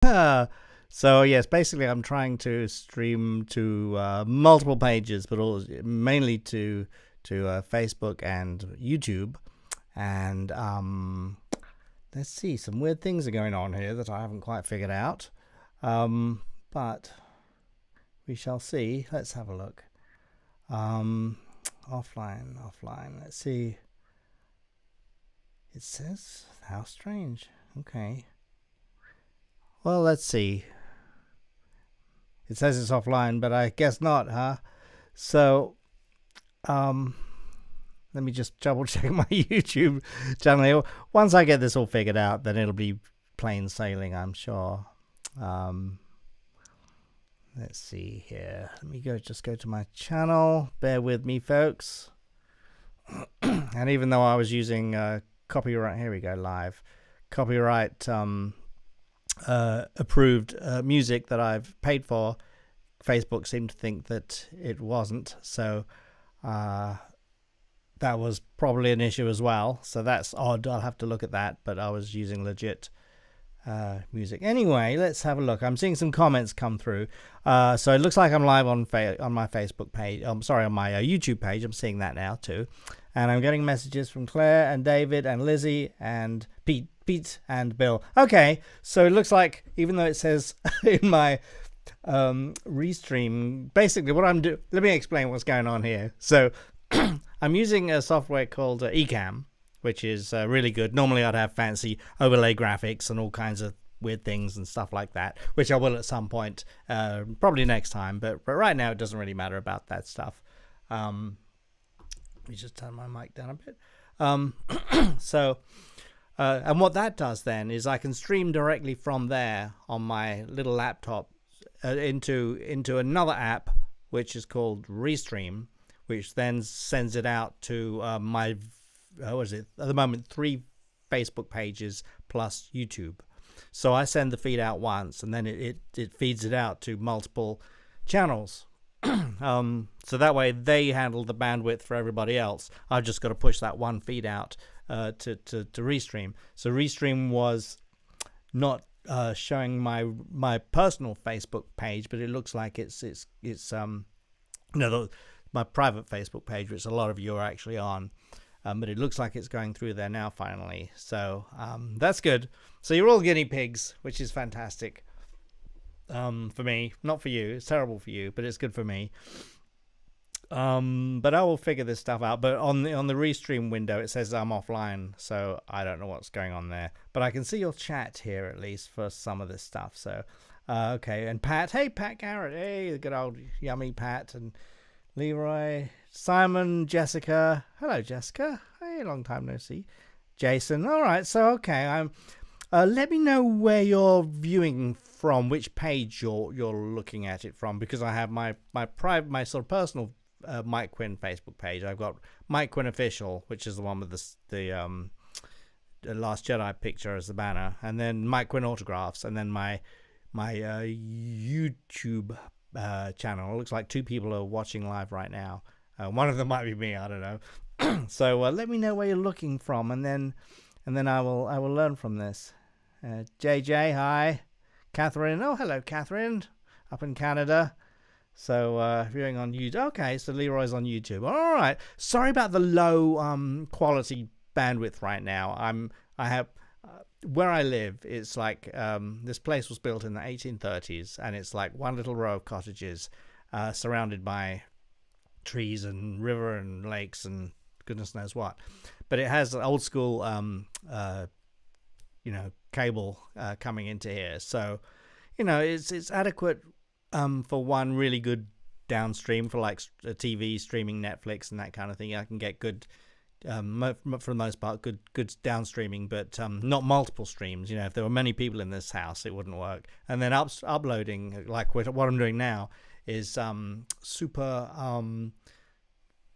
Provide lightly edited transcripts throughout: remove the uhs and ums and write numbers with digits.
So yes, basically I'm trying to stream to multiple pages, but mainly to Facebook and YouTube. And let's see, some weird things are going on here that I haven't quite figured out. But we shall see. Let's have a look. Offline. Let's see. It says, how strange. Okay. Well, let's see. It says it's offline, but I guess not, huh? So, let me just double check my YouTube channel. Once I get this all figured out, then it'll be plain sailing, I'm sure. Let's see here. Let me just go to my channel. Bear with me, folks. And even though I was using copyright, here we go, live. Copyright approved music that I've paid for, Facebook seemed to think that it wasn't. So that was probably an issue as well. So that's odd. I'll have to look at that. But I was using legit music. Anyway, let's have a look. I'm seeing some comments come through. So it looks like I'm live on my Facebook page. I'm sorry, on my YouTube page. I'm seeing that now too. And I'm getting messages from Claire and David and Lizzie and Pete and Bill. Okay, so it looks like, even though it says in my restream, basically what I'm doing, let me explain what's going on here. So I'm using a software called Ecamm, which is really good. Normally I'd have fancy overlay graphics and all kinds of weird things and stuff like that, which I will at some point, probably next time, but right now it doesn't really matter about that stuff. Let me just turn my mic down a bit. And what that does then is I can stream directly from there on my little laptop into another app, which is called Restream, which then sends it out to my, what is it, at the moment, 3 Facebook pages plus YouTube. So I send the feed out once, and then it feeds it out to multiple channels. So that way they handle the bandwidth for everybody else. I've just got to push that one feed out to Restream. So Restream was not showing my personal Facebook page, but it looks like it's my private Facebook page, which a lot of you are actually on. But it looks like it's going through there now finally. So that's good. So you're all guinea pigs, which is fantastic. For me, not for you. It's terrible for you, but it's good for me. But I will figure this stuff out. But on the Restream window, it says I'm offline, so I don't know what's going on there. But I can see your chat here at least for some of this stuff. So okay, and Pat, hey Pat Garrett, hey the good old yummy Pat, and Leroy, Simon, Jessica, hello Jessica, hey long time no see, Jason. All right, so okay, let me know where you're viewing from, which page you're looking at it from, because I have my private, my sort of personal Mike Quinn Facebook page. I've got Mike Quinn Official, which is the one with the Last Jedi picture as the banner, and then Mike Quinn Autographs, and then my YouTube channel. It looks like 2 people are watching live right now. One of them might be me. I don't know. So let me know where you're looking from, and then I will learn from this. JJ, hi. Catherine, oh hello Catherine, up in Canada. So viewing on YouTube. Okay, so Leroy's on YouTube. All right. Sorry about the low quality bandwidth right now. I have where I live. It's like this place was built in the 1830s, and it's like one little row of cottages surrounded by trees and river and lakes and goodness knows what. But it has old school cable coming into here, so it's adequate for one really good downstream for like a TV streaming, Netflix and that kind of thing. I can get good for the most part good downstreaming, but not multiple streams. If there were many people in this house, it wouldn't work. And then uploading, like what I'm doing now, is super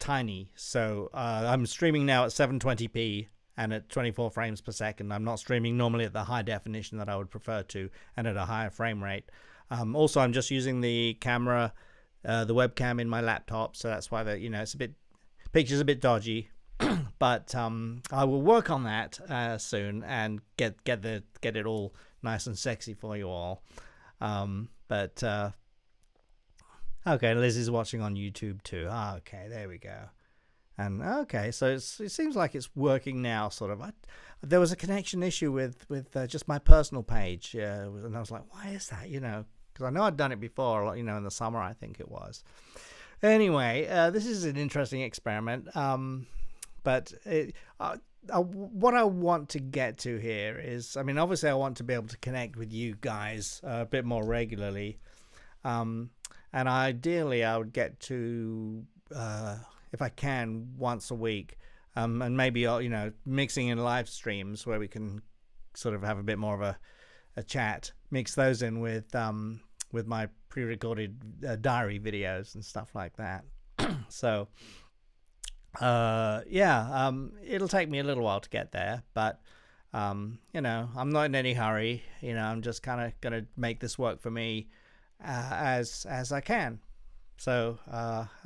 tiny. So I'm streaming now at 720p and at 24 frames per second. I'm not streaming normally at the high definition that I would prefer to, and at a higher frame rate. Also, I'm just using the camera, the webcam in my laptop, so that's why it's picture's a bit dodgy. But I will work on that soon and get it all nice and sexy for you all. But okay, Liz is watching on YouTube too. Okay, there we go. And okay, so it seems like it's working now, sort of. There was a connection issue with just my personal page, and I was like, why is that? Because I know I'd done it before, in the summer, I think it was. Anyway, this is an interesting experiment, but what I want to get to here is, obviously I want to be able to connect with you guys a bit more regularly, and ideally I would get to, if I can, once a week, and maybe mixing in live streams where we can sort of have a bit more of a chat, mix those in with my pre-recorded diary videos and stuff like that. So it'll take me a little while to get there, but I'm not in any hurry. I'm just kind of gonna make this work for me as I can. So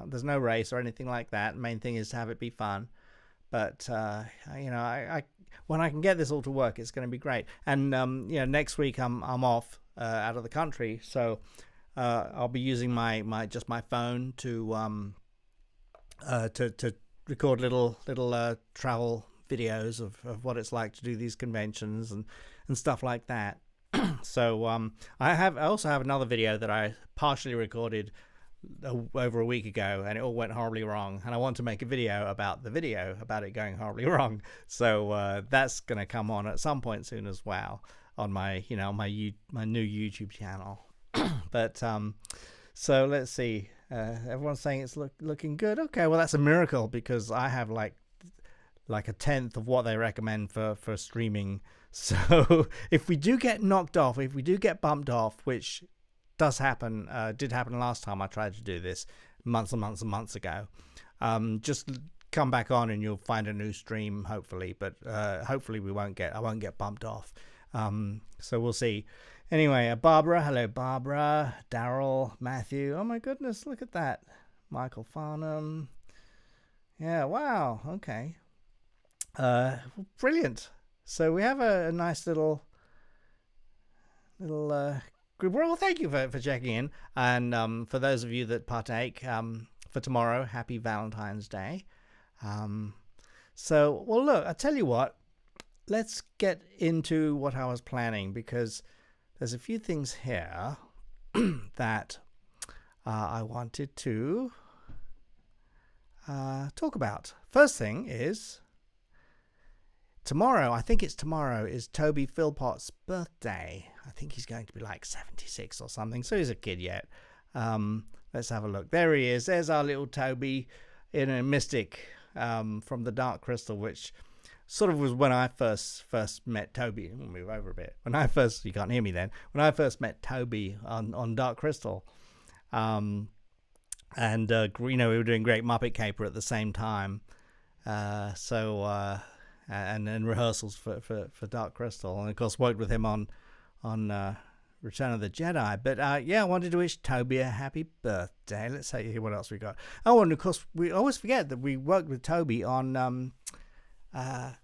there's no race or anything like that. The main thing is to have it be fun. But I when I can get this all to work, it's going to be great. And next week I'm off out of the country, so I'll be using my phone to record little travel videos of what it's like to do these conventions and stuff like that. So I also have another video that I partially recorded over a week ago, and it all went horribly wrong, and I want to make a video about it going horribly wrong. So that's going to come on at some point soon as well on my my new YouTube channel. But so let's see, everyone's saying it's looking good. Okay, well, that's a miracle, because I have like a tenth of what they recommend for streaming. So if we do get knocked off, if we do get bumped off, which did happen last time I tried to do this months and months and months ago, just come back on and you'll find a new stream, hopefully. But hopefully I won't get bumped off. So we'll see. Anyway, Barbara, hello Barbara, Daryl, Matthew, oh my goodness, look at that, Michael Farnham, yeah, wow, okay, brilliant. So we have a nice little group. Well, thank you for checking in, and for those of you that partake, for tomorrow, happy Valentine's Day. So, well, look, I tell you what, let's get into what I was planning, because there's a few things here that I wanted to talk about. First thing is, tomorrow, I think it's tomorrow, is Toby Philpott's birthday. I think he's going to be like 76 or something, so he's a kid yet. Let's have a look. There he is. There's our little Toby in a Mystic from the Dark Crystal, which sort of was when I first met Toby. We'll move over a bit. You can't hear me then. When I first met Toby on Dark Crystal, and we were doing Great Muppet Caper at the same time. And rehearsals for Dark Crystal, and of course worked with him on Return of the Jedi. But I wanted to wish Toby a happy birthday. Let's see what else we got. Oh, and of course we always forget that we worked with Toby on Who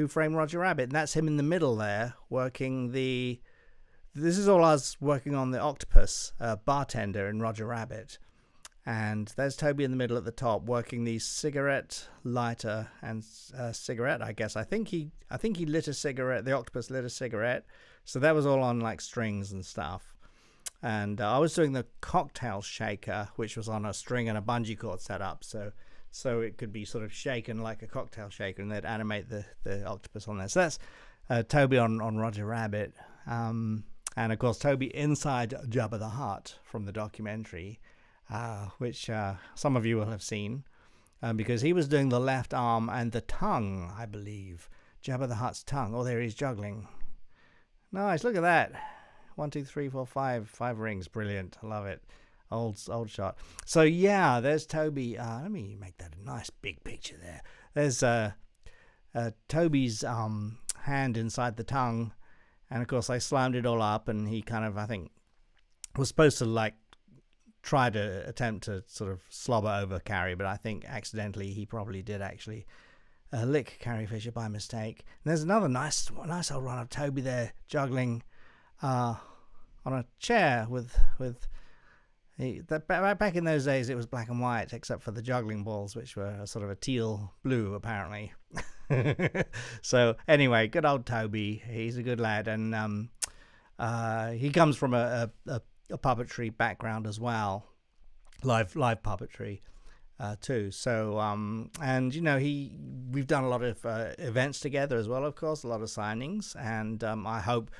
Framed Roger Rabbit, and that's him in the middle there working this is all us working on the octopus bartender in Roger Rabbit. And there's Toby in the middle at the top working the cigarette lighter and cigarette, I guess. I think he lit a cigarette. The octopus lit a cigarette. So that was all on like strings and stuff. And I was doing the cocktail shaker, which was on a string and a bungee cord set up. So it could be sort of shaken like a cocktail shaker, and they'd animate the octopus on there. So that's Toby on Roger Rabbit. And of course, Toby inside Jabba the Hutt from the documentary. Which some of you will have seen, because he was doing the left arm and the tongue, I believe. Jabba the Hutt's tongue. Oh, there he's juggling. Nice, look at that. 1, 2, 3, 4, 5 rings. Brilliant. I love it. Old shot. So yeah, there's Toby. Let me make that a nice big picture there. There's Toby's hand inside the tongue, and of course I slammed it all up, and he kind of, I think, was supposed to like try to attempt to sort of slobber over Carrie, but I think accidentally he probably did actually lick Carrie Fisher by mistake. And there's another nice old run of Toby there juggling on a chair with back in those days it was black and white except for the juggling balls, which were sort of a teal blue apparently. So anyway, good old Toby, he's a good lad, and he comes from a puppetry background as well, live puppetry too. So and we've done a lot of events together as well, of course, a lot of signings, and I hope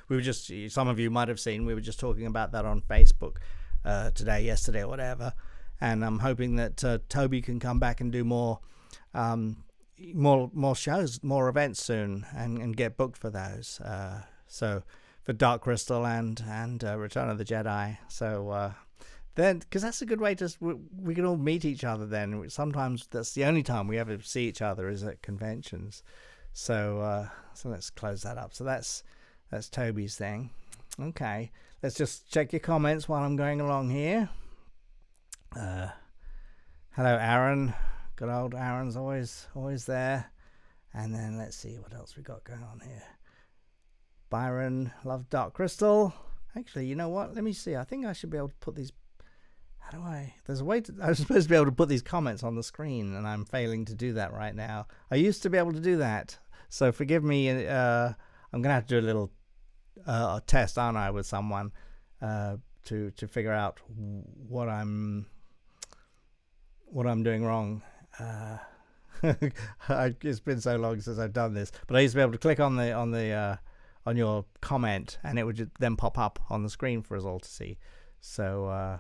some of you might have seen, we were just talking about that on Facebook today, yesterday, or whatever, and I'm hoping that Toby can come back and do more shows, more events soon, and get booked for those. So for Dark Crystal and Return of the Jedi. So then, because that's a good way we can all meet each other then. Sometimes that's the only time we ever see each other is at conventions. So let's close that up. So that's Toby's thing. Okay, let's just check your comments while I'm going along here. Hello, Aaron. Good old Aaron's always there. And then let's see what else we got going on here. Byron, love Dark Crystal. Actually, you know what? Let me see. I think I should be able to put these. How do I? There's a way I was supposed to be able to put these comments on the screen, and I'm failing to do that right now. I used to be able to do that, so forgive me. I'm gonna have to do a little test, aren't I, with someone to figure out what I'm doing wrong. It's been so long since I've done this, but I used to be able to click on your comment, and it would then pop up on the screen for us all to see. So,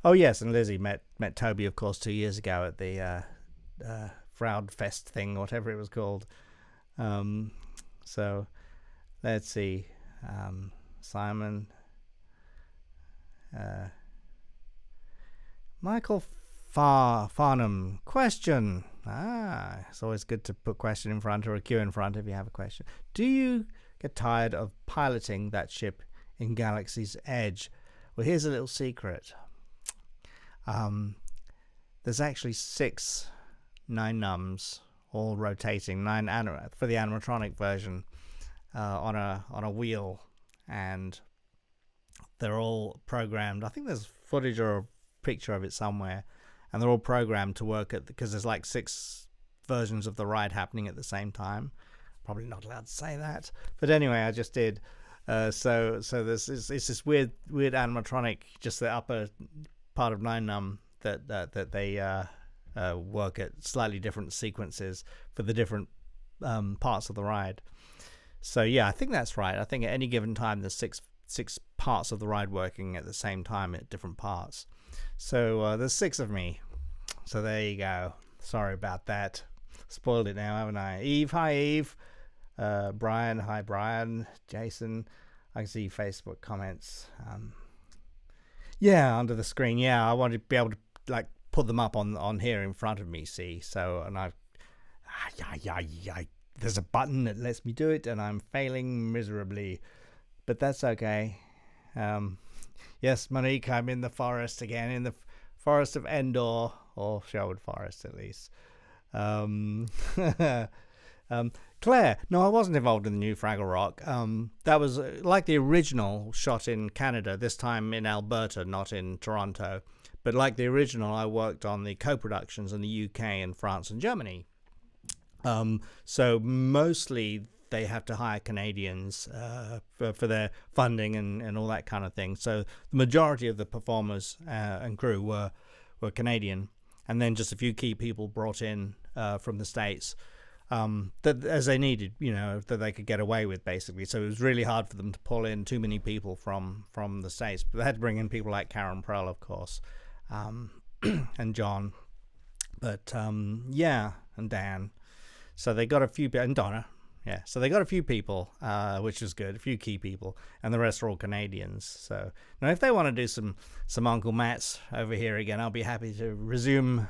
oh yes, and Lizzie met Toby, of course, 2 years ago at the Fraud Fest thing, whatever it was called. So, let's see, Simon, Michael Farnham, question. It's always good to put question in front or a Q in front if you have a question. Do you get tired of piloting that ship in Galaxy's Edge? Well, here's a little secret. There's actually 6 9 nums all rotating, 9 for the animatronic version on a wheel, and they're all programmed. I think there's footage or a picture of it somewhere, and they're all programmed to work because there's like 6 versions of the ride happening at the same time. Probably not allowed to say that, but anyway, I just did. So it's this weird animatronic, just the upper part of 9num that they work at slightly different sequences for the different parts of the ride. So yeah, I think that's right. I think at any given time there's six parts of the ride working at the same time at different parts. So there's 6 of me. So there you go. Sorry about that. Spoiled it now, haven't I? Eve, hi Eve. Brian, hi Brian. Jason, I can see Facebook comments. Yeah, under the screen. Yeah, I want to be able to like put them up on here in front of me. See, so and there's a button that lets me do it, and I'm failing miserably, but that's okay. Yes, Monique, I'm in the forest again, in the forest of Endor, or Sherwood Forest at least. Claire, no, I wasn't involved in the new Fraggle Rock. That was like the original, shot in Canada, this time in Alberta, not in Toronto. But like the original, I worked on the co-productions in the UK and France and Germany. So mostly they have to hire Canadians for their funding and all that kind of thing. So the majority of the performers and crew were Canadian, and then just a few key people brought in from the States that as they needed, that they could get away with, basically. So it was really hard for them to pull in too many people from the States. But they had to bring in people like Karen Prell, of course, and John. But yeah, and Dan. So they got a few, and Donna. Yeah, so they got a few people, which is good, a few key people, and the rest are all Canadians. So now, if they want to do some Uncle Matts over here again, I'll be happy to resume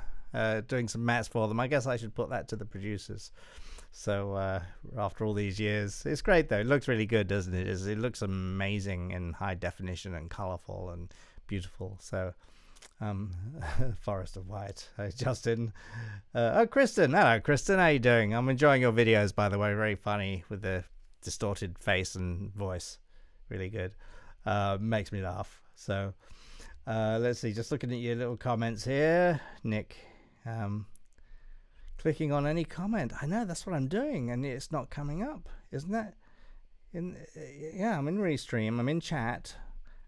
doing some Matts for them. I guess I should put that to the producers. So after all these years, it's great though. It looks really good, doesn't it? It looks amazing in high definition and colorful and beautiful. So Forest of White. Hey, Justin. Kristen. Hello, Kristen. How you doing? I'm enjoying your videos, by the way. Very funny with the distorted face and voice. Really good. Makes me laugh. So let's see. Just looking at your little comments here, Nick. Clicking on any comment. I know that's what I'm doing, and it's not coming up, isn't that? Yeah, I'm in Restream. I'm in chat.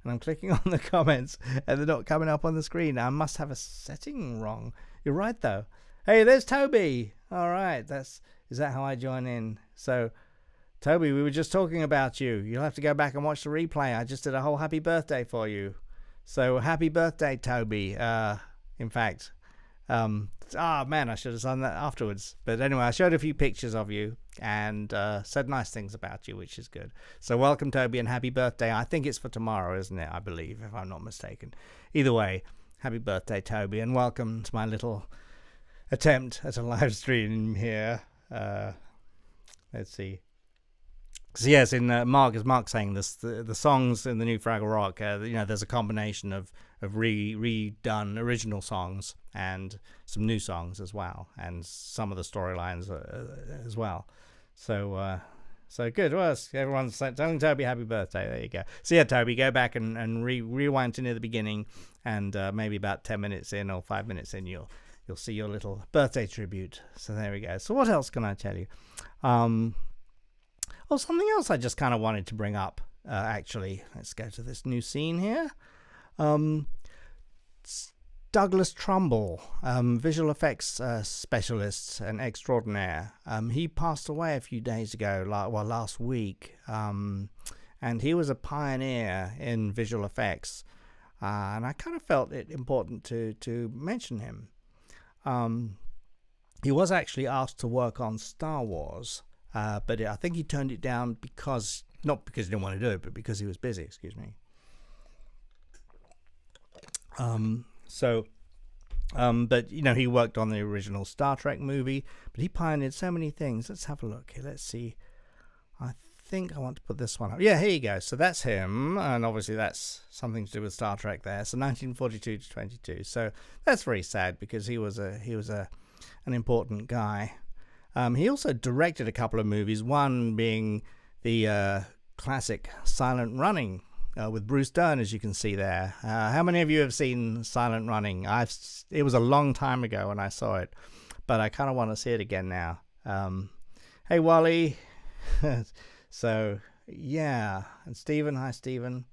And I'm clicking on the comments and they're not coming up on the screen. I must have a setting wrong. You're right though. Hey, there's Toby. All right, is that how I join in? So, Toby, we were just talking about you. You'll have to go back and watch the replay. I just did a whole happy birthday for you. So happy birthday, Toby. In fact, man, I should have done that afterwards. But anyway, I showed a few pictures of you and said nice things about you, which is good. So welcome, Toby, and happy birthday. I think it's for tomorrow, isn't it? I believe, if I'm not mistaken. Either way, happy birthday, Toby, and welcome to my little attempt at a live stream here. Let's see. So yes, in Mark, as Mark's saying, the songs in the new Fraggle Rock, there's a combination of redone original songs and some new songs as well, and some of the storylines as well. So good. Well, everyone's telling Toby happy birthday. There you go. So yeah, Toby, go back and rewind to near the beginning, and maybe about 10 minutes in or 5 minutes in, you'll see your little birthday tribute. So there we go. So what else can I tell you? Something else I just kind of wanted to bring up, actually. Let's go to this new scene here. Douglas Trumbull, visual effects specialist and extraordinaire. He passed away a few days ago, last week. And he was a pioneer in visual effects. And I kind of felt it important to mention him. He was actually asked to work on Star Wars. But I think he turned it down not because he didn't want to do it, but because he was busy, excuse me. But he worked on the original Star Trek movie, but he pioneered so many things. Let's have a look here. Let's see. I think I want to put this one up. Yeah, here you go. So that's him, and obviously that's something to do with Star Trek there. So 1942 to 22. So that's very sad because he was an important guy. He also directed a couple of movies, one being the classic Silent Running with Bruce Dern, as you can see there. How many of you have seen Silent Running? It was a long time ago when I saw it, but I kind of want to see it again now. Hey, Wally. So, yeah. And Stephen. Hi, Stephen.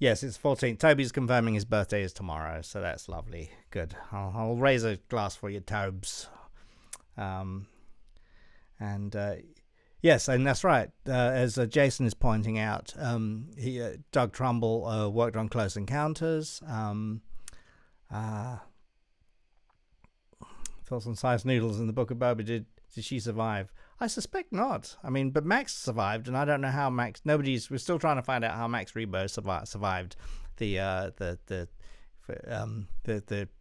Yes, it's 14th. Toby's confirming his birthday is tomorrow, so that's lovely. Good. I'll raise a glass for you, Tobes. Yes, and that's right. As Jason is pointing out, Doug Trumbull worked on Close Encounters. Thoughts on Size Noodles in the Book of Boba. Did she survive? I suspect not. I mean, but Max survived, and I don't know how Max. We're still trying to find out how Max Rebo survived the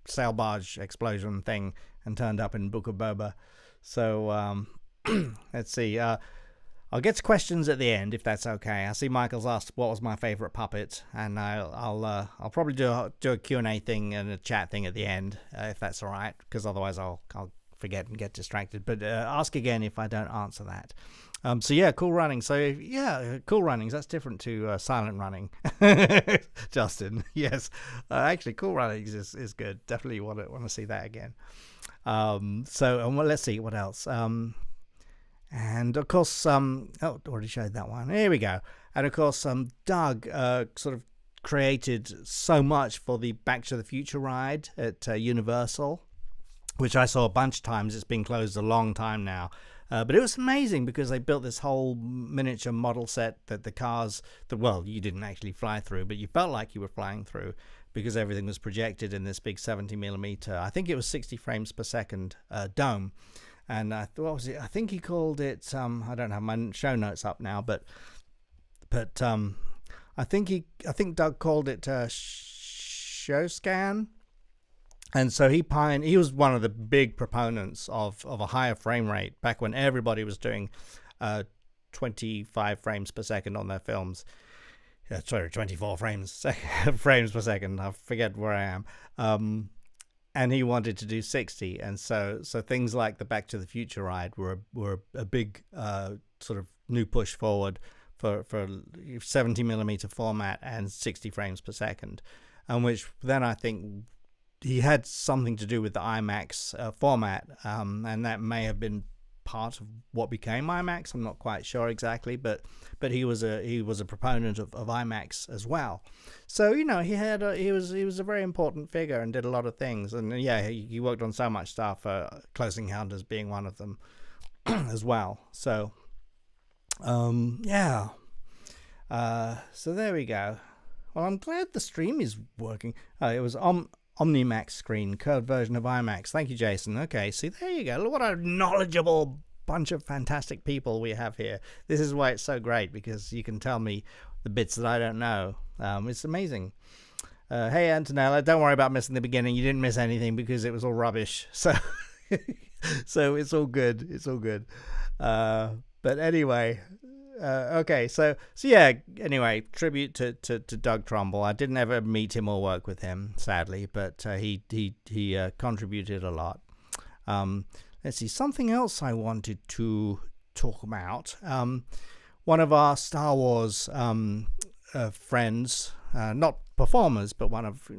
sail barge explosion thing and turned up in Book of Boba. So let's see. I'll get to questions at the end if that's okay. I see Michael's asked what was my favorite puppet, and I'll probably do a Q&A thing and a chat thing at the end if that's all right, because otherwise I'll forget and get distracted. But ask again if I don't answer that. So yeah, Cool Running. So yeah, Cool Runnings. That's different to Silent Running. Justin, yes, actually, Cool Runnings is good. Definitely want to see that again. Let's see what else. And of course, already showed that one. Here we go. And of course, Doug sort of created so much for the Back to the Future ride at Universal, which I saw a bunch of times. It's been closed a long time now. But it was amazing because they built this whole miniature model set that the cars, you didn't actually fly through, but you felt like you were flying through because everything was projected in this big 70mm, I think it was 60 frames per second dome. And what was it? I think he called it, I don't have my show notes up now, but I think Doug called it show scan. And so he was one of the big proponents of a higher frame rate back when everybody was doing 25 frames per second on their films. sorry, 24 frames per second. I forget where I am. And he wanted to do 60, and so things like the Back to the Future ride were a big sort of new push forward for 70mm format and 60 frames per second, and which then I think he had something to do with the IMAX format, and that may have been part of what became IMAX. I'm not quite sure exactly, but he was a proponent of IMAX as well. So he was a very important figure and did a lot of things. And yeah, he worked on so much stuff. Close Encounters being one of them as well. So yeah. So there we go. Well, I'm glad the stream is working. It was OmniMax screen, curved version of IMAX. Thank you, Jason. Okay, see, there you go. Look what a knowledgeable bunch of fantastic people we have here. This is why it's so great, because you can tell me the bits that I don't know. It's amazing. Hey, Antonella, don't worry about missing the beginning. You didn't miss anything because it was all rubbish. So, so it's all good. It's all good. But anyway... okay, so yeah. Anyway, tribute to Doug Trumbull. I didn't ever meet him or work with him, sadly, but he contributed a lot. Let's see, something else I wanted to talk about. One of our Star Wars friends, not performers, but one of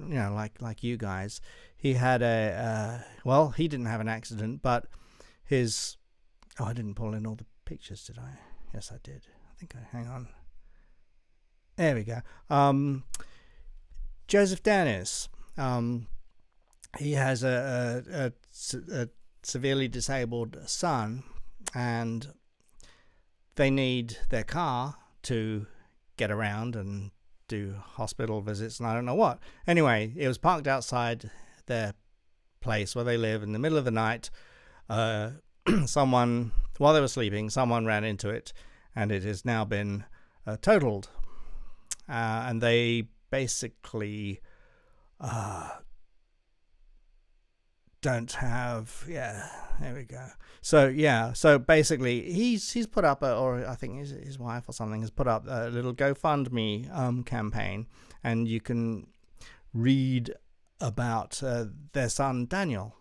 like you guys. He had he didn't have an accident, but his I didn't pull in all the pictures, did I? Yes, I did. Hang on. There we go. Joseph Dennis. He has a severely disabled son, and they need their car to get around and do hospital visits and I don't know what. Anyway, it was parked outside their place where they live in the middle of the night. Someone, while they were sleeping, someone ran into it, and it has now been totaled. And they basically don't have, there we go. So basically he's put up or I think his wife or something has put up a little GoFundMe campaign, and you can read about their son Daniel.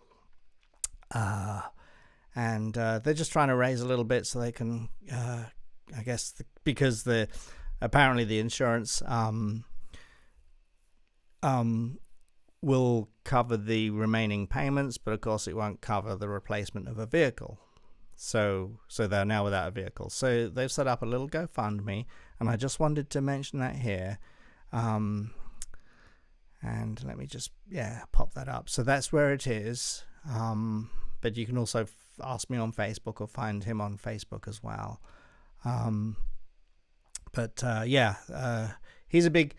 And they're just trying to raise a little bit so they can, I guess, because apparently the insurance will cover the remaining payments, but of course it won't cover the replacement of a vehicle. So they're now without a vehicle. So they've set up a little GoFundMe, and I just wanted to mention that here. And let me just pop that up. So that's where it is. But you can also ask me on Facebook or find him on Facebook as well. He's a big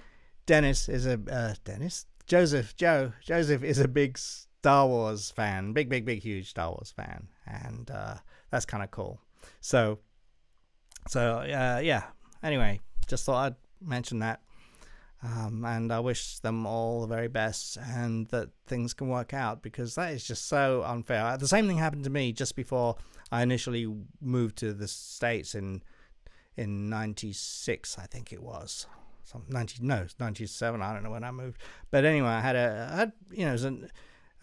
Joseph is a big Star Wars fan, big huge Star Wars fan, and that's kind of cool. So anyway, just thought I'd mention that. And I wish them all the very best and that things can work out, because that is just so unfair. The same thing happened to me just before I initially moved to the States in 96, I think it was. 97, I don't know when I moved. But anyway, I had a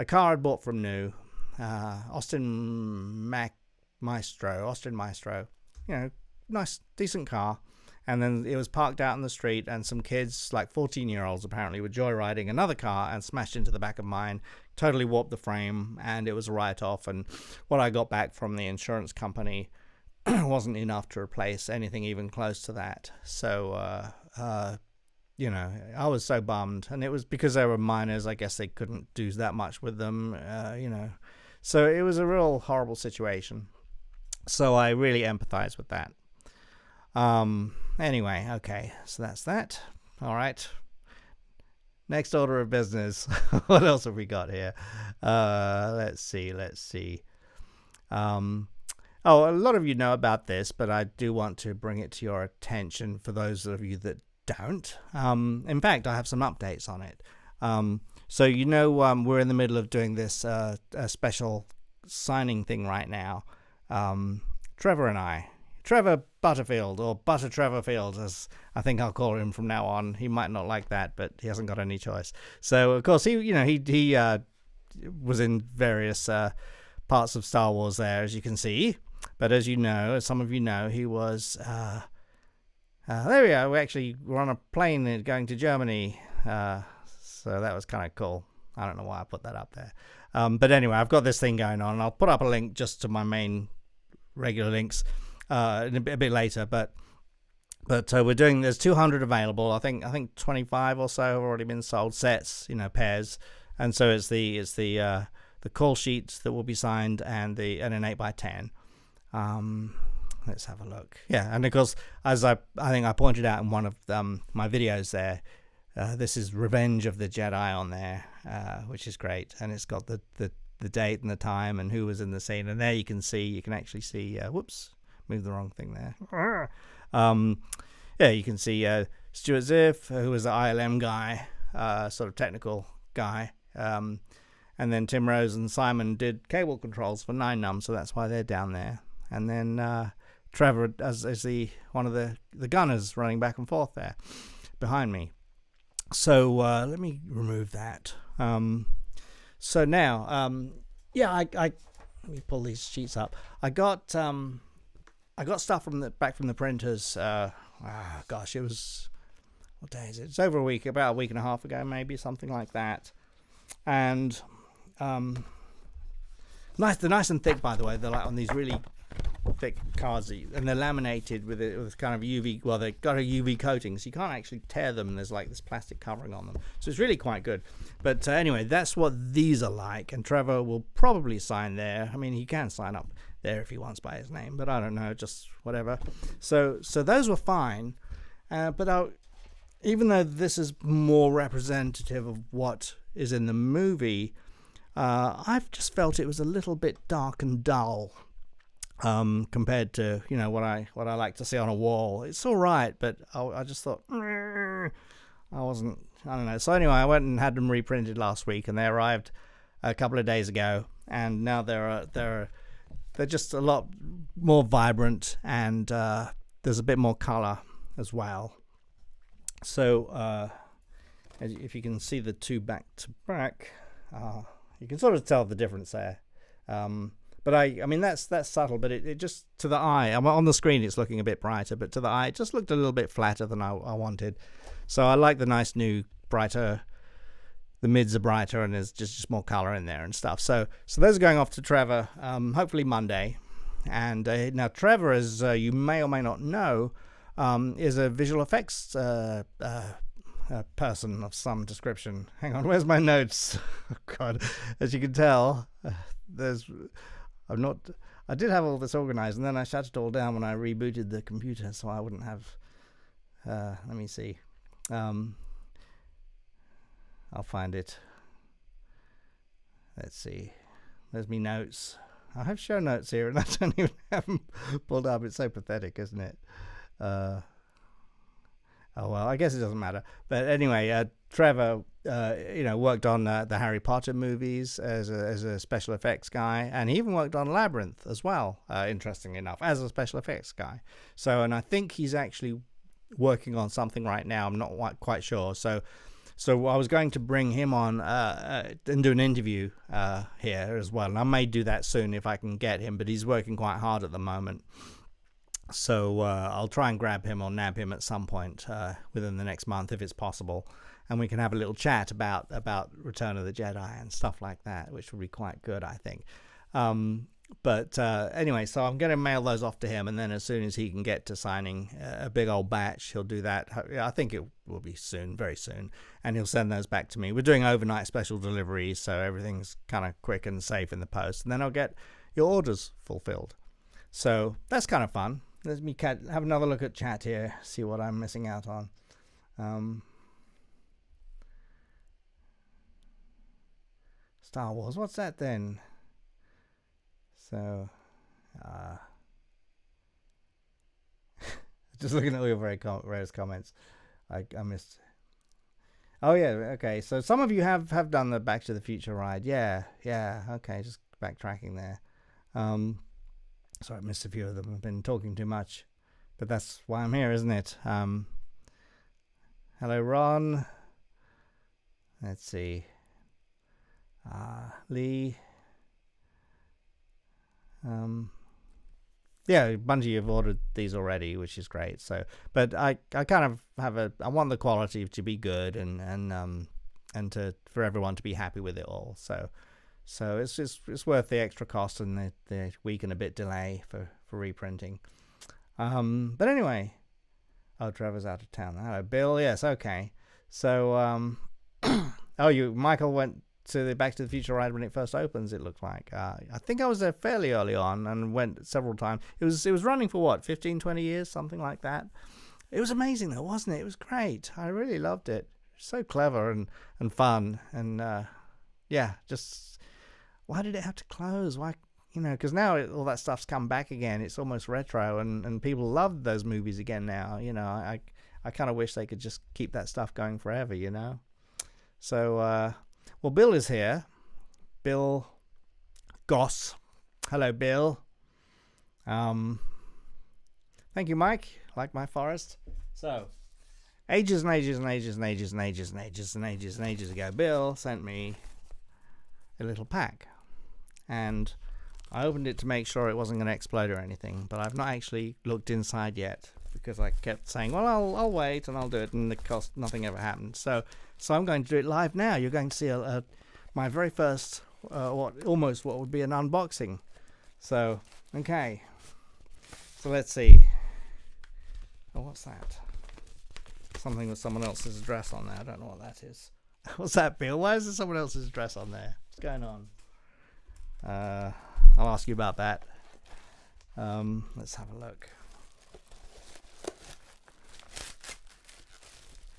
car I'd bought from new, Austin Maestro, nice, decent car. And then it was parked out in the street, and some kids, like 14-year-olds apparently, were joyriding another car and smashed into the back of mine, totally warped the frame, and it was a write-off. And what I got back from the insurance company wasn't enough to replace anything even close to that. So, I was so bummed. And it was because they were minors. I guess they couldn't do that much with them, So it was a real horrible situation. So I really empathize with that. Anyway, okay, so that's that. All right. Next order of business. What else have we got here? Let's see. A lot of you know about this, but I do want to bring it to your attention for those of you that don't. In fact, I have some updates on it. So we're in the middle of doing this a special signing thing right now. Trevor and I. Trevor Butterfield, or Butter Trevor Field, as I think I'll call him from now on. He might not like that, but he hasn't got any choice. So of course he was in various parts of Star Wars there, as you can see. But as you know, as some of you know, he was there we are. We're on a plane going to Germany, so that was kind of cool. I don't know why I put that up there. But anyway, I've got this thing going on. I'll put up a link just to my main regular links a bit later. But we're doing. There's 200 available. I think 25 or so have already been sold. Sets, pairs, and so it's the call sheets that will be signed and an 8x10. Let's have a look. Yeah, and of course, as I think I pointed out in one of my videos there. This is Revenge of the Jedi on there, which is great, and it's got the date and the time and who was in the scene, and there you can actually see. Whoops, moved the wrong thing there. Yeah, you can see Stuart Ziff, who was the ILM guy, sort of technical guy, and then Tim Rose and Simon did cable controls for 9num, so that's why they're down there, and then Trevor as one of the gunners running back and forth there behind me. So let me remove that. So now, let me pull these sheets up. I got stuff back from the printers. Gosh, it was, what day is it? It's over a week, about a week and a half ago, maybe something like that. And they're nice and thick, by the way. They're like on these really thick cards, and they're laminated with kind of UV. Well, they've got a UV coating, so you can't actually tear them. And there's like this plastic covering on them, so it's really quite good. But anyway, that's what these are like, and Trevor will probably sign there. I mean, he can sign up there if he wants by his name, but I don't know, just whatever. So those were fine, but even though this is more representative of what is in the movie, I've just felt it was a little bit dark and dull. Compared to what I like to see on a wall. It's all right, but I just thought I don't know. So anyway, I went and had them reprinted last week, and they arrived a couple of days ago, and now they're just a lot more vibrant, and there's a bit more color as well. So if you can see the two back to back, you can sort of tell the difference there. But I mean that's subtle, but it just, to the eye, on the screen it's looking a bit brighter, but to the eye it just looked a little bit flatter than I wanted. So I like the nice new brighter, the mids are brighter, and there's just more color in there and stuff. So those are going off to Trevor, hopefully Monday. And now Trevor, as you may or may not know, is a visual effects person of some description. Hang on, where's my notes? Oh God, as you can tell, I did have all this organized, and then I shut it all down when I rebooted the computer, so I wouldn't have. Let me see. I'll find it. Let's see. There's me notes. I have show notes here, and I don't even have them pulled up. It's so pathetic, isn't it? Oh well, I guess it doesn't matter. But anyway, Trevor, worked on the Harry Potter movies as a special effects guy, and he even worked on Labyrinth as well. Interestingly enough, as a special effects guy. So, and I think he's actually working on something right now. I'm not quite sure. So I was going to bring him on and do an interview here as well, and I may do that soon if I can get him. But he's working quite hard at the moment. So I'll try and grab him or nab him at some point within the next month if it's possible, and we can have a little chat about Return of the Jedi and stuff like that, which would be quite good, I think. But anyway, so I'm going to mail those off to him, and then as soon as he can get to signing a big old batch, he'll do that. I think it will be soon, very soon, and he'll send those back to me. We're doing overnight special deliveries, so everything's kind of quick and safe in the post, and then I'll get your orders fulfilled. So that's kind of fun. Let me have another look at chat here, see what I'm missing out on. Star Wars, what's that then? So, just looking at all your various comments, I missed. Oh yeah, okay. So some of you have done the Back to the Future ride. Yeah. Okay, just backtracking there. Sorry, I missed a few of them. I've been talking too much. but that's why I'm here, isn't it? Hello, Ron. Let's see. Lee. Yeah, a bunch of you have ordered these already, which is great. So, but I kind of I want the quality to be good and for everyone to be happy with it all. So it's worth the extra cost and the week and a bit delay for reprinting. But anyway, Trevor's out of town. Hello, Bill. Yes, okay. So Michael went to the Back to the Future ride when it first opens. It looked like I think I was there fairly early on and went several times. It was running for what, 15-20 years, something like that. It was amazing though, wasn't it? It was great. I really loved it. So clever and fun and just why did it have to close? Why, because now all that stuff's come back again. It's almost retro and people love those movies again now. I kind of wish they could just keep that stuff going forever. So well, Bill is here. Bill Goss. Hello, Bill. Thank you, Mike. Like my forest. So, ages and ages and ages and ages and ages and ages and ages and ages ago, Bill sent me a little pack. And I opened it to make sure it wasn't going to explode or anything. But I've not actually looked inside yet because I kept saying, well, I'll wait and I'll do it. And nothing ever happened. So I'm going to do it live now. You're going to see my very first, what would be an unboxing. So, okay. So let's see. Oh, what's that? Something with someone else's address on there. I don't know what that is. What's that, Bill? Why is there someone else's address on there? What's going on? I'll ask you about that. Let's have a look.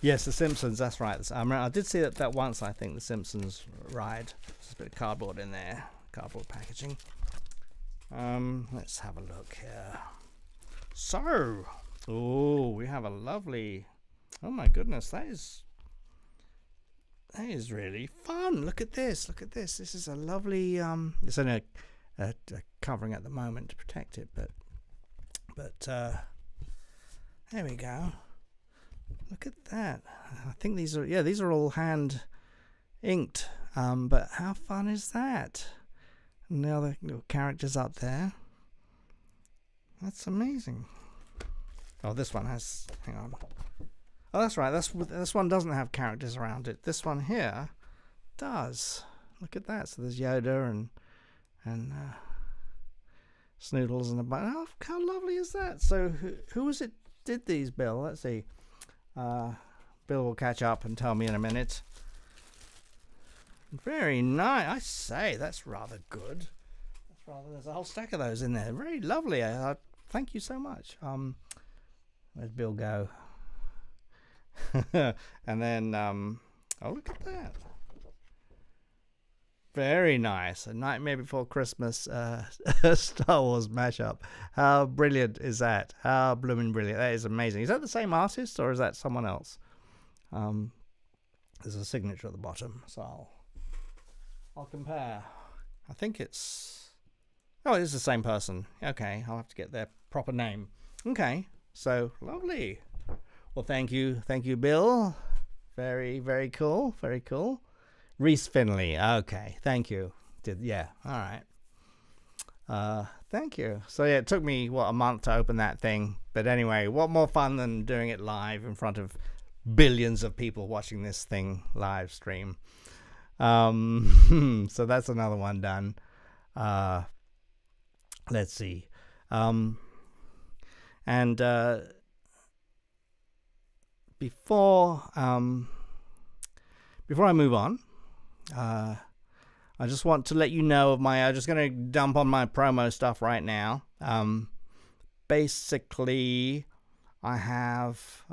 Yes, The Simpsons, that's right. I did see that once, I think, The Simpsons ride. There's a bit of cardboard in there, cardboard packaging. Let's have a look here. So, we have a lovely, oh my goodness, that is really fun. Look at this. This is a lovely, it's in a covering at the moment to protect it, but there we go. Look at that. I think these are all hand inked. But how fun is that? And now the little characters up there. That's amazing. Oh, this one has, hang on. Oh, that's right. This one doesn't have characters around it. This one here does. Look at that. So there's Yoda and Snoodles and a bunch. Oh, how lovely is that? So who was it did these, Bill? Let's see. Bill will catch up and tell me in a minute. Very nice. I say, that's rather good. There's a whole stack of those in there. Very lovely. Thank you so much. Where's Bill go? And then, oh, look at that. Very nice. A Nightmare Before Christmas Star Wars mashup. How brilliant is that? How blooming brilliant. That is amazing. Is that the same artist or is that someone else? There's a signature at the bottom, so I'll compare. I think it's... Oh, it is the same person. Okay, I'll have to get their proper name. Okay, so lovely. Well, thank you, Bill. Very, very cool. Very cool. Reese Finley. Okay, thank you. Yeah, all right. Thank you. So yeah, it took me a month to open that thing. But anyway, what more fun than doing it live in front of billions of people watching this thing live stream. So that's another one done. Let's see. And before I move on, I just want to let you know of I'm just going to dump on my promo stuff right now. Basically, I have,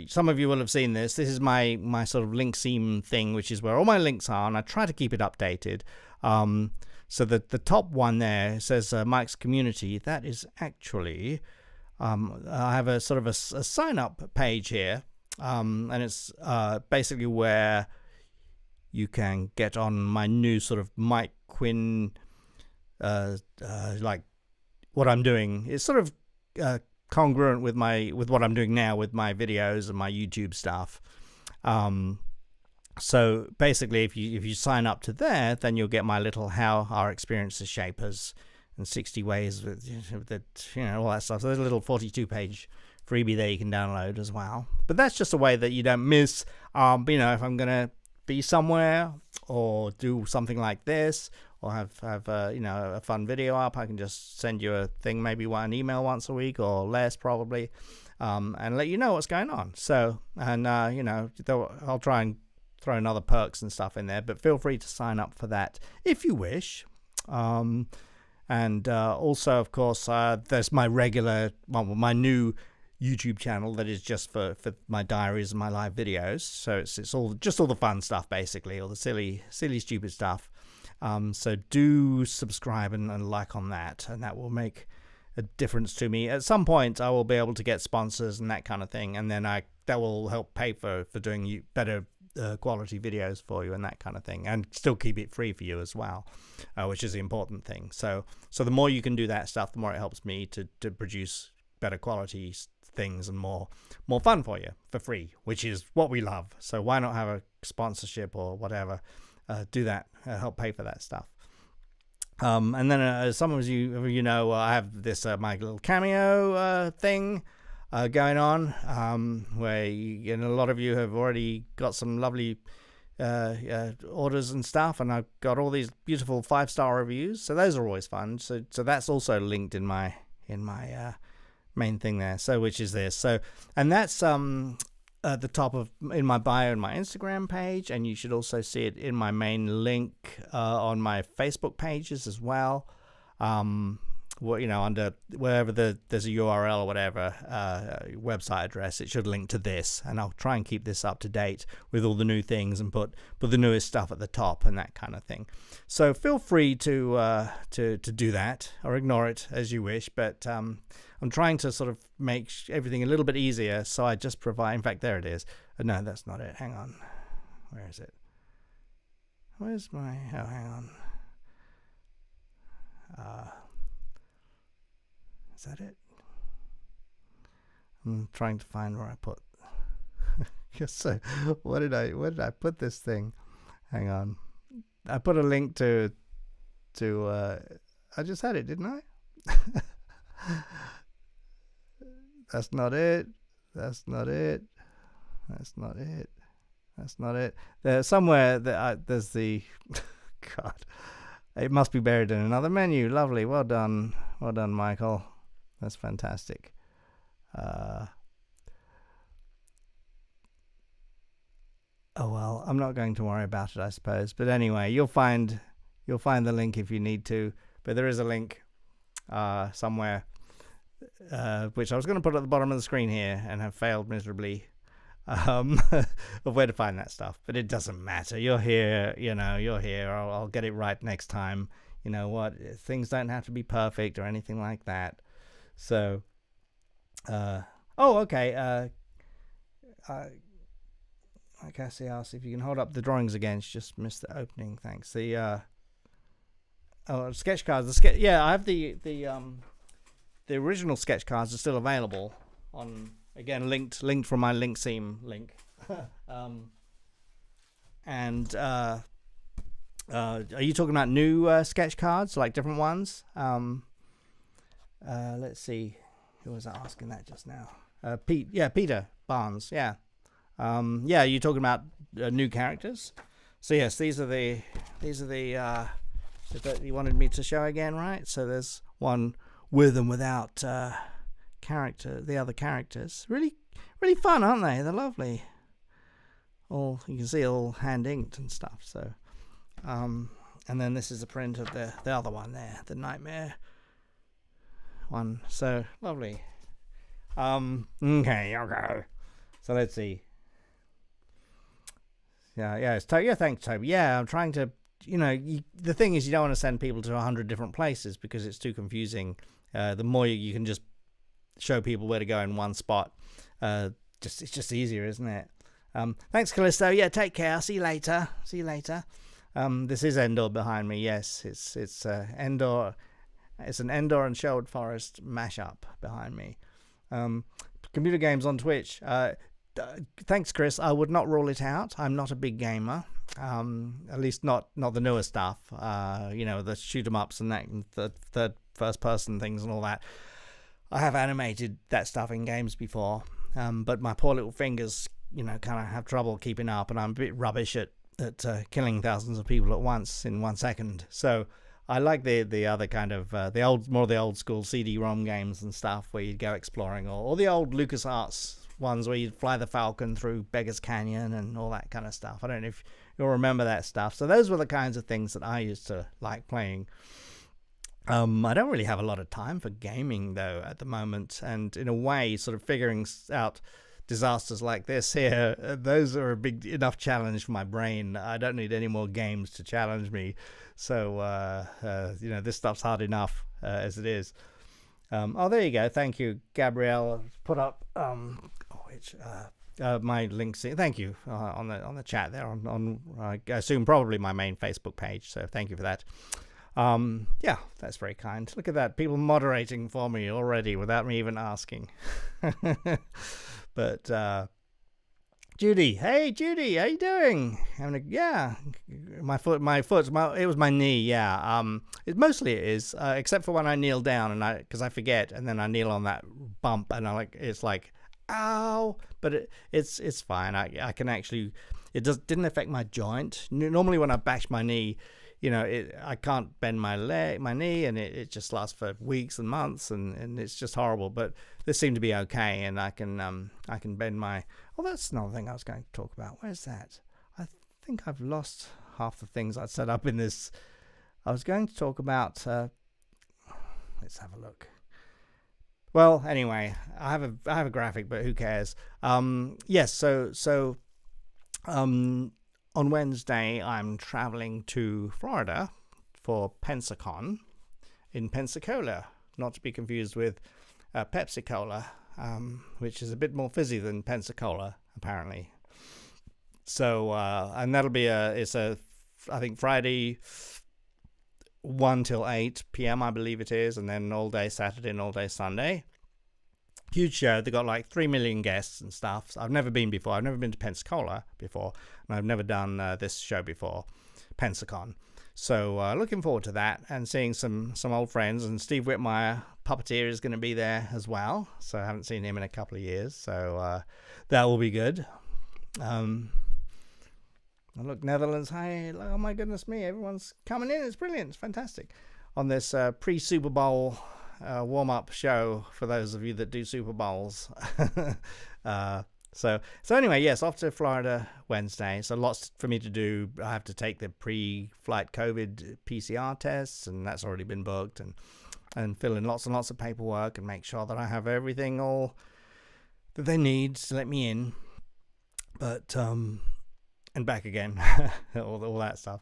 some of you will have seen this. This is my sort of link seam thing, which is where all my links are, and I try to keep it updated. So the top one there says Mike's Community. That is actually, I have a sort of a sign up page here, and it's basically where you can get on my new sort of Mike Quinn, like what I'm doing. It's sort of congruent with what I'm doing now with my videos and my YouTube stuff. So basically, if you sign up to there, then you'll get my little How Our Experiences Shape Us and 60 ways that, all that stuff. So there's a little 42-page freebie there you can download as well. But that's just a way that you don't miss, if I'm going to be somewhere or do something like this, or have a fun video up, I can just send you a thing, maybe an email once a week or less probably, and let you know what's going on. So, and I'll try and throw in other perks and stuff in there, but feel free to sign up for that if you wish. And also, of course, there's my my new YouTube channel that is just for my diaries and my live videos. So it's all the fun stuff, basically, all the silly, stupid stuff. So do subscribe and like on that, and that will make a difference to me. At some point, I will be able to get sponsors and that kind of thing, and then that will help pay for doing better quality videos for you and that kind of thing, and still keep it free for you as well, which is the important thing. So the more you can do that stuff, the more it helps me to produce better quality things and more fun for you for free, which is what we love. So why not have a sponsorship or whatever? Do that, help pay for that stuff. And then some of you know, I have this my little Cameo thing going on, where a lot of you have already got some lovely orders and stuff, and I've got all these beautiful 5-star reviews, so those are always fun. So that's also linked in my main thing there, so which is this. So, and that's at the top in my bio in my Instagram page, and you should also see it in my main link on my Facebook pages as well. Under wherever there's a URL or whatever website address, it should link to this, and I'll try and keep this up to date with all the new things and put the newest stuff at the top and that kind of thing. So feel free to do that or ignore it as you wish, but I'm trying to sort of make everything a little bit easier, so I just provide. In fact, there it is. No, that's not it. Hang on. Where is it? Where's my? Oh, hang on. Is that it? I'm trying to find where I put. So, where did I put this thing? Hang on. I put a link to. I just had it, didn't I? That's not it. That's not it. That's not it. That's not it. There's somewhere there's the. God, it must be buried in another menu. Lovely. Well done, Michael. That's fantastic. Oh well, I'm not going to worry about it, I suppose. But anyway, you'll find the link if you need to. But there is a link somewhere, which I was going to put at the bottom of the screen here and have failed miserably, of where to find that stuff. But it doesn't matter. You're here. You're here. I'll get it right next time. You know what? Things don't have to be perfect or anything like that. So, okay. I guess he asked if you can hold up the drawings again. She just missed the opening. Thanks. The sketch cards. Yeah, I have the original sketch cards are still available on, again, linked from my Linkseam link. And are you talking about new sketch cards, like different ones? Let's see, who was asking that just now? Peter Barnes. Yeah. You're talking about new characters. So yes, these are the that you wanted me to show again, right? So there's one with and without the other characters. Really, really fun, aren't they? They're lovely. You can see all hand inked and stuff. So, and then this is a print of the other one there, the Nightmare one. So lovely. Okay. So let's see. Yeah. Thanks, Toby. Yeah, I'm trying to. The thing is, you don't want to send people to 100 different places because it's too confusing. The more you can just show people where to go in one spot, it's just easier, isn't it? Thanks, Callisto. Yeah, take care. I'll see you later. This is Endor behind me. Yes, it's Endor. It's an Endor and Sherwood Forest mashup behind me. Computer games on Twitch. Thanks, Chris. I would not rule it out. I'm not a big gamer. At least not the newer stuff. The shoot 'em ups and that, and the third first person things and all that. I have animated that stuff in games before, but my poor little fingers, kind of have trouble keeping up, and I'm a bit rubbish at killing thousands of people at once in 1 second. So I like the other kind of the old school CD-ROM games and stuff where you'd go exploring, or the old LucasArts ones where you'd fly the Falcon through Beggar's Canyon and all that kind of stuff. I don't know if you'll remember that stuff. So those were the kinds of things that I used to like playing. I don't really have a lot of time for gaming though at the moment, and in a way, sort of figuring out disasters like this here, those are a big enough challenge for my brain. I don't need any more games to challenge me. So this stuff's hard enough as it is. There you go. Thank you, Gabrielle. Put up my links. Thank you on the chat there on I assume probably my main Facebook page. So thank you for that. That's very kind. Look at that. People moderating for me already without me even asking. But Judy, hey Judy, how you doing? My foot. It was my knee. Yeah. It is, except for when I kneel down because I forget, and then I kneel on that bump, and it's like, ow. But it's fine. I can actually. It didn't affect my joint. Normally when I bash my knee, I can't bend my knee, and it just lasts for weeks and months, and it's just horrible. But this seemed to be okay, and I can bend my. Oh, that's another thing I was going to talk about. Where's that? I think I've lost half the things I'd set up in this. I was going to talk about. Let's have a look. Well, anyway, I have a graphic, but who cares? Yes. So. On Wednesday, I'm traveling to Florida for Pensacon in Pensacola, not to be confused with Pepsi Cola, which is a bit more fizzy than Pensacola, apparently. So, and that'll be I think Friday 1 till 8 p.m., I believe it is, and then all day Saturday and all day Sunday. Huge show. They got like 3 million guests and stuff. So I've never been before. I've never been to Pensacola before, and I've never done this show before, Pensacon. So looking forward to that and seeing some old friends. And Steve Whitmire, puppeteer, is going to be there as well. So I haven't seen him in a couple of years. So that will be good. Look, Netherlands. Hi. Oh my goodness me. Everyone's coming in. It's brilliant. It's fantastic. On this pre-Super Bowl warm-up show for those of you that do Super Bowls. So anyway, yes, off to Florida Wednesday. So lots for me to do. I have to take the pre-flight COVID PCR tests, and that's already been booked, and fill in lots and lots of paperwork and make sure that I have everything all that they need to let me in. But and back again, all that stuff.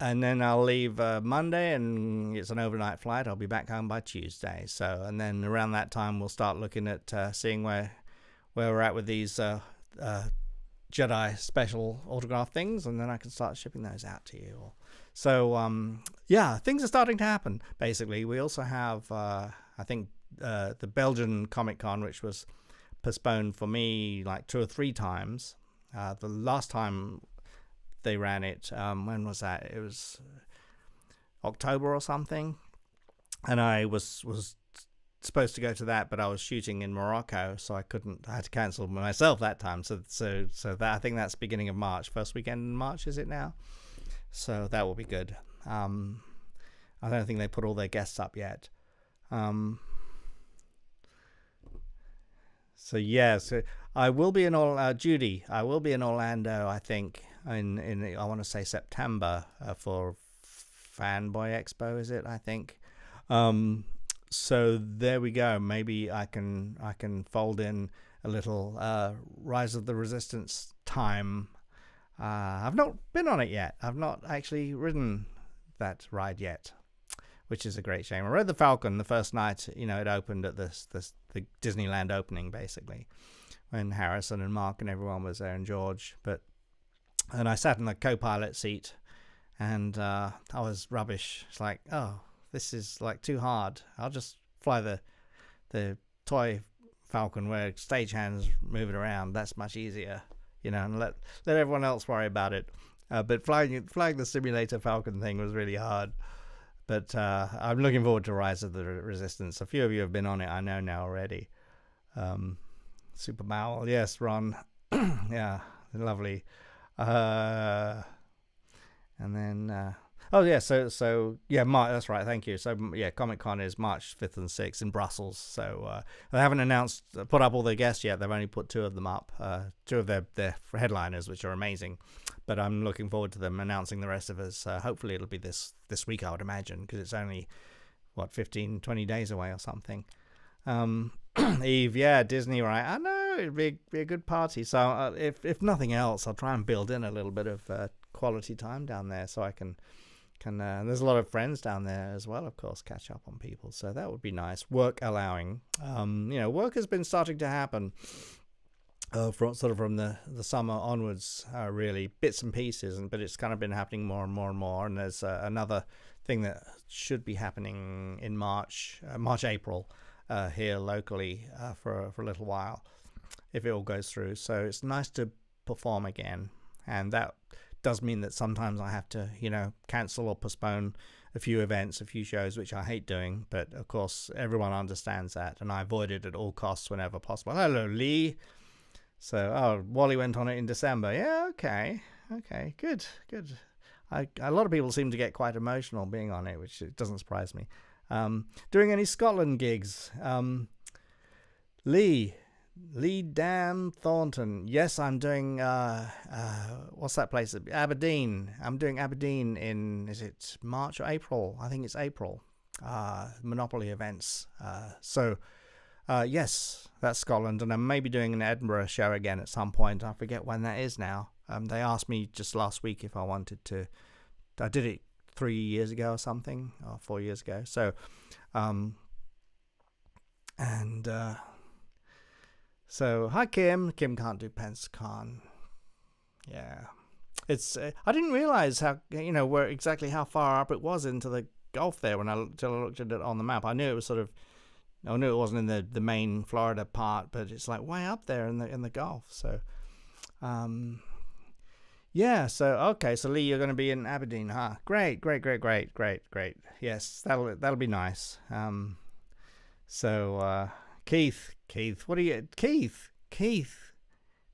And then I'll leave Monday, and it's an overnight flight. I'll be back home by Tuesday. So, and then around that time, we'll start looking at seeing where we're at with these Jedi special autograph things, and then I can start shipping those out to you all. So, things are starting to happen, basically. We also have, I think, the Belgian Comic Con, which was postponed for me like 2 or 3 times. The last time they ran it, when was that? It was October or something, and I was supposed to go to that, but I was shooting in Morocco, so I couldn't. I had to cancel myself that time. So that, I think that's beginning of March, first weekend in March, is it now? So that will be good. I don't think they put all their guests up yet. So I will be in Judy. I will be in Orlando, I think, in I want to say September for Fanboy Expo, is it? I think. So there we go. Maybe I can fold in a little Rise of the Resistance time. I've not been on it yet. I've not actually ridden that ride yet, which is a great shame. I rode the Falcon the first night. It opened at the Disneyland opening, basically, when Harrison and Mark and everyone was there, and George. And I sat in the co-pilot seat, and I was rubbish. It's like, oh, this is like too hard. I'll just fly the the toy Falcon where stagehands move it around. That's much easier, and let everyone else worry about it. But flying the simulator Falcon thing was really hard. But I'm looking forward to Rise of the Resistance. A few of you have been on it, I know now already. Super Bowel, yes, Ron. Yeah, lovely. And then March, that's right, thank you. So yeah, Comic-Con is March 5th and 6th in Brussels. So they haven't put up all their guests yet. They've only put 2 of them up, 2 of their headliners, which are amazing. But I'm looking forward to them announcing the rest of us. Hopefully it'll be this week, I would imagine, because it's only 15-20 days away or something. Eve, yeah, Disney, right? I know it'd be a good party. So if nothing else, I'll try and build in a little bit of quality time down there, so I can there's a lot of friends down there as well, of course, catch up on people. So that would be nice, work allowing. Work has been starting to happen from the summer onwards, really, bits and pieces, but it's kind of been happening more and more and more. And there's another thing that should be happening in March, April, here locally for a little while, if it all goes through. So it's nice to perform again, and that does mean that sometimes I have to, cancel or postpone a few events, a few shows, which I hate doing. But of course, everyone understands that, and I avoid it at all costs whenever possible. Hello, Lee. So, Wally went on it in December. Yeah, okay, good. A lot of people seem to get quite emotional being on it, which doesn't surprise me. Doing any Scotland gigs? Lee Dan Thornton. Yes, I'm doing what's that place? Aberdeen. I'm doing Aberdeen in, is it March or April? I think it's April. Monopoly events. Yes, that's Scotland, and I'm maybe doing an Edinburgh show again at some point. I forget when that is now. They asked me just last week if I wanted to. I did it 3 years ago or something, or 4 years ago. So, So, hi Kim. Kim can't do PensaCon. Yeah. It's I didn't realize how how far up it was into the Gulf there until I looked at it on the map. I knew it was I knew it wasn't in the main Florida part, but it's like way up there in the Gulf. So so Lee, you're going to be in Aberdeen, huh? Great. Yes, that'll be nice. Keith, what are you? Keith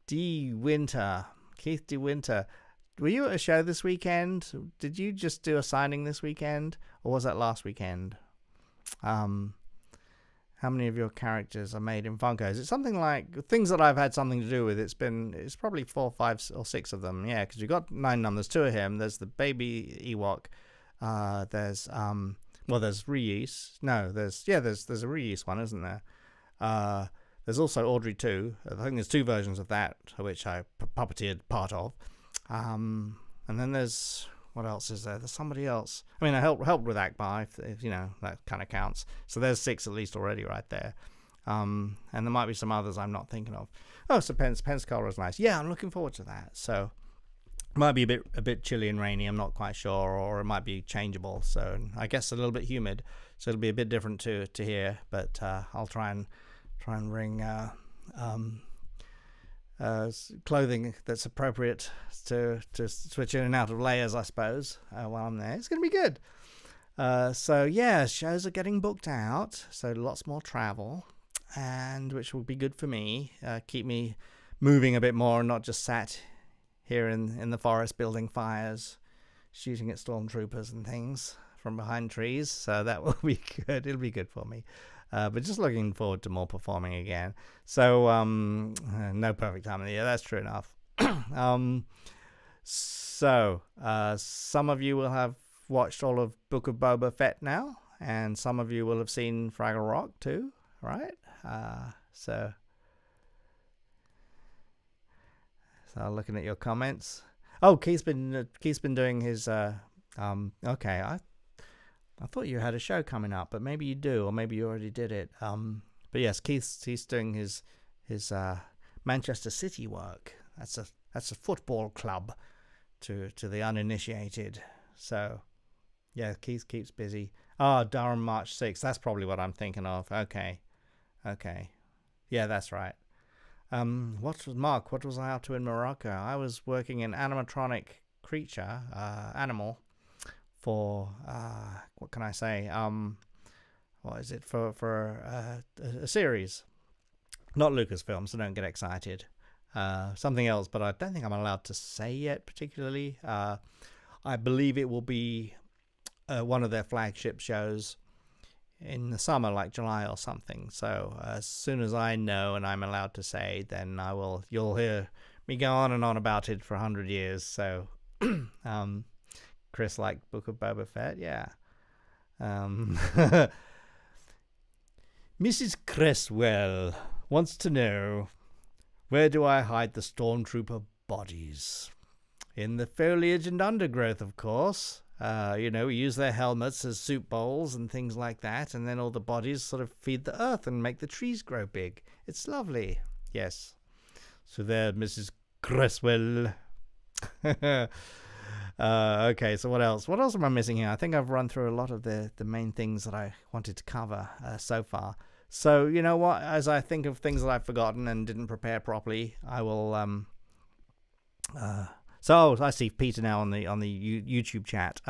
D. Winter. Were you at a show this weekend? Did you just do a signing this weekend, or was that last weekend? How many of your characters are made in Funkos? It's something like things that I've had something to do with. It's probably 4, 5, or 6 of them. Yeah, because you've got 9 numbers, 2 of him. There's the baby Ewok. There's Reese. No, there's a Reese one, isn't there? There's also Audrey 2. I think there's 2 versions of that, which I puppeteered part of. And then there's, what else is there? There's somebody else. I mean, I helped with Akbar, if that kind of counts. So there's 6 at least already right there. And there might be some others I'm not thinking of. Oh, so Pensacola is nice. Yeah, I'm looking forward to that. So it might be a bit chilly and rainy. I'm not quite sure, or it might be changeable. So I guess a little bit humid. So it'll be a bit different to here. But I'll try and bring clothing that's appropriate to switch in and out of layers, I suppose, while I'm there. It's going to be good. Shows are getting booked out, so lots more travel, and which will be good for me, keep me moving a bit more and not just sat here in the forest building fires, shooting at stormtroopers and things from behind trees. So that will be good. It'll be good for me. But just looking forward to more performing again. So, no perfect time of the year. That's true enough. Some of you will have watched all of Book of Boba Fett now, and some of you will have seen Fraggle Rock too, right? So looking at your comments. Oh, Keith's been doing his. Okay, I thought you had a show coming up, but maybe you do, or maybe you already did it. But yes, he's doing his Manchester City work. That's a football club to the uninitiated. So yeah, Keith keeps busy. Durham March 6th. That's probably what I'm thinking of. Okay. Okay. Yeah, that's right. What was I up to in Morocco? I was working in animatronic creature, animal for, what can I say? What is it for a series? Not Lucasfilm, so don't get excited. Something else, but I don't think I'm allowed to say yet particularly. I believe it will be one of their flagship shows in the summer, like July or something. So as soon as I know and I'm allowed to say, then you'll hear me go on and on about it for 100 years. So Chris liked Book of Boba Fett, yeah. Mrs. Cresswell wants to know, where do I hide the stormtrooper bodies? In the foliage and undergrowth, of course. We use their helmets as soup bowls and things like that, and then all the bodies sort of feed the earth and make the trees grow big. It's lovely. Yes. So there, Mrs. Cresswell. Okay, so what else? What else am I missing here? I think I've run through a lot of the main things that I wanted to cover so far. So, you know what? As I think of things that I've forgotten and didn't prepare properly, I will... So I see Peter now on the YouTube chat.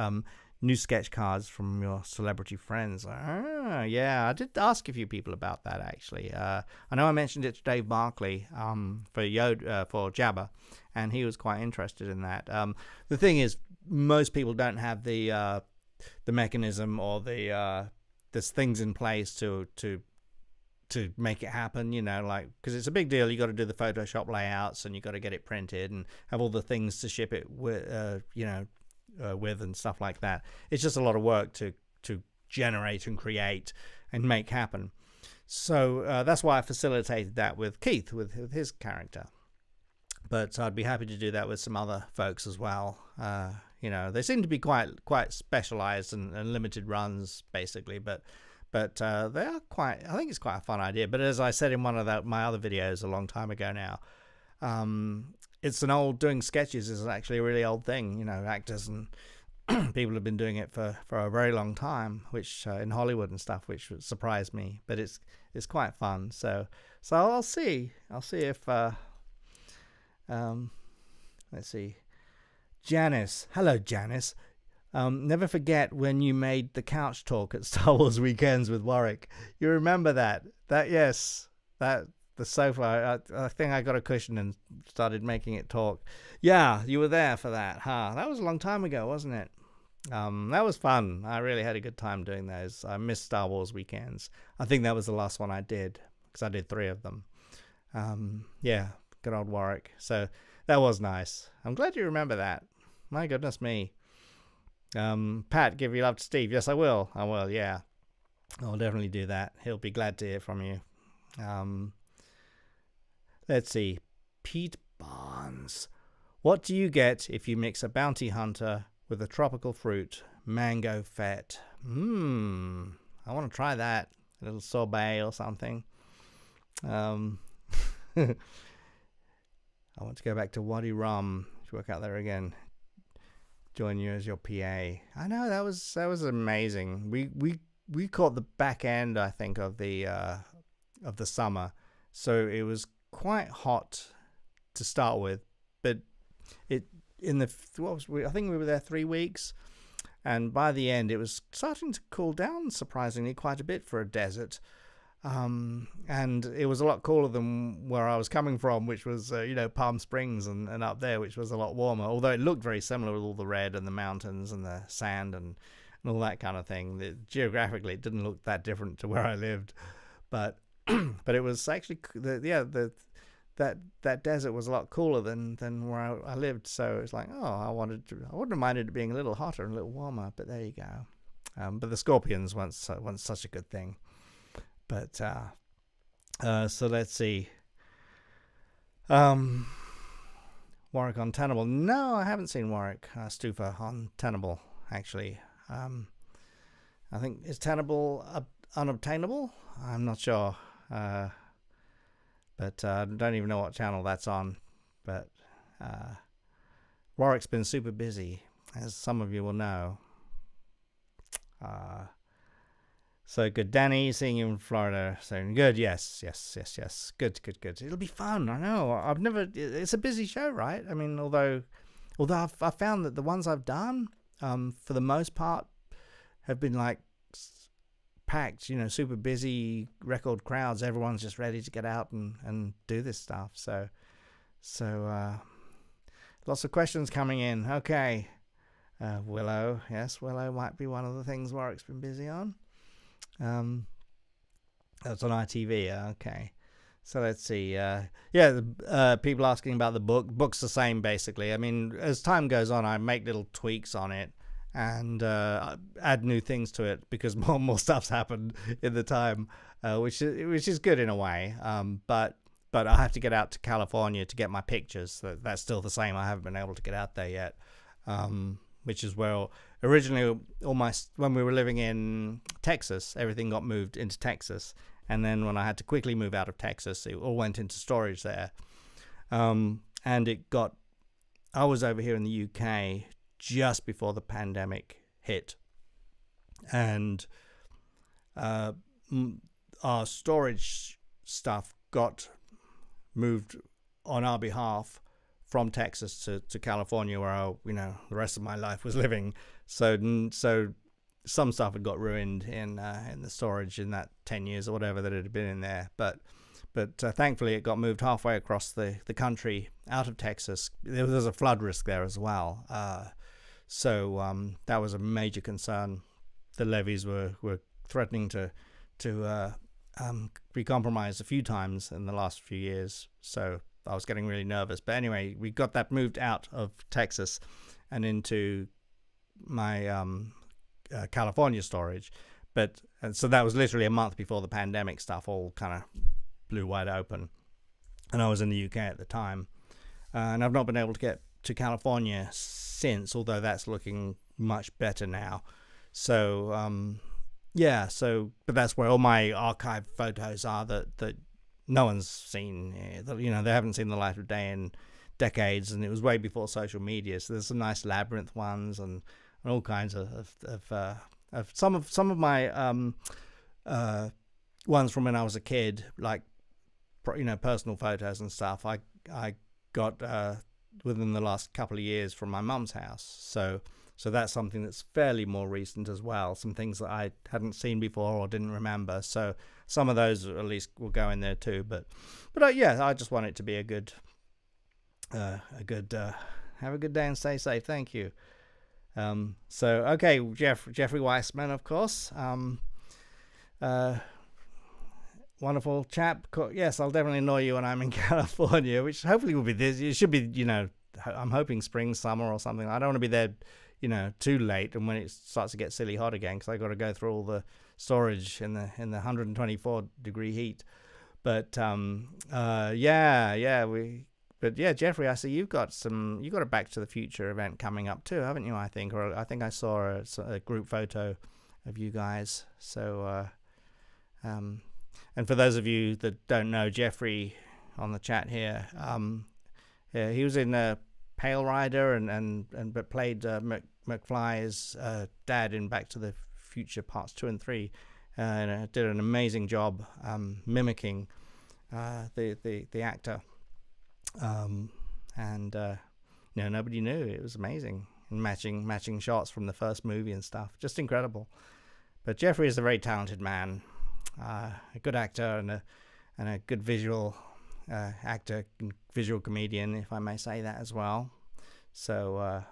New sketch cards from your celebrity friends. Yeah, I did ask a few people about that actually. I know I mentioned it to Dave Barkley for Jabba, and he was quite interested in that. The thing is, most people don't have the mechanism or there's things in place to make it happen, because it's a big deal. You got to do the Photoshop layouts, and you got to get it printed and have all the things to ship it with, with and stuff like that. It's just a lot of work to generate and create and make happen. So that's why I facilitated that with Keith, with his character. But I'd be happy to do that with some other folks as well. They seem to be quite specialized and limited runs, basically, but they are quite. I think it's quite a fun idea. But as I said in one of my other videos a long time ago now, doing sketches is actually a really old thing. Actors and people have been doing it for a very long time, which in Hollywood and stuff, which surprised me. But it's quite fun. So I'll see if let's see, Janice. Hello, Janice. Never forget when you made the couch talk at Star Wars Weekends with Warwick. You remember that? Yes. The sofa. I think I got a cushion and started making it talk. Yeah, you were there for that, huh? That was a long time ago, wasn't it? That was fun. I really had a good time doing those. I missed Star Wars Weekends. I think that was the last one I did, because I did 3 of them. Yeah, good old Warwick. So that was nice. I'm glad you remember that. My goodness me. Pat, give your love to Steve. Yes, I will. Yeah. I'll definitely do that. He'll be glad to hear from you. Let's see. Pete Barnes. What do you get if you mix a bounty hunter with a tropical fruit? Mango Fett. I want to try that. A little sorbet or something. I want to go back to Wadi Rum. Let's work out there again. Join you as your PA. I know, that was amazing. We caught the back end, I think, of the summer, so it was quite hot to start with. But I think we were there 3 weeks, and by the end it was starting to cool down surprisingly quite a bit for a desert. And it was a lot cooler than where I was coming from, which was, Palm Springs and up there, which was a lot warmer, although it looked very similar with all the red and the mountains and the sand and all that kind of thing. Geographically, it didn't look that different to where I lived, but it was actually, that desert was a lot cooler than where I lived. So it's like, I wouldn't have minded it being a little hotter and a little warmer, but there you go. But the scorpions weren't such a good thing. But so let's see. Warwick on Tenable. No, I haven't seen Warwick Stufa on Tenable, actually. I think, is Tenable unobtainable? I'm not sure. But I don't even know what channel that's on. But Warwick's been super busy, as some of you will know. So good. Danny, seeing you in Florida. So good. Yes. Good. It'll be fun. I know. I've never. It's a busy show, right? I mean, although I've found that the ones I've done, for the most part, have been like packed. Super busy record crowds. Everyone's just ready to get out and do this stuff. So lots of questions coming in. Okay. Willow. Yes, Willow might be one of the things Warwick's been busy on. That's on ITV. Okay. So let's see. People asking about the book. Book's the same, basically. I mean, as time goes on, I make little tweaks on it and add new things to it because more and more stuff's happened in the time, which is good in a way. But I have to get out to California to get my pictures. So that's still the same. I haven't been able to get out there yet. Which is where originally when we were living in Texas, everything got moved into Texas. And then when I had to quickly move out of Texas, it all went into storage there. And I was over here in the UK just before the pandemic hit. And our storage stuff got moved on our behalf from Texas to California, where the rest of my life was living. So some stuff had got ruined in the storage in that 10 years or whatever that it had been in there. But thankfully it got moved halfway across the country out of Texas. There was a flood risk there as well. So that was a major concern. The levees were threatening to be compromised a few times in the last few years. So I was getting really nervous. But anyway, we got that moved out of Texas and into my California storage. And so that was literally a month before the pandemic stuff all kind of blew wide open. And I was in the UK at the time. And I've not been able to get to California since, although that's looking much better now. So, but that's where all my archived photos are that no one's seen. They haven't seen the light of day in decades, and it was way before social media. So there's some nice labyrinth ones and all kinds of some of my ones from when I was a kid, like personal photos and stuff. I got within the last couple of years from my mum's house. So that's something that's fairly more recent as well. Some things that I hadn't seen before or didn't remember. So some of those at least will go in there too. But I just want it to be a good have a good day and stay safe. Thank you. Okay, Jeffrey Weissman, of course. Wonderful chap. Yes, I'll definitely annoy you when I'm in California, which hopefully will be this. It should be, I'm hoping spring, summer or something. I don't want to be there, too late, and when it starts to get silly hot again, because I got to go through all the storage in the 124 degree heat. But Jeffrey, I see you've got a Back to the Future event coming up too, haven't you? I think I saw a group photo of you guys. So, and for those of you that don't know, Jeffrey on the chat here, he was in Pale Rider but played McFly's dad in Back to the Future Parts 2 and 3, and did an amazing job mimicking the actor. Nobody knew. It was amazing. And matching shots from the first movie and stuff. Just incredible. But Jeffrey is a very talented man, a good actor and a good visual actor, visual comedian, if I may say that as well. So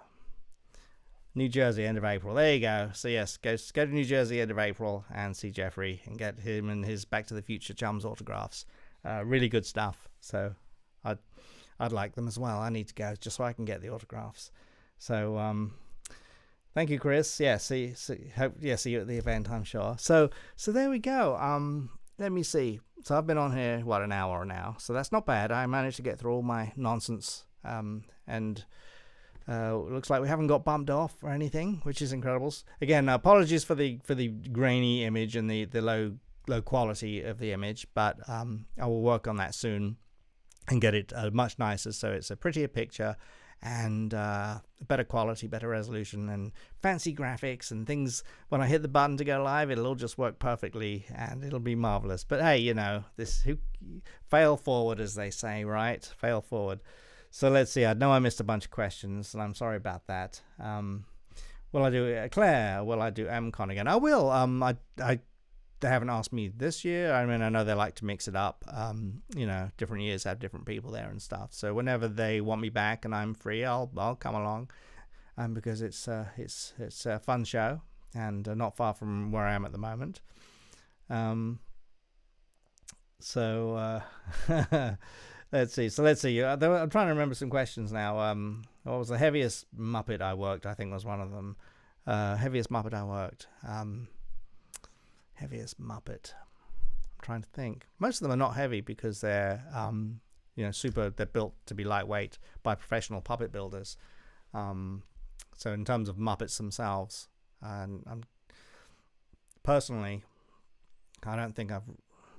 New Jersey, end of April. There you go. So yes, go to New Jersey end of April and see Jeffrey and get him and his Back to the Future chums autographs. Really good stuff. So I'd like them as well. I need to go just so I can get the autographs. So thank you, Chris. Yeah, see you at the event, I'm sure. So there we go. Let me see. So I've been on here an hour now. So that's not bad. I managed to get through all my nonsense. And looks like we haven't got bumped off or anything, which is incredible. Again, apologies for the grainy image and the low quality of the image, but I will work on that soon and get it much nicer so it's a prettier picture and better quality, better resolution, and fancy graphics and things. When I hit the button to go live, it'll all just work perfectly, and it'll be marvelous. But hey, fail forward, as they say, right? Fail forward. So let's see. I know I missed a bunch of questions, and I'm sorry about that. Will I do Claire? Will I do MCon again? I will. They haven't asked me this year. I mean, I know they like to mix it up. Different years have different people there and stuff. So whenever they want me back and I'm free, I'll come along, because it's a fun show and not far from where I am at the moment. Let's see. I'm trying to remember some questions now. What was the heaviest Muppet I worked? I think was one of them. Heaviest Muppet I worked. Heaviest Muppet. I'm trying to think. Most of them are not heavy because they're they're built to be lightweight by professional puppet builders. So in terms of Muppets themselves, personally, I don't think I've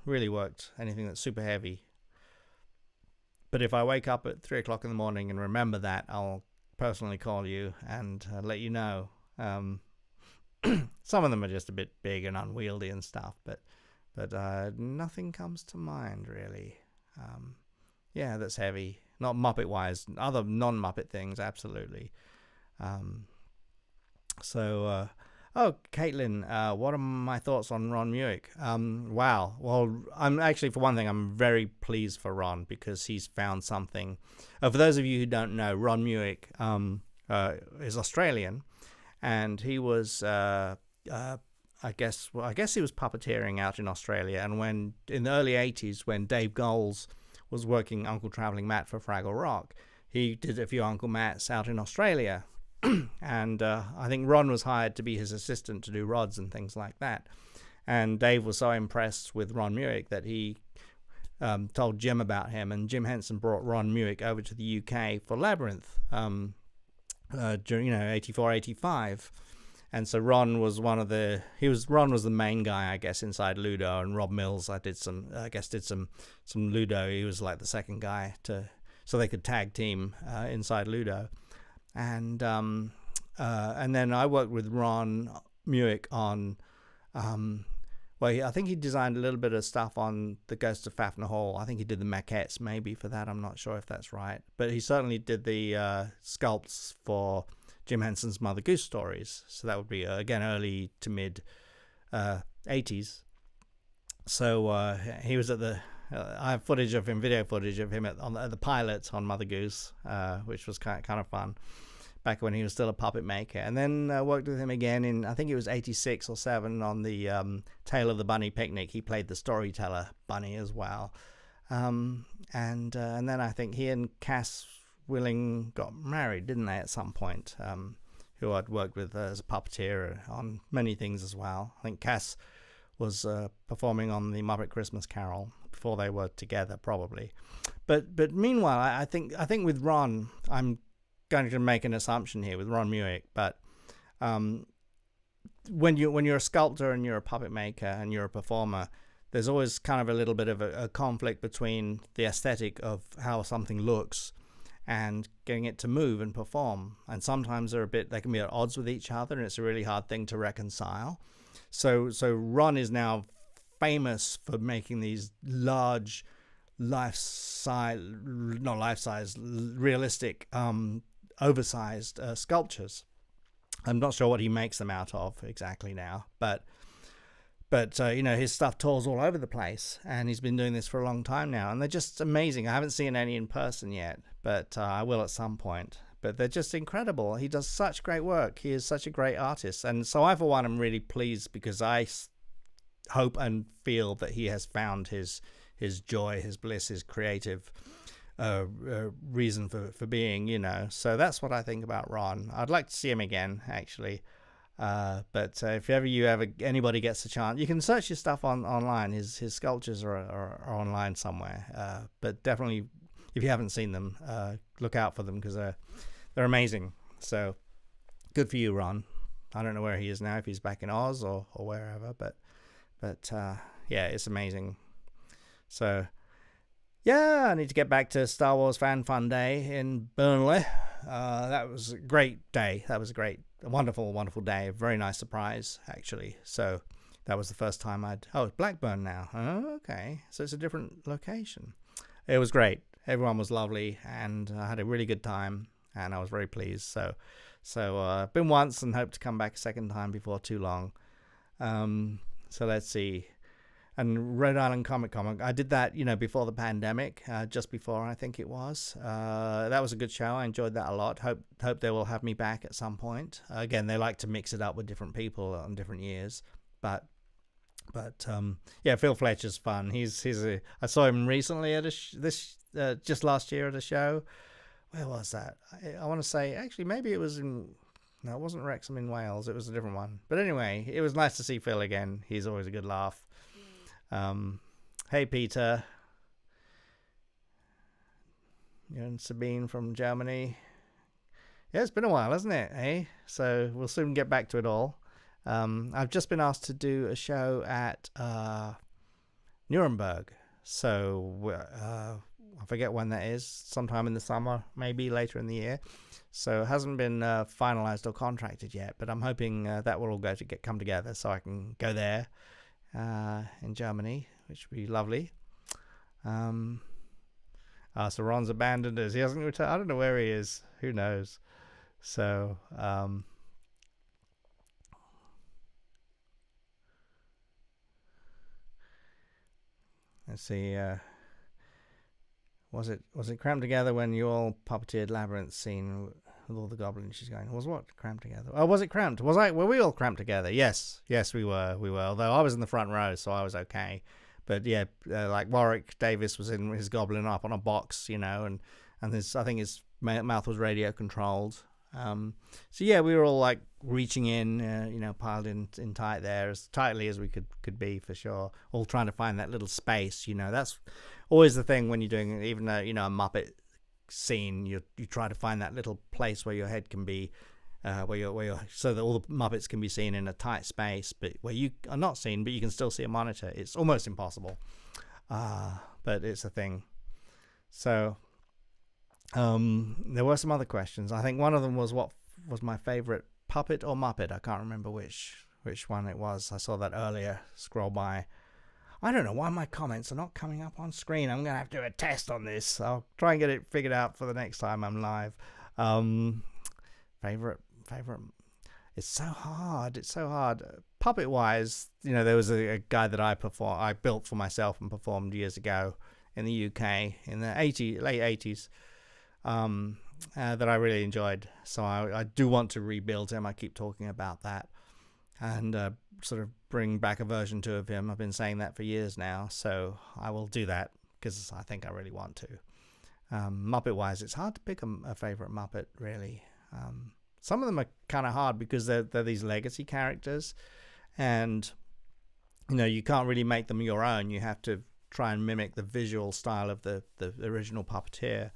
really worked anything that's super heavy. But if I wake up at 3 o'clock in the morning and remember that, I'll personally call you and let you know. Some of them are just a bit big and unwieldy and stuff, but nothing comes to mind really. That's heavy. Not Muppet-wise. Other non-Muppet things, absolutely. Caitlin, what are my thoughts on Ron Muick? Wow. Well, I'm actually, for one thing, I'm very pleased for Ron because he's found something. For those of you who don't know, Ron Muick is Australian, and he was, I guess he was puppeteering out in Australia. And when in the early 80s, when Dave Goelz was working Uncle Traveling Matt for Fraggle Rock, he did a few Uncle Matts out in Australia. And I think Ron was hired to be his assistant to do rods and things like that. And Dave was so impressed with Ron Muick that he told Jim about him, and Jim Henson brought Ron Muick over to the UK for Labyrinth during 84, 85. And so Ron was the main guy, I guess, inside Ludo, and Rob Mills did some Ludo. He was like the second guy so they could tag team inside Ludo. And then I worked with Ron Muick on, I think he designed a little bit of stuff on the Ghost of Fafnir Hall. I think he did the maquettes maybe for that. I'm not sure if that's right. But he certainly did the sculpts for Jim Henson's Mother Goose Stories. So that would be, again, early to mid 80s. So he was at the... I have video footage of him at the pilot on Mother Goose, which was kind of fun back when he was still a puppet maker. And then worked with him again in, I think it was 86 or 7 on the Tale of the Bunny Picnic. He played the storyteller bunny as well. And then I think he and Cass Willing got married, didn't they, at some point, who I'd worked with as a puppeteer on many things as well. I think Cass was performing on the Muppet Christmas Carol before they were together, probably. But meanwhile, I think with Ron, I'm going to make an assumption here with Ron Muick, but when you're a sculptor and you're a puppet maker and you're a performer, there's always kind of a little bit of a conflict between the aesthetic of how something looks and getting it to move and perform. And sometimes they can be at odds with each other, and it's a really hard thing to reconcile. So Ron is now famous for making these large, realistic, oversized sculptures. I'm not sure what he makes them out of exactly now, but his stuff tours all over the place, and he's been doing this for a long time now, and they're just amazing. I haven't seen any in person yet, but I will at some point. But they're just incredible. He does such great work. He is such a great artist. And so I, for one, am really pleased because I hope and feel that he has found his joy, his bliss, his creative reason for being, So that's what I think about Ron. I'd like to see him again, actually. But if anybody gets a chance, you can search his stuff online. His sculptures are online somewhere. But definitely, if you haven't seen them, look out for them because they're amazing. So good for you, Ron. I don't know where he is now, if he's back in Oz or wherever, but it's amazing. So I need to get back to Star Wars Fan Fun Day in Burnley That was a great day. That was a wonderful day. A very nice surprise, actually. So that was the first time it's Blackburn now. Oh, okay. So it's a different location. It was great. Everyone was lovely, and I had a really good time, and I was very pleased. So I've been once and hope to come back a second time before too long. So let's see. And Rhode Island Comic Con, I did that, before the pandemic, just before I think it was. That was a good show. I enjoyed that a lot. Hope they will have me back at some point. Again, they like to mix it up with different people on different years, but yeah, Phil Fletcher's fun. I saw him recently at just last year at a show. Where was that? I want to say actually maybe it was no, it wasn't Wrexham in Wales. It was a different one. But anyway, it was nice to see Phil again. He's always a good laugh. Hey Peter, you're and Sabine from Germany. Yeah, it's been a while, hasn't it? Hey, so we'll soon get back to it all. I've just been asked to do a show at Nuremberg, so I forget when that is. Sometime in the summer, maybe later in the year. So it hasn't been finalized or contracted yet, but I'm hoping that will all come together so I can go there. In Germany, which would be lovely. So Ron's abandoned us. He hasn't returned. I don't know where he is. Who knows? So let's see. Was it crammed together when you all puppeteered Labyrinth scene with all the goblins? She's going. Was what crammed together? Oh, was it cramped? Were we all cramped together? Yes, we were. Although I was in the front row, so I was okay. But yeah, like Warwick Davis was in his goblin up on a box, and I think his mouth was radio controlled. So yeah, we were all like reaching in, piled in tight there, as tightly as we could be, for sure. All trying to find that little space. That's always the thing when you're doing even a Muppet scene. You try to find that little place where your head can be, where you're so that all the Muppets can be seen in a tight space, but where you are not seen, but you can still see a monitor. It's almost impossible, but it's a thing. So there were some other questions. I think one of them was what was my favorite puppet or Muppet. I can't remember which one it was. I saw that earlier scroll by. I don't know why my comments are not coming up on screen. I'm going to have to do a test on this. I'll try and get it figured out for the next time I'm live. Favorite. It's so hard. Puppet wise, there was a guy that I built for myself and performed years ago in the UK in the late 80s. That I really enjoyed. So I do want to rebuild him. I keep talking about that. And sort of bring back a version 2 of him. I've been saying that for years now, so I will do that because I think I really want to. Muppet-wise, it's hard to pick a favorite Muppet, really. Some of them are kind of hard because they're these legacy characters, and you can't really make them your own. You have to try and mimic the visual style of the original puppeteer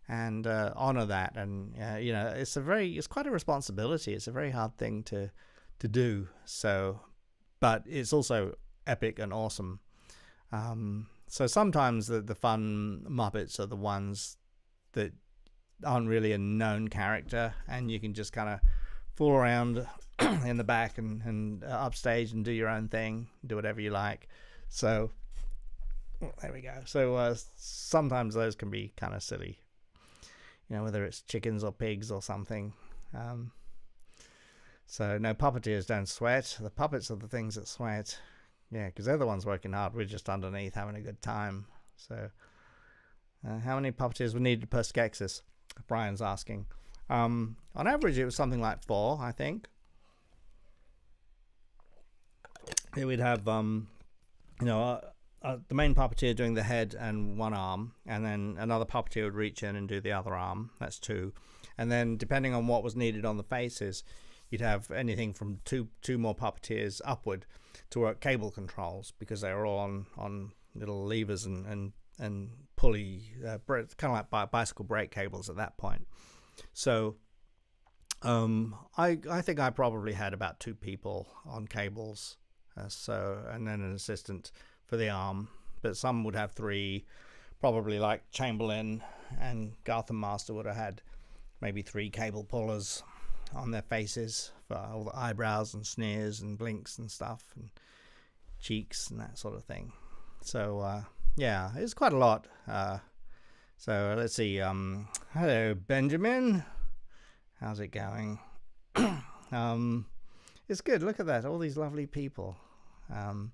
and honor that. And it's quite a responsibility. It's a very hard thing to do. So, but it's also epic and awesome. So sometimes the fun Muppets are the ones that aren't really a known character, and you can just kind of fool around in the back and upstage and do your own thing, do whatever you like. So there we go. So sometimes those can be kind of silly, whether it's chickens or pigs or something. So no, puppeteers don't sweat. The puppets are the things that sweat. Yeah, because they're the ones working hard. We're just underneath having a good time. So how many puppeteers were needed per Skeksis? Brian's asking. On average, it was something like 4, I think. Here we'd have, the main puppeteer doing the head and one arm, and then another puppeteer would reach in and do the other arm. That's 2. And then depending on what was needed on the faces, you'd have anything from two more puppeteers upward to work cable controls, because they were all on little levers and pulley, kind of like bicycle brake cables at that point. So I think I probably had about 2 people on cables, and then an assistant for the arm. But some would have 3, probably like Chamberlain and Gotham Master would have had maybe 3 cable pullers on their faces for all the eyebrows and sneers and blinks and stuff, and cheeks and that sort of thing. So yeah, it's quite a lot. So let's see. Hello, Benjamin. How's it going? It's good. Look at that. All these lovely people. And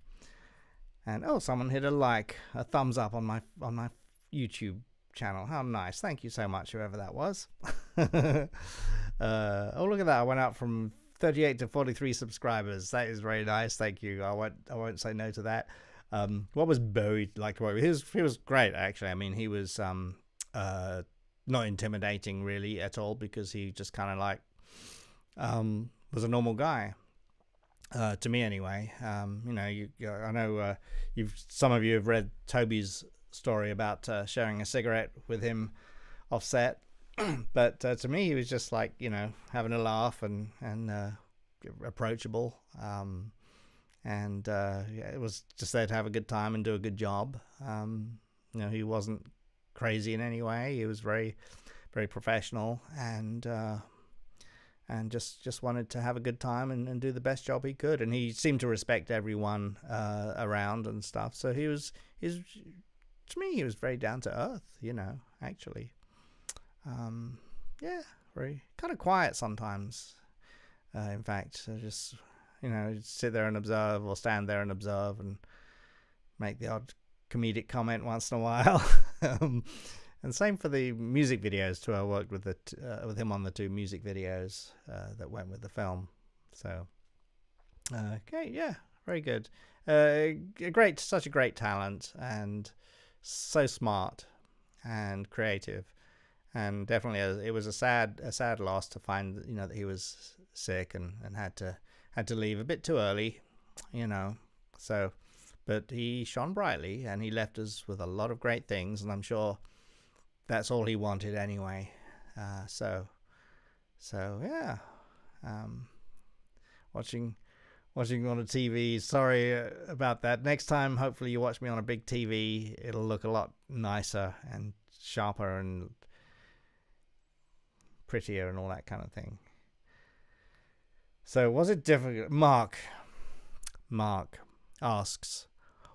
oh, someone hit a thumbs up on my YouTube channel. How nice. Thank you so much, whoever that was. Oh, look at that. I went up from 38 to 43 subscribers. That is very nice. Thank you. I won't say no to that. What was Bowie like? He was great, actually. I mean, he was not intimidating really at all, because he just kind of like was a normal guy. To me anyway. You know, I know some of you have read Toby's story about sharing a cigarette with him off set, but to me he was just like, you know, having a laugh and approachable, and it was just there to have a good time and do a good job. You know, he wasn't crazy in any way. He was very, very professional, and just wanted to have a good time and do the best job he could. And he seemed to respect everyone around and stuff. So to me, he was very down to earth, you know, actually. Yeah, very kind of quiet sometimes. In fact, so just, you know, sit there and observe, or stand there and observe, and make the odd comedic comment once in a while. And same for the music videos too. I worked with him on the 2 music videos that went with the film. So, okay, yeah, very good. Such a great talent, and so smart and creative. And definitely, it was a sad loss to find, you know, that he was sick and had to leave a bit too early, you know. So, but he shone brightly, and he left us with a lot of great things, and I'm sure that's all he wanted anyway. So yeah. Watching on a TV. Sorry about that. Next time, hopefully you watch me on a big TV. It'll look a lot nicer and sharper and prettier and all that kind of thing. So was it difficult? Mark asks,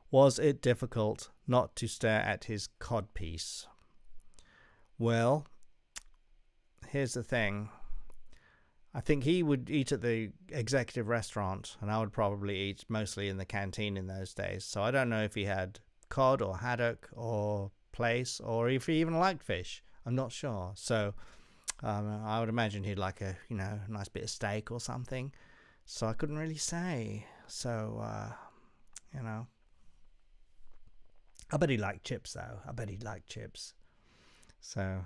was it difficult not to stare at his codpiece? Well, here's the thing. I think he would eat at the executive restaurant, and I would probably eat mostly in the canteen in those days. So I don't know if he had cod or haddock or plaice, or if he even liked fish. I'm not sure. So I would imagine he'd like a nice bit of steak or something. So I couldn't really say. So I bet he liked chips though. So,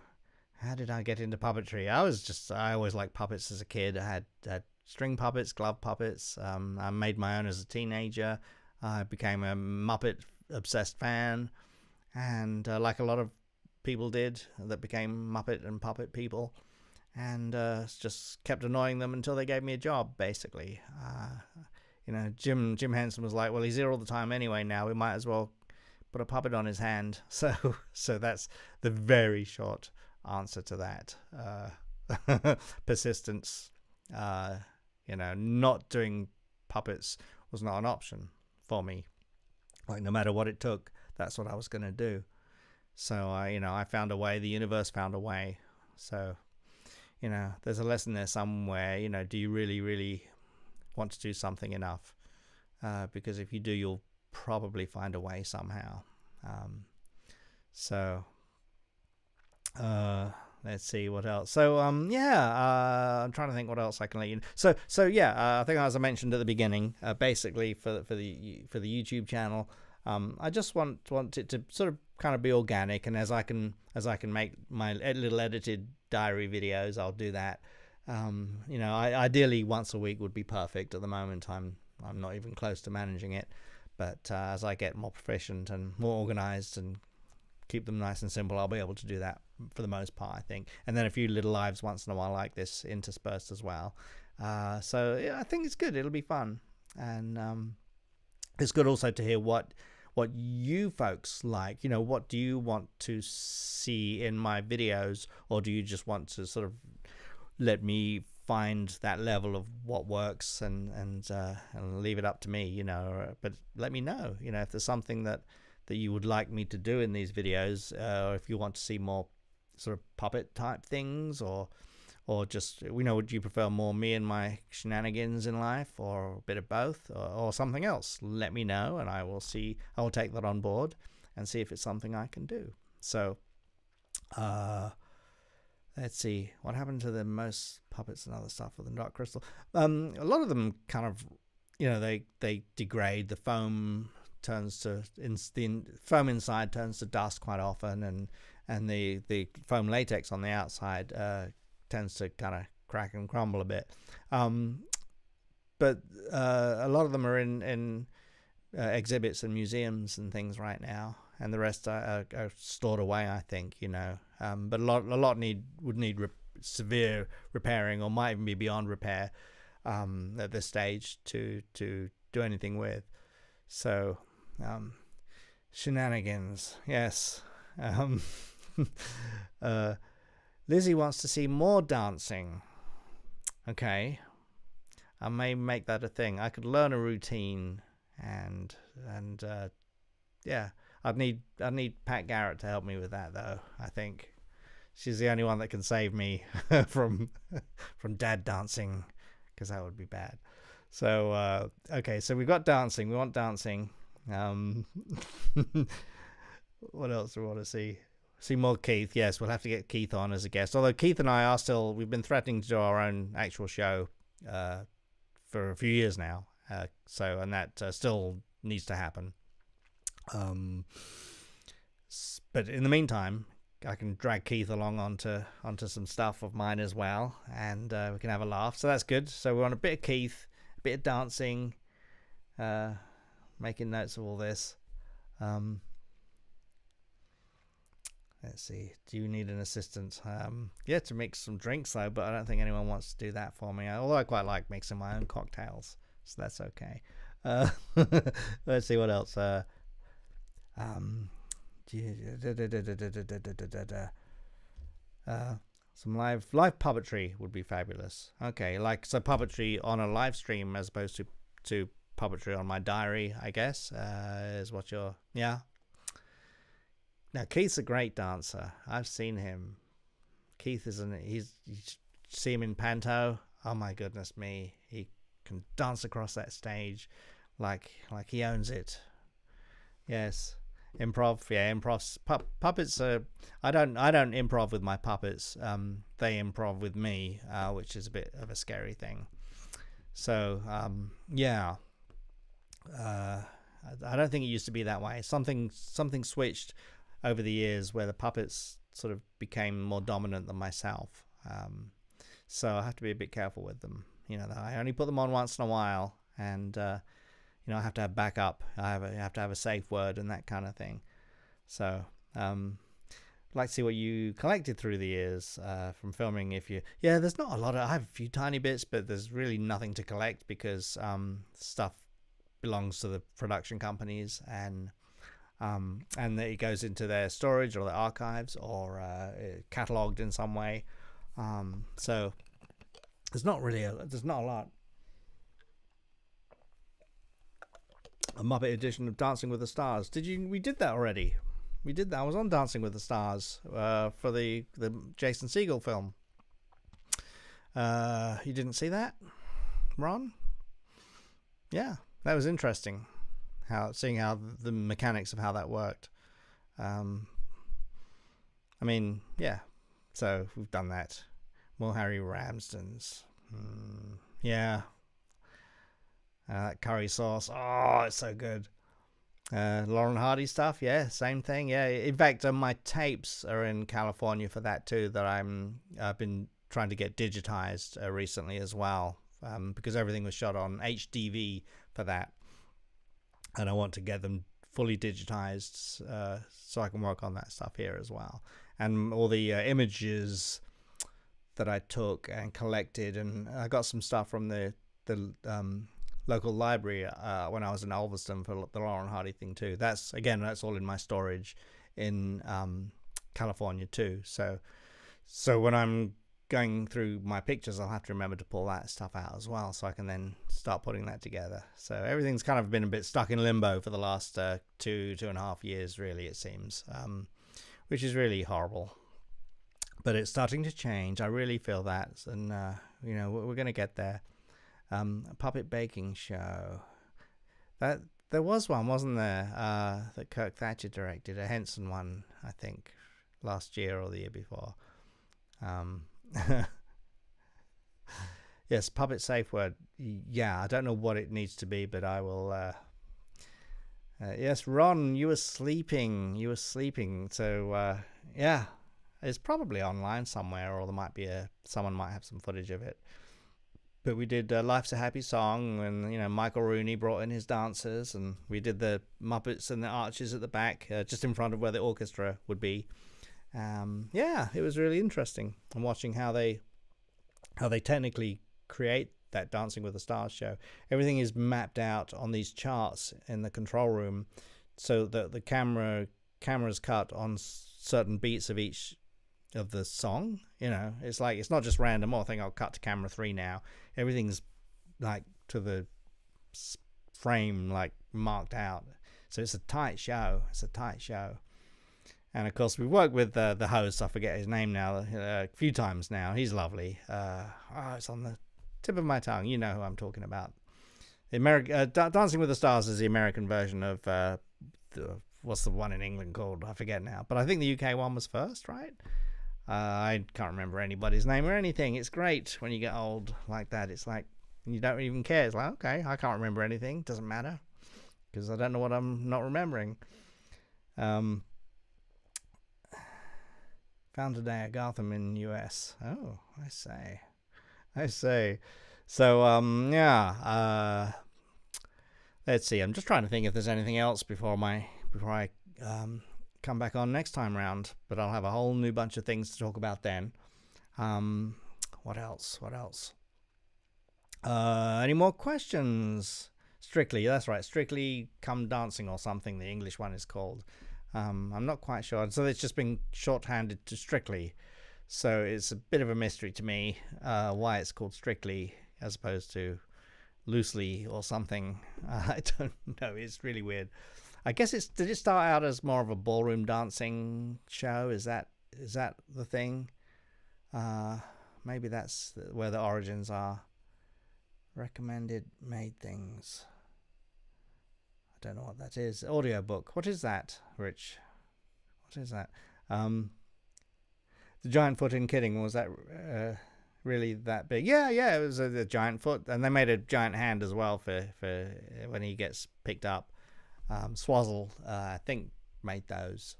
how did I get into puppetry? I always liked puppets as a kid. I had string puppets, glove puppets. I made my own as a teenager. I became a Muppet-obsessed fan. And like a lot of people did that became Muppet and puppet people. And just kept annoying them until they gave me a job, basically. Jim Henson was like, well, he's here all the time anyway now. We might as well put a puppet on his hand. So that's the very short answer to that. Persistence. Not doing puppets was not an option for me. Like, no matter what it took, that's what I was going to do. So I found a way. The universe found a way. So there's a lesson there somewhere. Do you really, really want to do something enough? Because if you do, you'll probably find a way somehow. Let's see what else. So I'm trying to think what else I can let you know. So I think, as I mentioned at the beginning, basically for the YouTube channel, I just want it to sort of kind of be organic, and as I can make my little edited diary videos, I'll do that. Ideally once a week would be perfect. At the moment, I'm not even close to managing it. But as I get more proficient and more organized and keep them nice and simple, I'll be able to do that for the most part, I think. And then a few little lives once in a while like this interspersed as well. So yeah, I think it's good. It'll be fun. And it's good also to hear what you folks like. What do you want to see in my videos? Or do you just want to sort of let me find that level of what works and leave it up to me, you know. But let me know, you know, if there's something that you would like me to do in these videos, or if you want to see more sort of puppet type things, or just, you know, would you prefer more me and my shenanigans in life, or a bit of both, or something else? Let me know, and I will take that on board and see if it's something I can do. So let's see, what happened to the most puppets and other stuff with the Dark Crystal? A lot of them kind of, you know, they degrade. The foam turns to the foam inside turns to dust quite often, and the foam latex on the outside tends to kind of crack and crumble a bit. But a lot of them are in exhibits and museums and things right now, and the rest are stored away, I think, you know. But a lot would need severe repairing, or might even be beyond repair at this stage to do anything with. So shenanigans, yes. Lizzie wants to see more dancing. Okay, I may make that a thing. I could learn a routine, and yeah, I'd need Pat Garrett to help me with that, though. I think she's the only one that can save me from dad dancing, because that would be bad. So okay, so we've got dancing. We want dancing. What else do we want to see? See more Keith. Yes, we'll have to get Keith on as a guest. Although Keith and I are still, we've been threatening to do our own actual show for a few years now. So, and that still needs to happen. But in the meantime, I can drag Keith along onto some stuff of mine as well, and we can have a laugh. So that's good. So we want a bit of Keith, a bit of dancing, making notes of all this. Let's see. Do you need an assistant? Yeah, to mix some drinks though, but I don't think anyone wants to do that for me. Although I quite like mixing my own cocktails, so that's okay. Let's see what else. Some live puppetry would be fabulous. Okay, like so puppetry on a live stream as opposed to puppetry on my diary, I guess, is what you're. Yeah. Now Keith's a great dancer. I've seen him. Keith you see him in Panto. Oh my goodness me, he can dance across that stage like he owns it. Yes. Improv, yeah, puppets are. I don't improv with my puppets. They improv with me, which is a bit of a scary thing. So yeah, I don't think it used to be that way. Something switched over the years where the puppets sort of became more dominant than myself. So I have to be a bit careful with them. You know, I only put them on once in a while, and you know, I have to have backup. I have to have a safe word and that kind of thing. So I'd like to see what you collected through the years from filming. There's not a lot of. I have a few tiny bits, but there's really nothing to collect because stuff belongs to the production companies, and it goes into their storage or their archives, or cataloged in some way. So there's not a lot. A Muppet edition of Dancing with the Stars. We did that already. We did that. I was on Dancing with the Stars for the Jason Segel film. You didn't see that, Ron? Yeah, that was interesting. Seeing how the mechanics of how that worked. I mean, yeah. So we've done that. More Harry Ramsden's. Yeah. That curry sauce. Oh, it's so good. Lauren Hardy stuff. Yeah, same thing. Yeah. In fact, my tapes are in California for that too. That I've been trying to get digitized recently as well, because everything was shot on HDV for that, and I want to get them fully digitized so I can work on that stuff here as well. And all the images that I took and collected, and I got some stuff from the local library when I was in Ulverston for the Lauren Hardy thing too. That's all in my storage in California too. So when I'm going through my pictures, I'll have to remember to pull that stuff out as well, so I can then start putting that together. So everything's kind of been a bit stuck in limbo for the last 2.5 years, really, it seems, which is really horrible. But it's starting to change. I really feel that, and we're going to get there. A puppet baking show. That there was one, wasn't there? That Kirk Thatcher directed, a Henson one, I think, last year or the year before. Yes, puppet safe word. Yeah, I don't know what it needs to be, but I will. Yes, Ron, you were sleeping. So yeah, it's probably online somewhere, or there might be someone might have some footage of it. But we did Life's a Happy Song, and Michael Rooney brought in his dancers, and we did the Muppets and the Archers at the back, just in front of where the orchestra would be. Yeah, it was really interesting. I'm watching how they technically create that Dancing with the Stars show. Everything is mapped out on these charts in the control room, so that the camera's cut on certain beats of each of the song. It's like, it's not just random. I think I'll cut to camera 3 now. Everything's like to the frame, like marked out. So it's a tight show. And of course, we worked with the host. I forget his name now. A few times now. He's lovely. It's on the tip of my tongue. You know who I'm talking about. Dancing with the Stars is the American version of what's the one in England called? I forget now. But I think the UK one was first, right? I can't remember anybody's name or anything. It's great when you get old like that. It's like you don't even care. It's like, okay, I can't remember anything. Doesn't matter, because I don't know what I'm not remembering. Found today at Gotham in US. Oh, I say. So yeah. Let's see. I'm just trying to think if there's anything else before I come back on next time round. But I'll have a whole new bunch of things to talk about then. What else? Any more questions? Strictly, that's right. Strictly Come Dancing or something. The English one is called. I'm not quite sure. So it's just been shorthanded to Strictly. So it's a bit of a mystery to me why it's called Strictly as opposed to Loosely or something. I don't know. It's really weird. I guess did it start out as more of a ballroom dancing show? Is that the thing? Maybe that's where the origins are. Recommended made things. I don't know what that is. Audiobook. What is that, Rich? What is that? The giant foot in Kidding, was that really that big? Yeah, it was a giant foot, and they made a giant hand as well for when he gets picked up. Swazzle, I think, made those.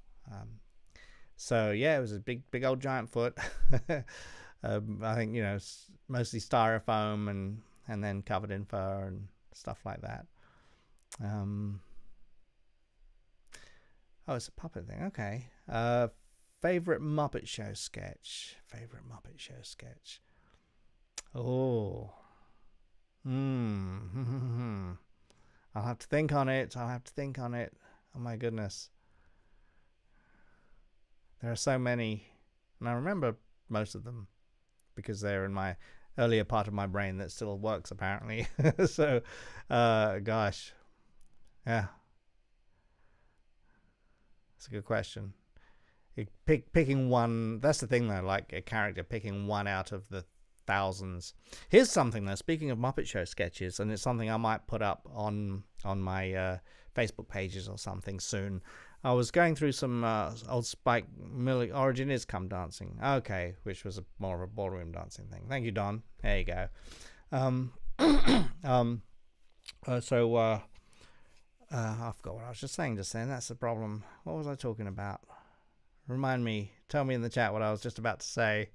So yeah, it was a big old giant foot. I think mostly styrofoam and then covered in fur and stuff like that. It's a puppet thing. Okay. Favorite Muppet Show sketch. Oh. I'll have to think on it. Oh my goodness. There are so many, and I remember most of them because they're in my earlier part of my brain that still works apparently. So, gosh, yeah, that's a good question. Picking one, that's the thing though, like a character, picking one out of the thousands. Here's something though, speaking of Muppet Show sketches, and it's something I might put up on my Facebook pages or something soon. I was going through some old Spike Milligan, Origin is Come Dancing. Okay, which was more of a ballroom dancing thing. Thank you, Don. There you go. I forgot what I was just saying just then. That's the problem. What was I talking about? Remind me. Tell me in the chat what I was just about to say.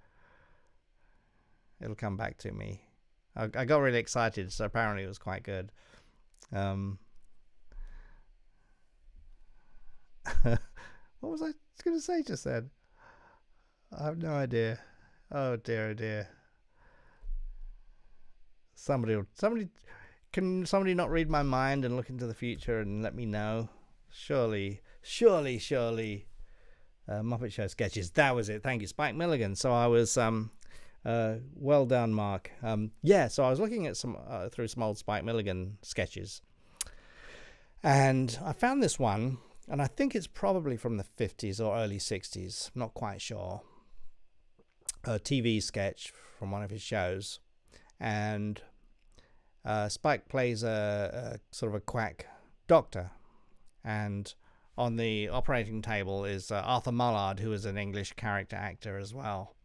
It'll come back to me. I got really excited, so apparently it was quite good. What was I going to say just then? I have no idea. Oh dear. Can somebody not read my mind and look into the future and let me know? Surely. Muppet Show sketches. That was it. Thank you, Spike Milligan. So I was Well done, Mark. Yeah, so I was looking at some through some old Spike Milligan sketches, and I found this one, and I think it's probably from the 50s or early 60s. I'm not quite sure. A TV sketch from one of his shows, and Spike plays a sort of a quack doctor, and on the operating table is Arthur Mullard, who is an English character actor as well.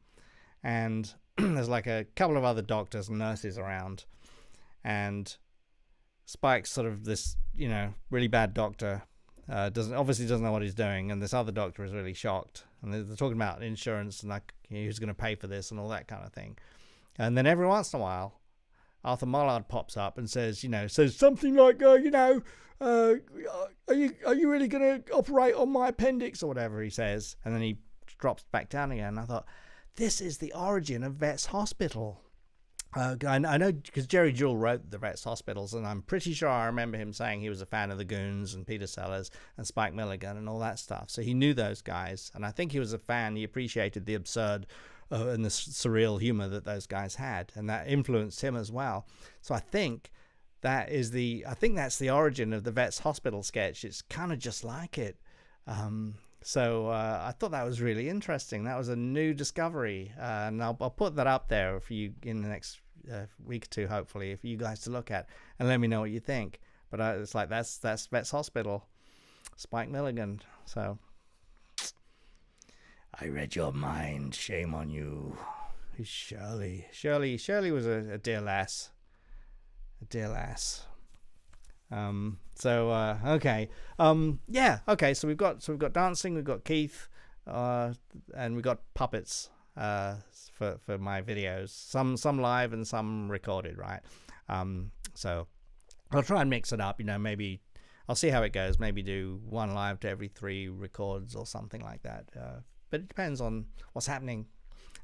And there's like a couple of other doctors and nurses around, and Spike's sort of this, really bad doctor, doesn't know what he's doing, and this other doctor is really shocked, and they're talking about insurance and like who's going to pay for this and all that kind of thing. And then every once in a while, Arthur Mullard pops up and says something like, are you really going to operate on my appendix or whatever he says, and then he drops back down again. And I thought, this is the origin of Vets Hospital. I know because Jerry Jewell wrote the Vets Hospitals, and I'm pretty sure I remember him saying he was a fan of the Goons and Peter Sellers and Spike Milligan and all that stuff. So he knew those guys, and I think he was a fan. He appreciated the absurd and the surreal humor that those guys had, and that influenced him as well. So I think that's the origin of the Vets Hospital sketch. It's kind of just like it. So I thought that was really interesting. That was a new discovery, and I'll put that up there for you in the next week or two, hopefully, for you guys to look at and let me know what you think. But it's like that's Vets Hospital, Spike Milligan. So I read your mind. Shame on you. Who's Shirley? Shirley was a dear lass. A dear lass. Okay. Okay. So we've got dancing, we've got Keith, and we've got puppets for my videos. Some live and some recorded, right? So I'll try and mix it up. Maybe I'll see how it goes. Maybe do one live to every 3 records or something like that. But it depends on what's happening,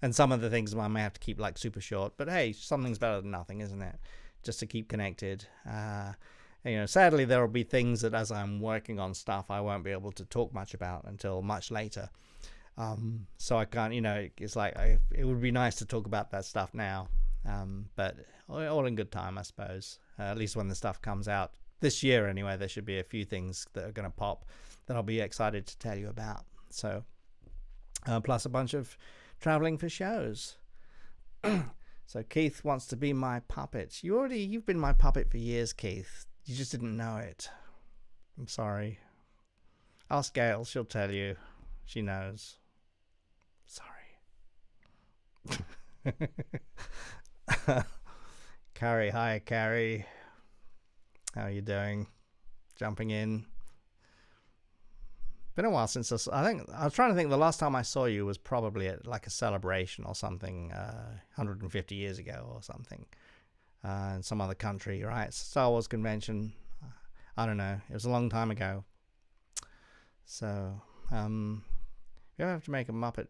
and some of the things I may have to keep like super short. But hey, something's better than nothing, isn't it? Just to keep connected. Sadly, there will be things that as I'm working on stuff, I won't be able to talk much about until much later. So I can't, it's like it would be nice to talk about that stuff now. But all in good time, I suppose. At least when the stuff comes out this year, anyway, there should be a few things that are going to pop that I'll be excited to tell you about. So, plus a bunch of traveling for shows. So Keith wants to be my puppet. You've been my puppet for years, Keith. You just didn't know it. I'm sorry. Ask Gail, she'll tell you. She knows. Sorry. Carrie, hi Carrie. How are you doing? Jumping in. Been a while since I was trying to think. The last time I saw you was probably at like a celebration or something, 150 years ago or something, in some other country, right? Star Wars convention. I don't know. It was a long time ago. So, if you ever have to make a Muppet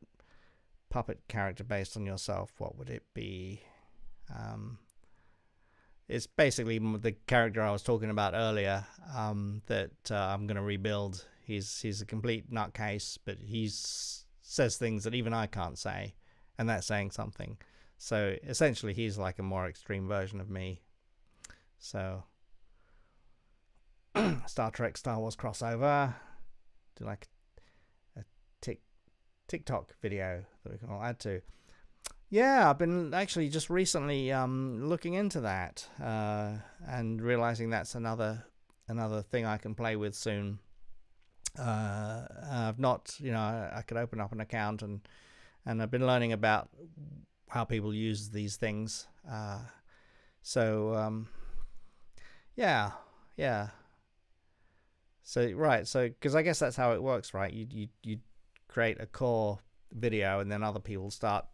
puppet character based on yourself, what would it be? It's basically the character I was talking about earlier, that I'm going to rebuild. He's a complete nutcase, but he says things that even I can't say, and that's saying something. So essentially, he's like a more extreme version of me. So Star Trek, Star Wars crossover. Do like a TikTok video that we can all add to. Yeah, I've been actually just recently looking into that and realizing that's another thing I can play with soon. I've not, I could open up an account and I've been learning about how people use these things. Yeah. So right, so because I guess that's how it works, right? You create a core video and then other people start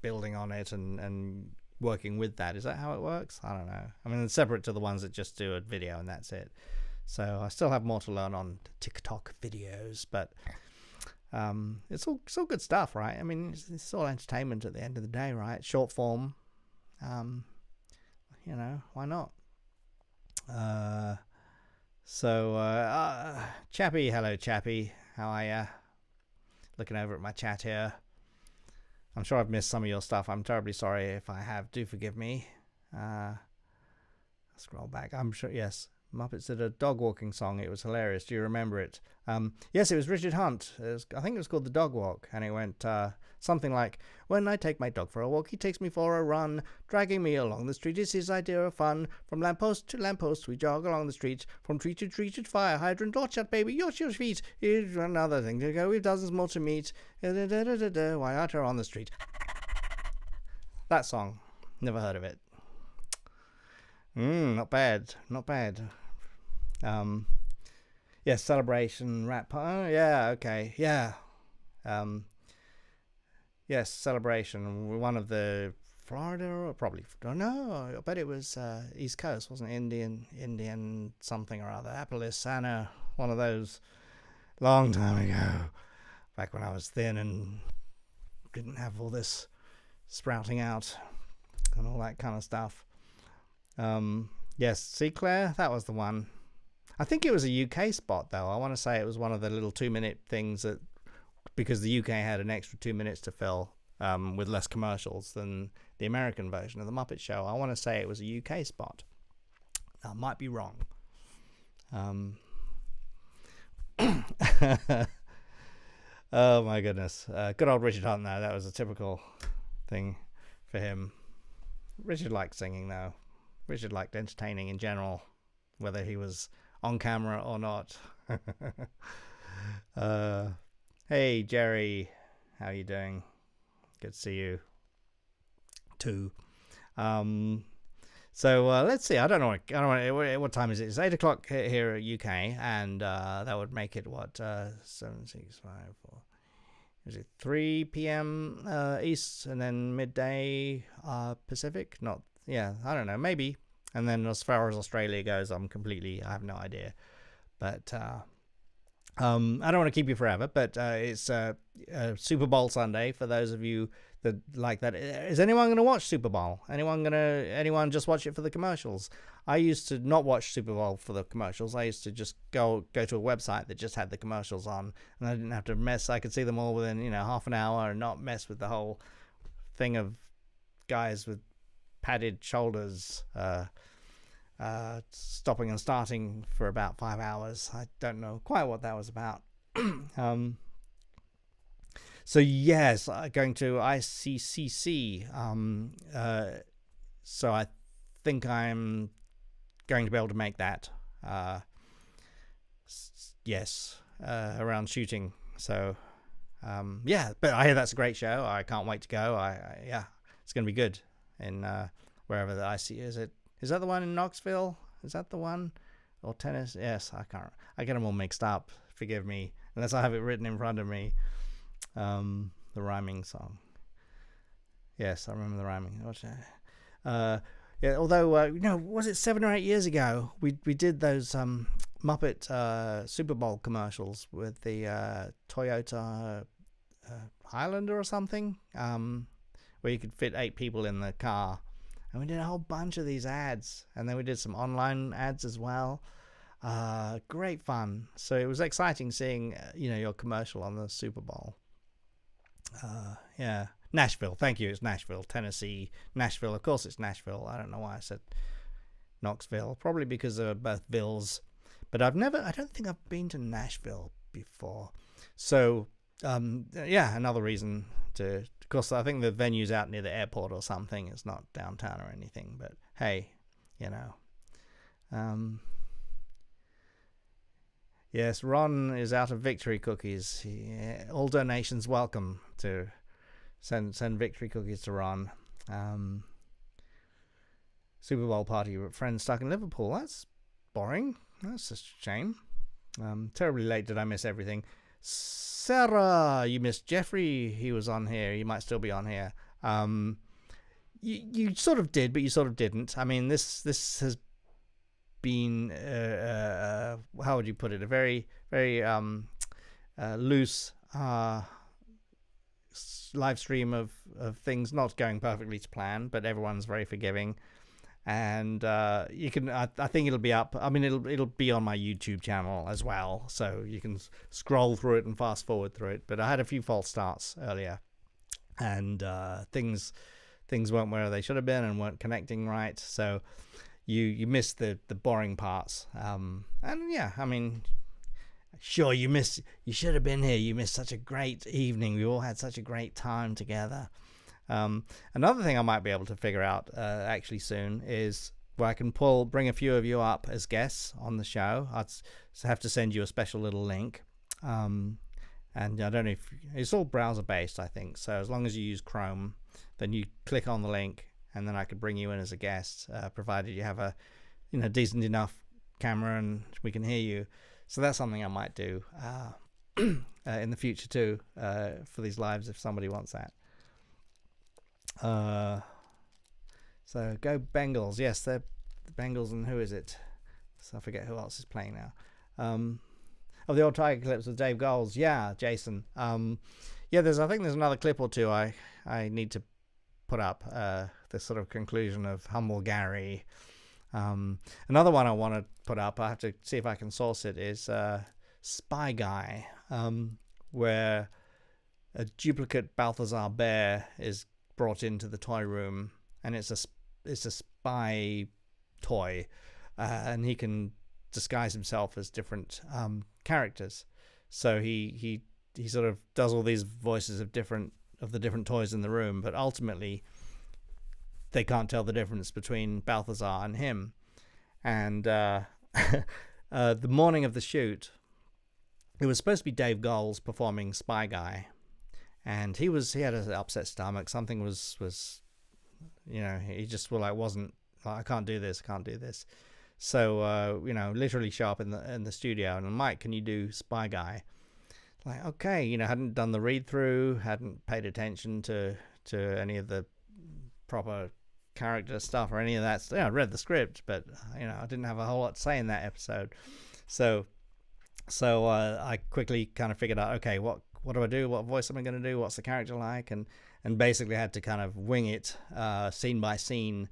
building on it and working with that. Is that how it works? I don't know. I mean, it's separate to the ones that just do a video and that's it. So I still have more to learn on TikTok videos, but it's all good stuff, right? I mean, it's all entertainment at the end of the day, right? Short form, why not? Chappie, hello Chappie, how are ya? Looking over at my chat here. I'm sure I've missed some of your stuff. I'm terribly sorry if I have. Do forgive me. Scroll back. I'm sure, yes. Muppets did a dog walking song. It was hilarious. Do you remember it? Yes, it was Richard Hunt. I think it was called The Dog Walk. And it went something like, when I take my dog for a walk, he takes me for a run, dragging me along the street is his idea of fun. From lamppost to lamppost, we jog along the street. From tree to tree to fire hydrant, watch out, baby, watch your feet. Here's another thing to go, we've dozens more to meet. Why out here on the street? That song. Never heard of it. Not bad. Not bad. Yes, Celebration, Rat Park. Oh, yeah, okay. Yeah. Yes, Celebration. One of the Florida, or probably, no, I bet it was East Coast, wasn't it? Indian something or other. Appalachia, Anna, one of those. Long time ago. Back when I was thin and didn't have all this sprouting out and all that kind of stuff. Yes, see, Claire, that was the one. I think it was a UK spot, though. I want to say it was one of the little 2-minute things that, because the UK had an extra 2 minutes to fill with less commercials than the American version of the Muppet Show. I want to say it was a UK spot. I might be wrong. Oh my goodness. Good old Richard Hunt, though. That was a typical thing for him. Richard liked singing, though. Richard liked entertaining in general, whether he was on camera or not. Hey, Jerry. How you doing? Good to see you, too. So let's see. I don't know what time is it? It's 8 o'clock here at UK, and that would make it, what, 7, 6, 5, 4... Is it 3 p.m. East and then midday Pacific? Not, yeah, I don't know, maybe. And then as far as Australia goes, I have no idea. But I don't want to keep you forever, but it's Super Bowl Sunday for those of you that like that. Is anyone going to watch Super Bowl? Anyone just watch it for the commercials? I used to not watch Super Bowl for the commercials. I used to just go to a website that just had the commercials on, and I didn't have to mess. I could see them all within half an hour and not mess with the whole thing of guys with padded shoulders stopping and starting for about 5 hours. I don't know quite what that was about. So yes, going to ICCC. So I think I'm going to be able to make that. Yes, around shooting. So yeah, but I hear that's a great show. I can't wait to go. Yeah, it's going to be good. In wherever the IC is. Is that the one in Knoxville? Is that the one? Or Tennessee? Yes, I can't. I get them all mixed up. Forgive me, unless I have it written in front of me. The rhyming song. Yes, I remember the rhyming. Yeah. Although was it 7 or 8 years ago? We did those Muppet Super Bowl commercials with the Toyota Highlander or something. Where you could fit 8 people in the car. And we did a whole bunch of these ads. And then we did some online ads as well. Great fun. So it was exciting seeing, your commercial on the Super Bowl. Yeah. Nashville. Thank you. It's Nashville, Tennessee. Nashville. Of course it's Nashville. I don't know why I said Knoxville. Probably because they're both Bills. But I don't think I've been to Nashville before. So, yeah, another reason to... Of course, I think the venue's out near the airport or something. It's not downtown or anything. But, hey, Yes, Ron is out of victory cookies. All donations welcome to send victory cookies to Ron. Super Bowl party with friends stuck in Liverpool. That's boring. That's a shame. Terribly late. Did I miss everything? Sarah, you missed Jeffrey. He was on here. He might still be on here. You sort of did, but you sort of didn't. I mean, this has been how would you put it? A very, very loose live stream of things not going perfectly to plan, but everyone's very forgiving. And you can, I think it'll be up. I mean, it'll be on my YouTube channel as well, so you can scroll through it and fast forward through it. But I had a few false starts earlier, and things weren't where they should have been and weren't connecting right. So you missed the boring parts. And yeah, I mean, sure, you should have been here. You missed such a great evening. We all had such a great time together. Another thing I might be able to figure out actually soon is where I can bring a few of you up as guests on the show. I'd have to send you a special little link. And I don't know if it's all browser based, I think. So as long as you use Chrome, then you click on the link, and then I could bring you in as a guest, provided you have a decent enough camera and we can hear you. So that's something I might do in the future too, for these lives if somebody wants that. So go Bengals. Yes, they're the Bengals, and who is it? So I forget who else is playing now. The old Tiger clips with Dave Goals. Yeah, Jason. Yeah, I think there's another clip or two I need to put up. This sort of conclusion of Humble Gary. Another one I want to put up, I have to see if I can source it, is Spy Guy, where a duplicate Balthazar bear is brought into the toy room, and it's a spy toy, and he can disguise himself as different characters. So he sort of does all these voices of the different toys in the room, but ultimately they can't tell the difference between Balthazar and him. And the morning of the shoot, it was supposed to be Dave Goals performing Spy Guy, and he had an upset stomach. Something was he just wasn't like, I can't do this. So literally show up in the studio and, Mike, can you do Spy Guy? Like, okay, hadn't done the read through, hadn't paid attention to any of the proper character stuff or any of that. I read the script, but I didn't have a whole lot to say in that episode. So I quickly kind of figured out, okay, what do I do? What voice am I going to do? What's the character like? And basically had to kind of wing it scene by scene.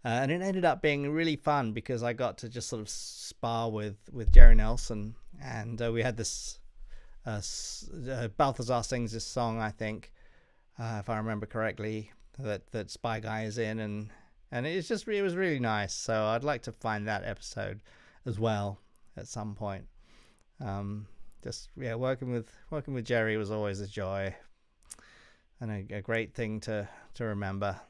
And it ended up being really fun because I got to just sort of spar with Jerry Nelson, and we had this Balthazar sings this song, I think, if I remember correctly, that Spy Guy is in, and it was really nice. So I'd like to find that episode as well at some point. Working with Jerry was always a joy and a great thing to remember.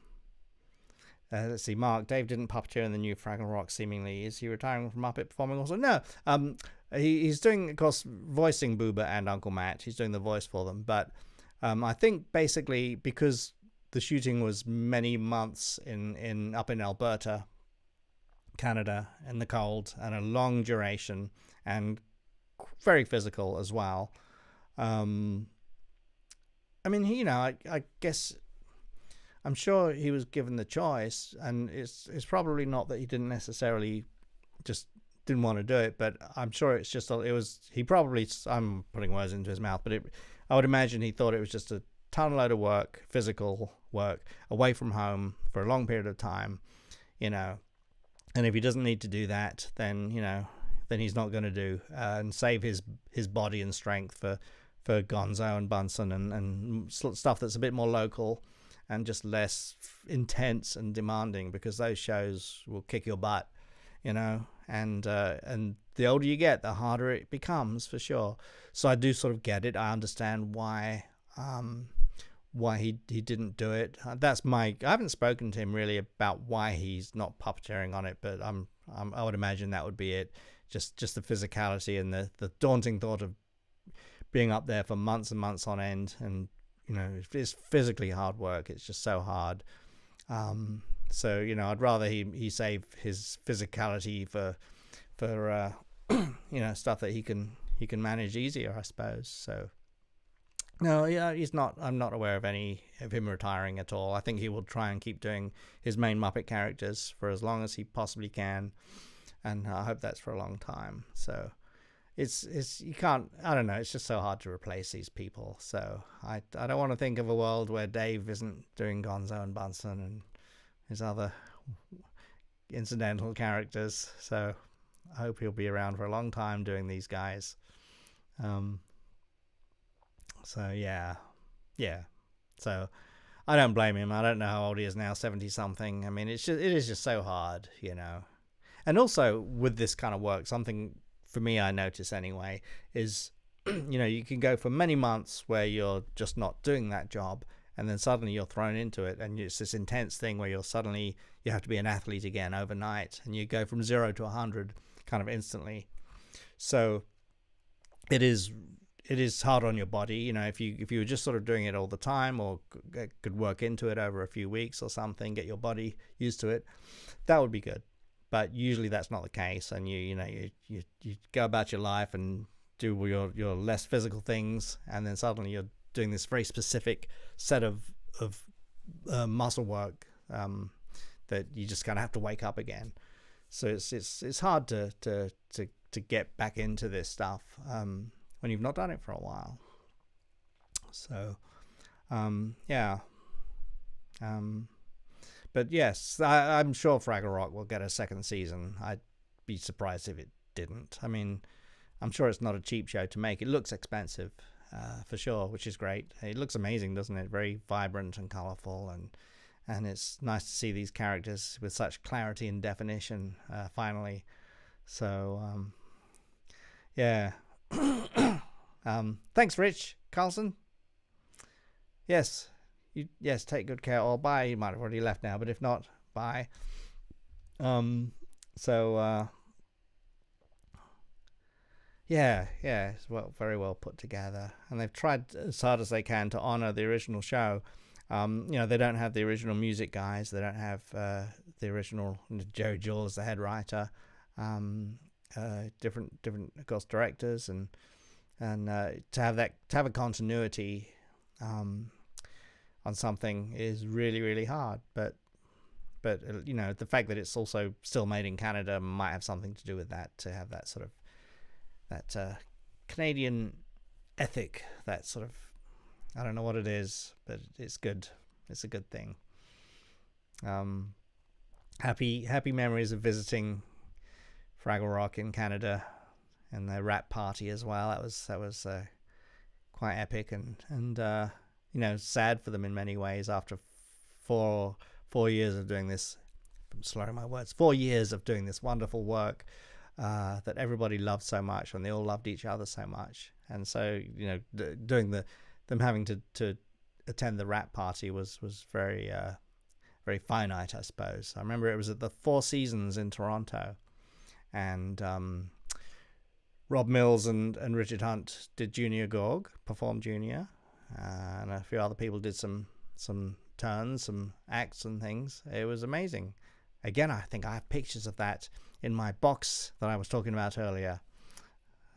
Let's see, Mark. Dave didn't puppeteer in the new Fraggle Rock, seemingly. Is he retiring from Muppet performing also? No. He's doing, of course, voicing Booba and Uncle Matt. He's doing the voice for them. But I think basically because the shooting was many months up in Alberta, Canada, in the cold, and a long duration, and very physical as well. I mean, I guess I'm sure he was given the choice, and it's probably not that he didn't necessarily just didn't want to do it, but I'm sure it's just he probably, I'm putting words into his mouth, but I would imagine he thought it was just a ton load of work, physical work, away from home for a long period of time, and if he doesn't need to do that, then he's not going to do and save his body and strength for Gonzo and Bunsen and stuff that's a bit more local and just less intense and demanding, because those shows will kick your butt, and the older you get, the harder it becomes, for sure. So I do sort of get it. I understand why he didn't do it. I haven't spoken to him really about why he's not puppeteering on it, but I would imagine that would be it. Just the physicality and the daunting thought of being up there for months and months on end, and it's physically hard work. It's just so hard. So I'd rather he save his physicality for stuff that he can manage easier, I suppose. So no, yeah, he's not. I'm not aware of any of him retiring at all. I think he will try and keep doing his main Muppet characters for as long as he possibly can, and I hope that's for a long time. So it's you can't, I don't know, it's just so hard to replace these people. So I don't want to think of a world where Dave isn't doing Gonzo and Bunsen and his other incidental characters. So I hope he'll be around for a long time doing these guys. So yeah. So I don't blame him. I don't know how old he is now, 70 something. I mean, it is just so hard, you know. And also with this kind of work, something for me I notice anyway is, you know, you can go for many months where you're just not doing that job, and then suddenly you're thrown into it, and it's this intense thing where you have to be an athlete again overnight, and you go from 0 to 100 kind of instantly. So it is hard on your body, you know. If you were just sort of doing it all the time, or could work into it over a few weeks or something, get your body used to it, that would be good. But usually that's not the case, and you go about your life and do your less physical things, and then suddenly you're doing this very specific set of muscle work that you just kind of have to wake up again. So it's hard to get back into this stuff when you've not done it for a while. So but yes, I'm sure Fraggle Rock will get a second season. I'd be surprised if it didn't. I mean, I'm sure it's not a cheap show to make. It looks expensive, for sure, which is great. It looks amazing, doesn't it? Very vibrant and colorful, and it's nice to see these characters with such clarity and definition, finally. So, yeah. Thanks, Rich Carlson. Yes, take good care. Or bye. You might have already left now, but if not, bye. Yeah, it's very well put together, and they've tried as hard as they can to honor the original show. You know, they don't have the original music guys. They don't have the original Jerry Jules, the head writer. Different, of course, directors, and to have a continuity on something is really, really hard. But you know, the fact that it's also still made in Canada might have something to do with that. To have that sort of Canadian ethic, that sort of, I don't know what it is, but it's good. It's a good thing. Happy memories of visiting Fraggle Rock in Canada, and the rap party as well. That was quite epic, and you know, sad for them in many ways after four years of doing this. I'm slurring my words. 4 years of doing this wonderful work that everybody loved so much, and they all loved each other so much. And so, you know, doing them having to attend the rap party was very very finite, I suppose. I remember it was at the Four Seasons in Toronto, and Rob Mills and Richard Hunt did Junior Gorg, performed Junior, and a few other people did some turns, some acts and things. It was amazing. Again, I think I have pictures of that in my box that I was talking about earlier.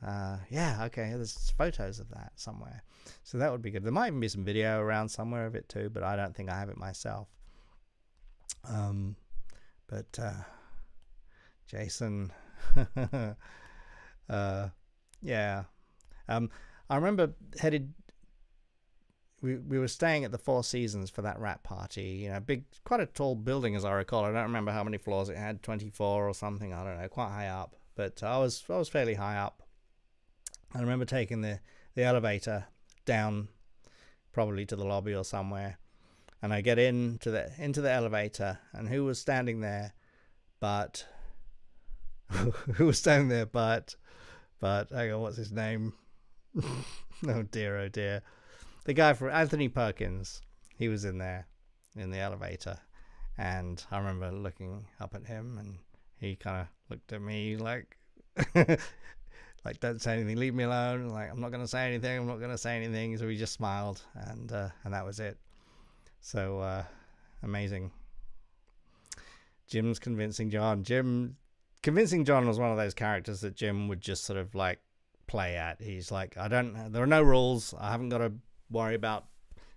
Okay, there's photos of that somewhere. So that would be good. There might even be some video around somewhere of it too, but I don't think I have it myself. Jason, I remember we were staying at the Four Seasons for that rap party. You know, quite a tall building as I recall. I don't remember how many floors it had, 24 or something. I don't know, quite high up. But I was fairly high up. I remember taking the elevator down, probably to the lobby or somewhere, and I get into the elevator, and who was standing there but hang on, what's his name? Oh dear, the guy from Anthony Perkins. He was in there in the elevator, and I remember looking up at him, and he kind of looked at me like like, don't say anything, leave me alone. Like, I'm not going to say anything. So he just smiled, and that was it. So amazing. Jim's Convincing John. Convincing John was one of those characters that Jim would just sort of like play at. He's like, there are no rules. I haven't got to worry about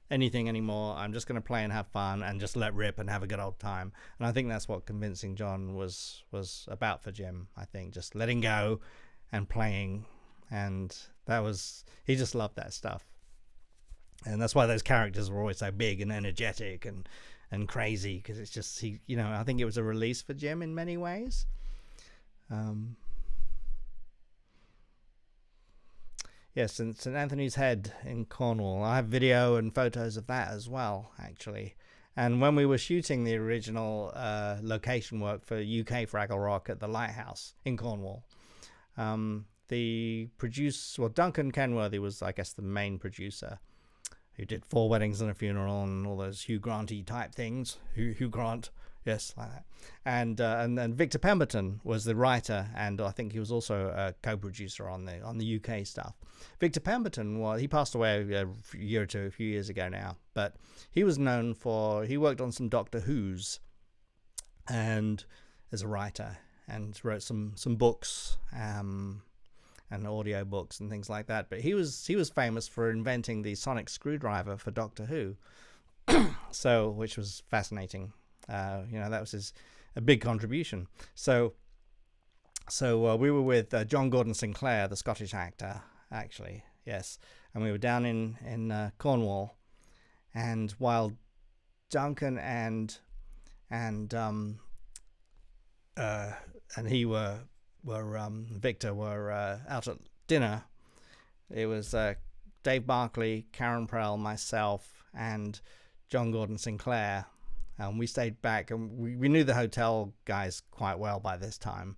anything anymore. I'm just going to play and have fun and just let rip and have a good old time. And I think that's what Convincing John was about for Jim. I think just letting go and playing, and he just loved that stuff. And that's why those characters were always so big and energetic and crazy, because it's just, I think it was a release for Jim in many ways. Yes, St Anthony's Head in Cornwall. I have video and photos of that as well, actually. And when we were shooting the original location work for UK Fraggle Rock at the Lighthouse in Cornwall, the producer, well, Duncan Kenworthy was, I guess, the main producer, who did 4 Weddings and a Funeral and all those Hugh Granty type things. Hugh Grant, yes, like that. And Victor Pemberton was the writer, and I think he was also a co-producer on the UK stuff. Victor Pemberton he passed away a few years ago now, but he was known for, he worked on some Doctor Who's, and as a writer, and wrote some books, and audio books and things like that. But he was famous for inventing the sonic screwdriver for Doctor Who, so, which was fascinating. That was a big contribution. So we were with John Gordon Sinclair, the Scottish actor, actually, yes, and we were down in Cornwall, and while Duncan and he were Victor were out at dinner, it was Dave Barclay, Karen Prell, myself, and John Gordon Sinclair. We stayed back, and we knew the hotel guys quite well by this time,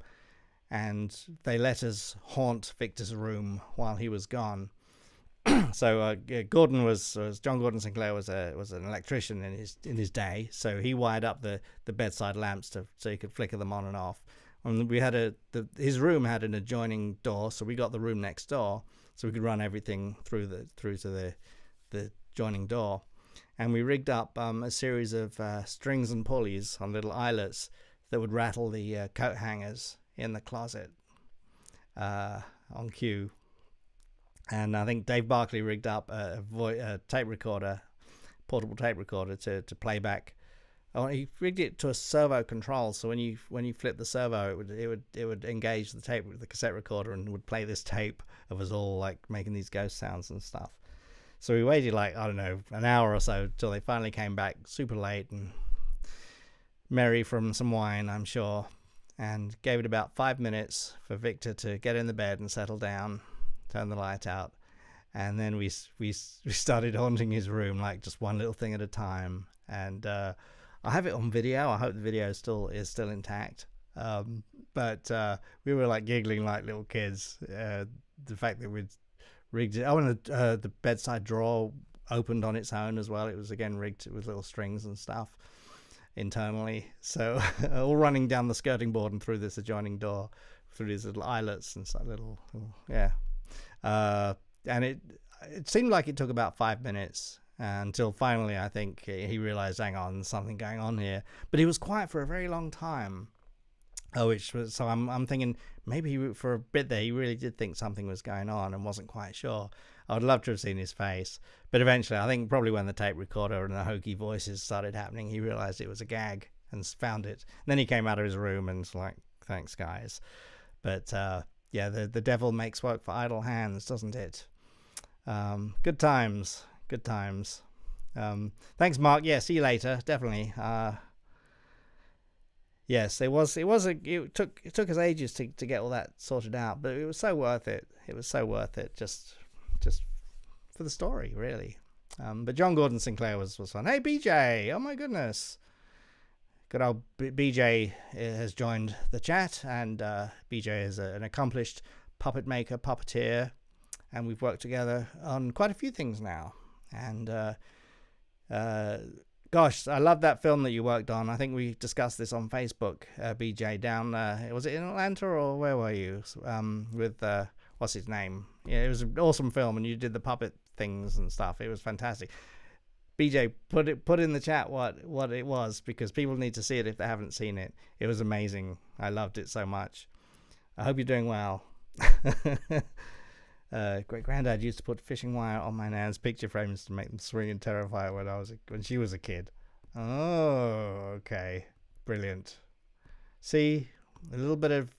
and they let us haunt Victor's room while he was gone. So John Gordon Sinclair was an electrician in his day, so he wired up the bedside lamps so he could flicker them on and off. And we had his room had an adjoining door, so we got the room next door, so we could run everything through to the adjoining door. And we rigged up a series of strings and pulleys on little eyelets that would rattle the coat hangers in the closet on cue. And I think Dave Barclay rigged up a tape recorder, portable tape recorder, to play back. Oh, he rigged it to a servo control, so when you flip the servo, it would engage the tape with the cassette recorder and would play this tape of us all like making these ghost sounds and stuff. So we waited like, I don't know, an hour or so till they finally came back, super late and merry from some wine, I'm sure, and gave it about 5 minutes for Victor to get in the bed and settle down, turn the light out, and then we started haunting his room, like just one little thing at a time. And I have it on video. I hope the video is still intact. But we were like giggling like little kids. The fact that we'd rigged it. Oh, and the bedside drawer opened on its own as well. It was again rigged with little strings and stuff internally. So all running down the skirting board and through this adjoining door, through these little eyelets and stuff, little yeah. And it seemed like it took about 5 minutes. Until finally, I think he realized, hang on, there's something going on here. But he was quiet for a very long time. So I'm thinking maybe for a bit there, he really did think something was going on and wasn't quite sure. I would love to have seen his face. But eventually, I think probably when the tape recorder and the hokey voices started happening, he realized it was a gag and found it. And then he came out of his room and was like, thanks, guys. But yeah, the devil makes work for idle hands, doesn't it? Good times. Good times. Thanks, Mark. Yeah, see you later. Definitely. Yes, it took us ages to get all that sorted out, but it was so worth it. It was so worth it, just for the story, really. But John Gordon Sinclair was fun. Hey, BJ! Oh my goodness. Good old BJ has joined the chat, and BJ is an accomplished puppet maker, puppeteer, and we've worked together on quite a few things now. And gosh, I love that film that you worked on. I think we discussed this on Facebook, BJ, down was it in Atlanta or where were you, with what's his name? Yeah, it was an awesome film, and you did the puppet things and stuff. It was fantastic. BJ, put in the chat what it was, because people need to see it if they haven't seen it. It was amazing. I loved it so much. I hope you're doing well. Great granddad used to put fishing wire on my nan's picture frames to make them swing and terrify her when she was a kid. Oh, okay, brilliant. See, a little bit of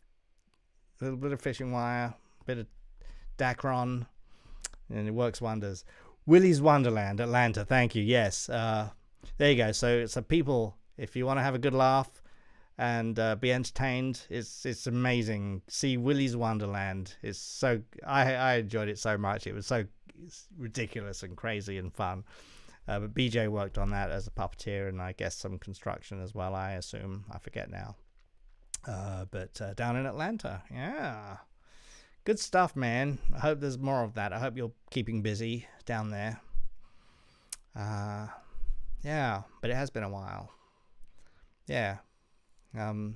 fishing wire, a bit of Dacron, and it works wonders. Willy's Wonderland, Atlanta. Thank you. Yes, there you go. So people, if you want to have a good laugh, and be entertained. It's amazing. See Willy's Wonderland is so I enjoyed it so much. It was so ridiculous and crazy and fun. But BJ worked on that as a puppeteer, and I guess some construction as well, I assume. I forget now. But down in Atlanta, yeah. Good stuff, man. I hope there's more of that. I hope you're keeping busy down there. Yeah, but it has been a while. Yeah. And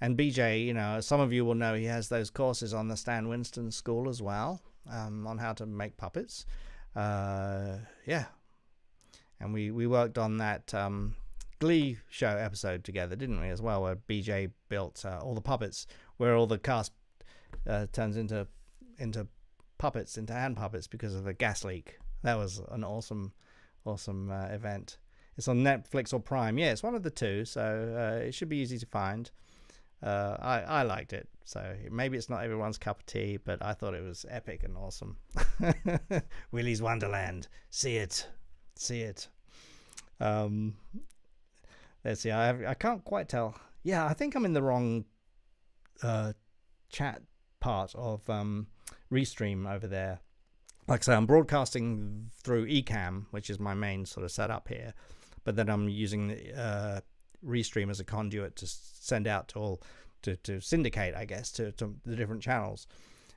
BJ, you know, some of you will know he has those courses on the Stan Winston School as well, on how to make puppets. Yeah. And we worked on that Glee show episode together, didn't we, as well, where BJ built all the puppets, where all the cast turns into puppets, into hand puppets because of the gas leak. That was an awesome event. It's on Netflix or Prime. Yeah, it's one of the two, so it should be easy to find. I liked it, so maybe it's not everyone's cup of tea, but I thought it was epic and awesome. Willy's Wonderland. See it. Let's see. I can't quite tell. Yeah, I think I'm in the wrong chat part of Restream over there. Like I say, I'm broadcasting through Ecamm, which is my main sort of setup here, but then I'm using the Restream as a conduit to send out to all to syndicate, I guess, to the different channels.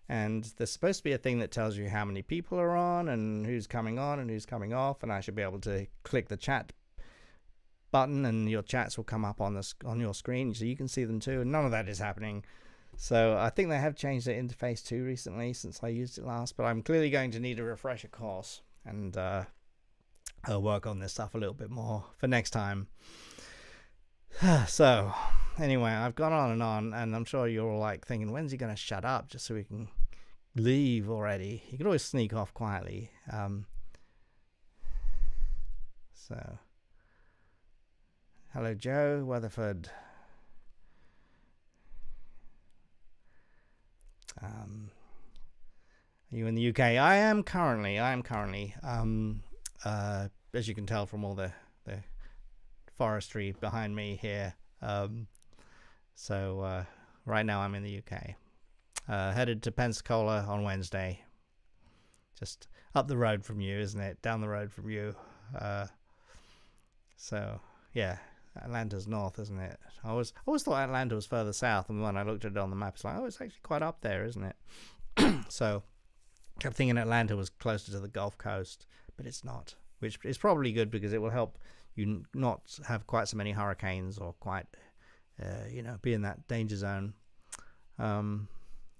And there's supposed to be a thing that tells you how many people are on and who's coming on and who's coming off, and I should be able to click the chat button and your chats will come up on your screen so you can see them too, and none of that is happening. So I think they have changed their interface too recently since I used it last, but I'm clearly going to need a refresher course and I'll work on this stuff a little bit more for next time. So anyway, I've gone on, and I'm sure you're all like thinking, when's he going to shut up just so we can leave already? You can always sneak off quietly. So hello, Joe Weatherford. Are you in the UK? I am currently. As you can tell from all the forestry behind me here. So right now I'm in the UK. Headed to Pensacola on Wednesday. Just up the road from you, isn't it? Down the road from you. So yeah, Atlanta's north, isn't it? I always thought Atlanta was further south, and when I looked at it on the map, it's like, oh, it's actually quite up there, isn't it? So kept thinking Atlanta was closer to the Gulf Coast, but it's not, which is probably good because it will help you not have quite so many hurricanes or quite, be in that danger zone. So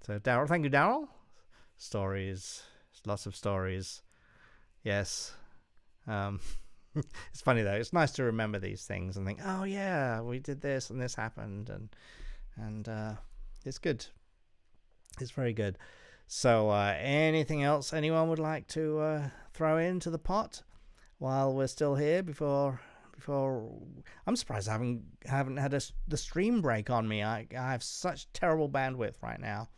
Daryl, thank you, Daryl. Stories, lots of stories. Yes. It's funny though. It's nice to remember these things and think, oh yeah, we did this and this happened, and it's good. It's very good. So anything else anyone would like to throw into the pot while we're still here before I'm surprised I haven't had the stream break on me. I have such terrible bandwidth right now,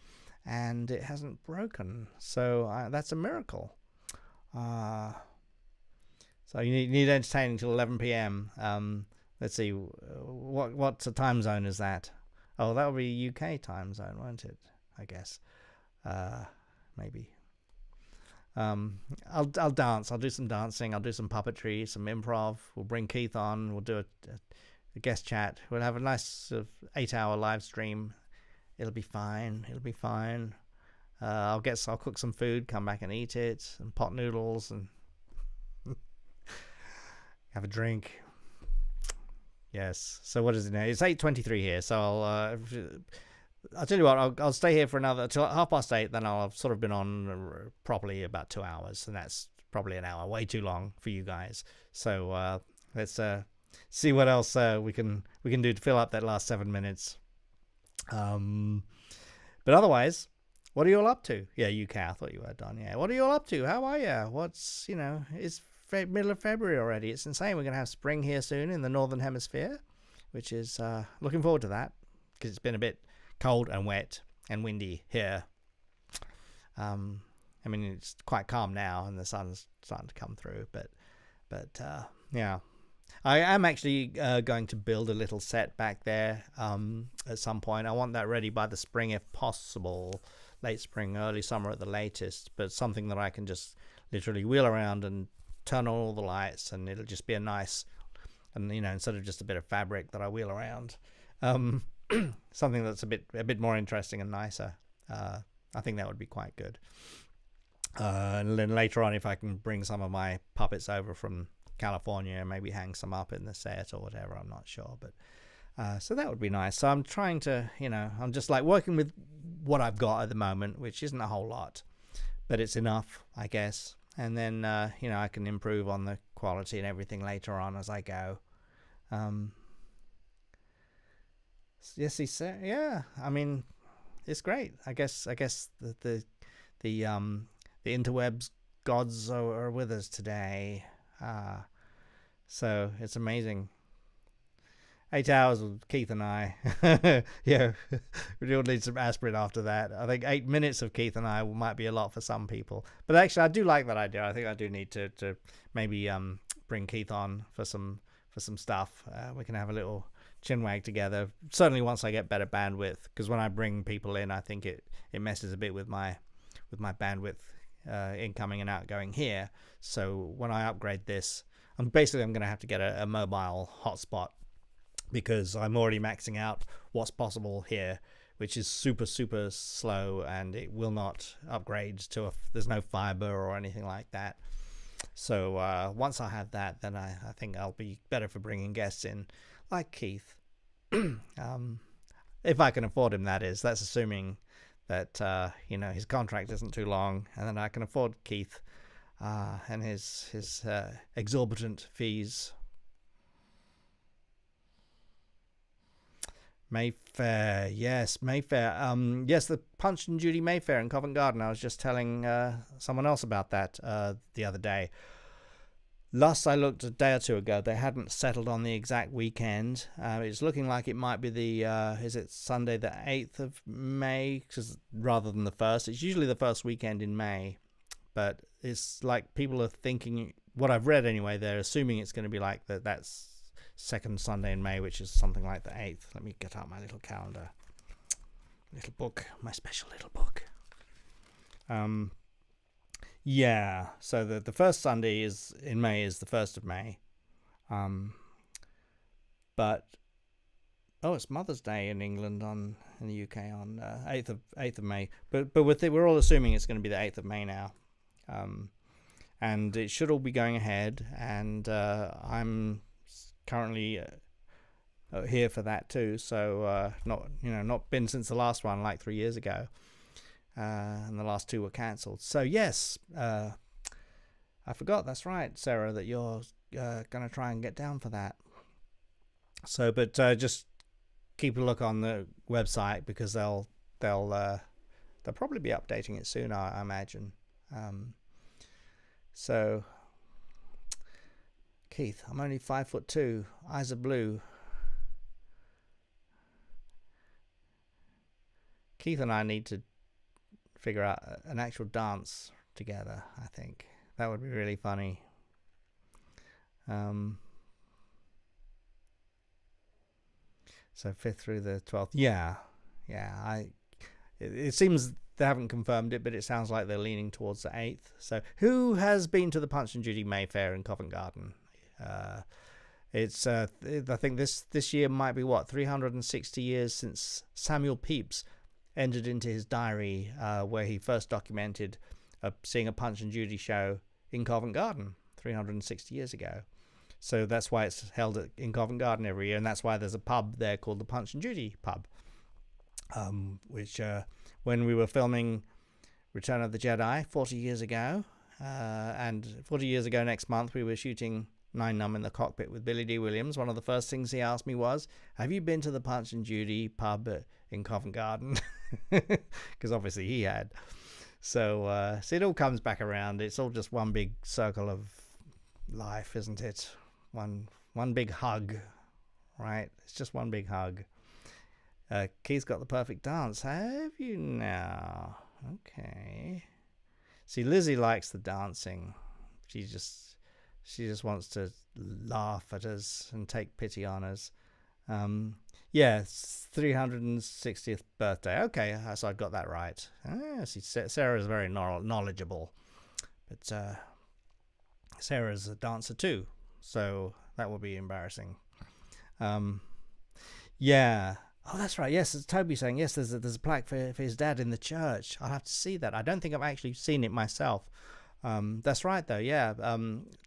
and it hasn't broken. So that's a miracle. So you need entertaining till 11 p.m. Let's see, what's a time zone is that? Oh, that would be UK time zone, won't it? I guess. Maybe. I'll dance. I'll do some dancing. I'll do some puppetry, some improv. We'll bring Keith on. We'll do a guest chat. We'll have a nice sort of 8-hour live stream. It'll be fine. I'll cook some food, come back and eat it, and pot noodles, and have a drink. Yes. So what is it now? It's 8:23 here. So I'll tell you what. I'll stay here for another till 8:30. Then I'll have sort of been on properly about 2 hours, and that's probably an hour, way too long for you guys. So let's see what else we can do to fill up that last 7 minutes. But otherwise, what are you all up to? Yeah, UK. I thought you were done. Yeah. What are you all up to? How are you? What's it's middle of February already. It's insane. We're going to have spring here soon in the Northern Hemisphere, which is looking forward to that because it's been a bit cold and wet and windy here. I mean, it's quite calm now and the sun's starting to come through, but yeah. I am actually going to build a little set back there at some point. I want that ready by the spring if possible, late spring, early summer at the latest, but something that I can just literally wheel around and turn on all the lights, and it'll just be a nice, and instead of just a bit of fabric that I wheel around, something that's a bit more interesting and nicer. I think that would be quite good. And then later on, if I can bring some of my puppets over from California and maybe hang some up in the set or whatever, I'm not sure, but so that would be nice. So I'm trying to, I'm just like working with what I've got at the moment, which isn't a whole lot, but it's enough, I guess. And then I can improve on the quality and everything later on as I go. Yes, he said, yeah, I mean, it's great. I guess the interwebs gods are with us today. So it's amazing. 8 hours with Keith and I. Yeah, we all need some aspirin after that. I think 8 minutes of Keith and I might be a lot for some people. But actually, I do like that idea. I think I do need to maybe bring Keith on for some stuff. We can have a little chinwag together. Certainly once I get better bandwidth, because when I bring people in, I think it messes a bit with my bandwidth incoming and outgoing here. So when I upgrade this, I'm going to have to get a mobile hotspot, because I'm already maxing out what's possible here, which is super slow, and it will not upgrade to there's no fiber or anything like that. So once I have that, then I think I'll be better for bringing guests in like Keith. If I can afford him, that is. That's assuming that his contract isn't too long, and then I can afford Keith and his exorbitant fees. Mayfair, yes, Mayfair. Yes, the Punch and Judy Mayfair in Covent Garden. I was just telling someone else about that the other day. Last I looked a day or two ago, they hadn't settled on the exact weekend. It's looking like it might be is it Sunday the 8th of May, rather than the 1st. It's usually the first weekend in May, but it's like people are thinking, what I've read anyway, they're assuming it's going to be like that's second Sunday in May, which is something like the 8th. Let me get out my little calendar, little book, my special little book. Yeah, so the first Sunday in May is the 1st of May. But it's Mother's Day in England in the UK on 8th of May. But we're all assuming it's going to be the 8th of May now. And it should all be going ahead, and I'm currently here for that too. So not been since the last one, like 3 years ago. And the last two were cancelled. So yes, I forgot. That's right, Sarah, that you're going to try and get down for that. So, but just keep a look on the website, because they'll probably be updating it soon, I imagine. So, Keith, I'm only 5'2", eyes are blue. Keith and I need to figure out an actual dance together. I think that would be really funny. So 5th through the 12th. Yeah. It seems they haven't confirmed it, but it sounds like they're leaning towards the 8th. So who has been to the Punch and Judy Mayfair in Covent Garden? It's I think this year might be 360 years since Samuel Pepys entered into his diary where he first documented seeing a Punch and Judy show in Covent Garden 360 years ago. So that's why it's held in Covent Garden every year, and that's why there's a pub there called the Punch and Judy pub, which when we were filming Return of the Jedi 40 years ago, and 40 years ago next month, we were shooting Nine Numb in the Cockpit with Billy D. Williams. One of the first things he asked me was, have you been to the Punch and Judy pub in Covent Garden? Because obviously he had. So it all comes back around. It's all just one big circle of life, isn't it? One big hug, right? It's just one big hug. Keith's got the perfect dance. Have you now? Okay. See, Lizzie likes the dancing. She just wants to laugh at us and take pity on us. Yeah, 360th birthday. Okay, so I got that right. See, Sarah's very knowledgeable, but Sarah's a dancer too, so that will be embarrassing. Yeah. Oh, that's right. Yes, it's Toby saying yes. There's a plaque for his dad in the church. I'll have to see that. I don't think I've actually seen it myself. That's right, though. Yeah.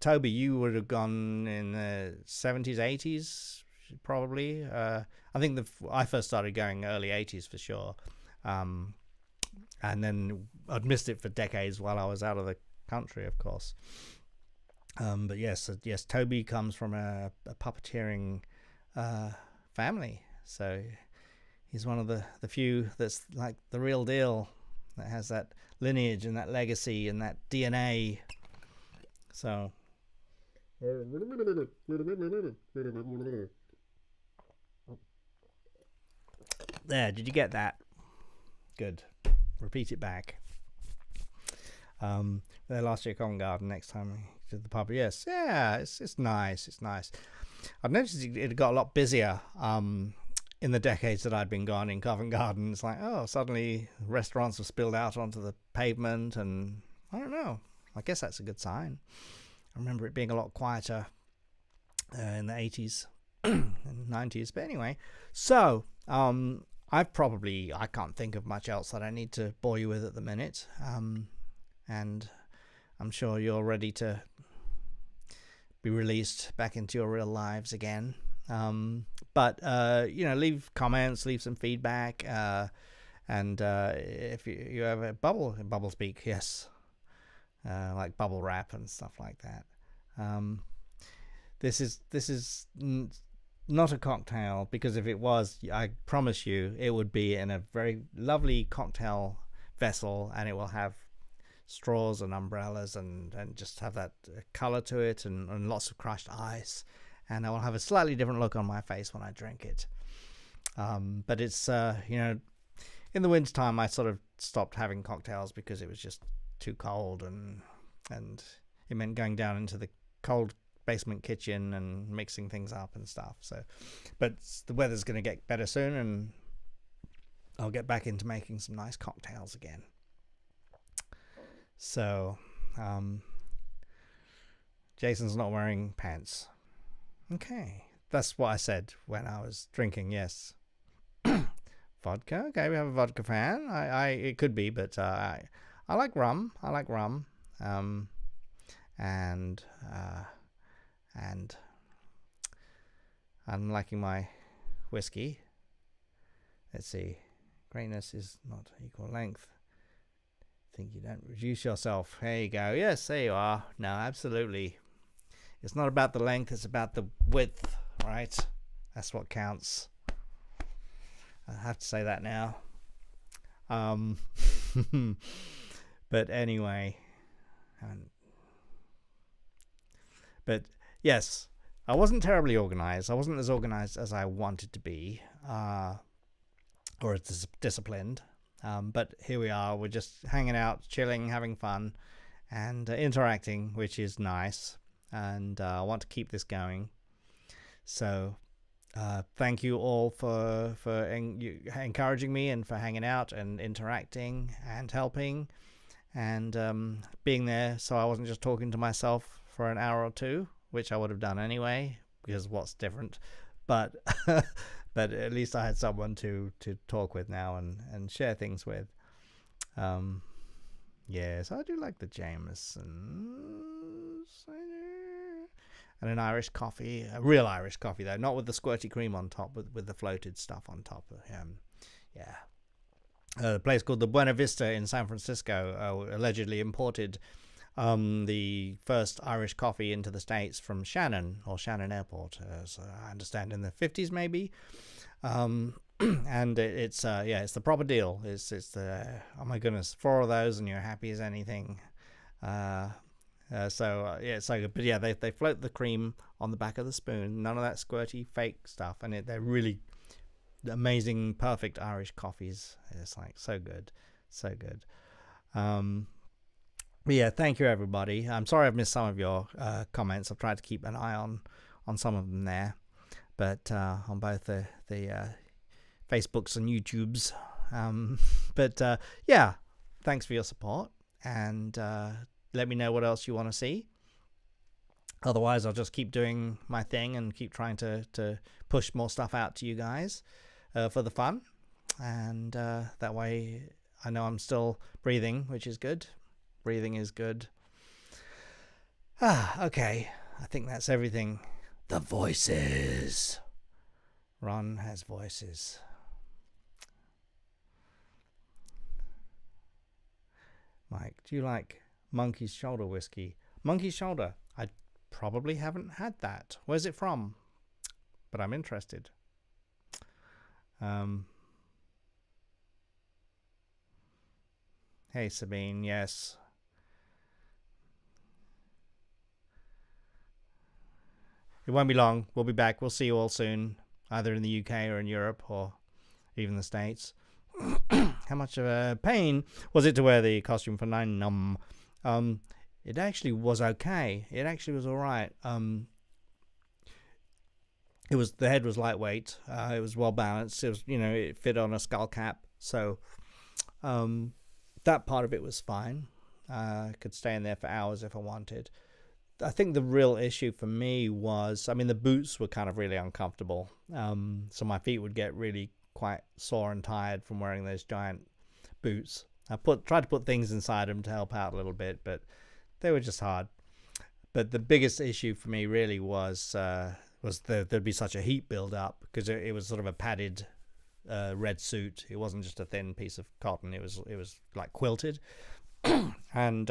Toby, you would have gone in the 70s, 80s, probably. I think I first started going early 80s for sure. And then I'd missed it for decades while I was out of the country, of course. But yes, Toby comes from a puppeteering family, so he's one of the few that's like the real deal, that has that lineage and that legacy and that DNA. So there, did you get that? Good. Repeat it back. There last year, Covent Garden. Next time to the pub. Yes, yeah, it's nice. It's nice. I've noticed it got a lot busier in the decades that I'd been gone in Covent Garden. It's like, oh, suddenly restaurants have spilled out onto the pavement, and I don't know. I guess that's a good sign. I remember it being a lot quieter in the 80s and 90s. But anyway, so I can't think of much else that I need to bore you with at the minute. And I'm sure you're ready to be released back into your real lives again. But leave comments, leave some feedback, and if you have a bubble speak, yes, like bubble wrap and stuff like that. This is not a cocktail, because if it was, I promise you, it would be in a very lovely cocktail vessel, and it will have straws and umbrellas and just have that color to it, and lots of crushed ice, and I will have a slightly different look on my face when I drink it. But it's in the winter time I sort of stopped having cocktails because it was just too cold, and it meant going down into the cold basement kitchen and mixing things up and stuff. So, but the weather's going to get better soon, and I'll get back into making some nice cocktails again. So, Jason's not wearing pants. Okay, that's what I said when I was drinking. Yes, vodka. Okay, we have a vodka fan. It could be, but I like rum. And I'm liking my whiskey. Let's see. Greatness is not equal length. Think you don't reduce yourself. There you go. Yes, there you are. No, absolutely. It's not about the length, it's about the width, right? That's what counts. I have to say that now. But anyway. But yes, I wasn't terribly organized. I wasn't as organized as I wanted to be, or as disciplined. But here we are. We're just hanging out, chilling, having fun, and interacting, which is nice. And I want to keep this going. So thank you all for encouraging me, and for hanging out and interacting and helping, and being there, so I wasn't just talking to myself for an hour or two, which I would have done anyway, because what's different. But but at least I had someone to talk with now and share things with. Yes, I do like the Jamesons. And an Irish coffee, a real Irish coffee though, not with the squirty cream on top, with the floated stuff on top. Yeah. A place called the Buena Vista in San Francisco allegedly imported the first Irish coffee into the States from Shannon Airport, as I understand, in the 50s maybe. And it's the proper deal. It's the, oh my goodness, 4 of those and you're happy as anything. It's so good. But yeah, they float the cream on the back of the spoon. None of that squirty fake stuff, and they're really amazing, perfect Irish coffees. It's like so good. But yeah, thank you everybody. I'm sorry I've missed some of your comments. I've tried to keep an eye on some of them there, but on both the Facebooks and YouTubes. But yeah, thanks for your support, and let me know what else you want to see. Otherwise, I'll just keep doing my thing and keep trying to push more stuff out to you guys for the fun, and that way I know I'm still breathing, which is good. Breathing is good. Okay. I think that's everything. The voices. Ron has voices. Mike, do you like Monkey's Shoulder whiskey? Monkey's Shoulder. I probably haven't had that. Where's it from? But I'm interested. Hey, Sabine. Yes. It won't be long. We'll be back. We'll see you all soon, either in the UK or in Europe or even the States. How much of a pain was it to wear the costume for 9 It actually was okay. It actually was all right. The head was lightweight. It was well balanced. It was, it fit on a skull cap. So that part of it was fine. I could stay in there for hours if I wanted. I think the real issue for me was, the boots were kind of really uncomfortable. So my feet would get really quite sore and tired from wearing those giant boots. I tried to put things inside them to help out a little bit, but they were just hard. But the biggest issue for me really was there'd be such a heat build up, because it was sort of a padded red suit. It wasn't just a thin piece of cotton. It was like quilted, and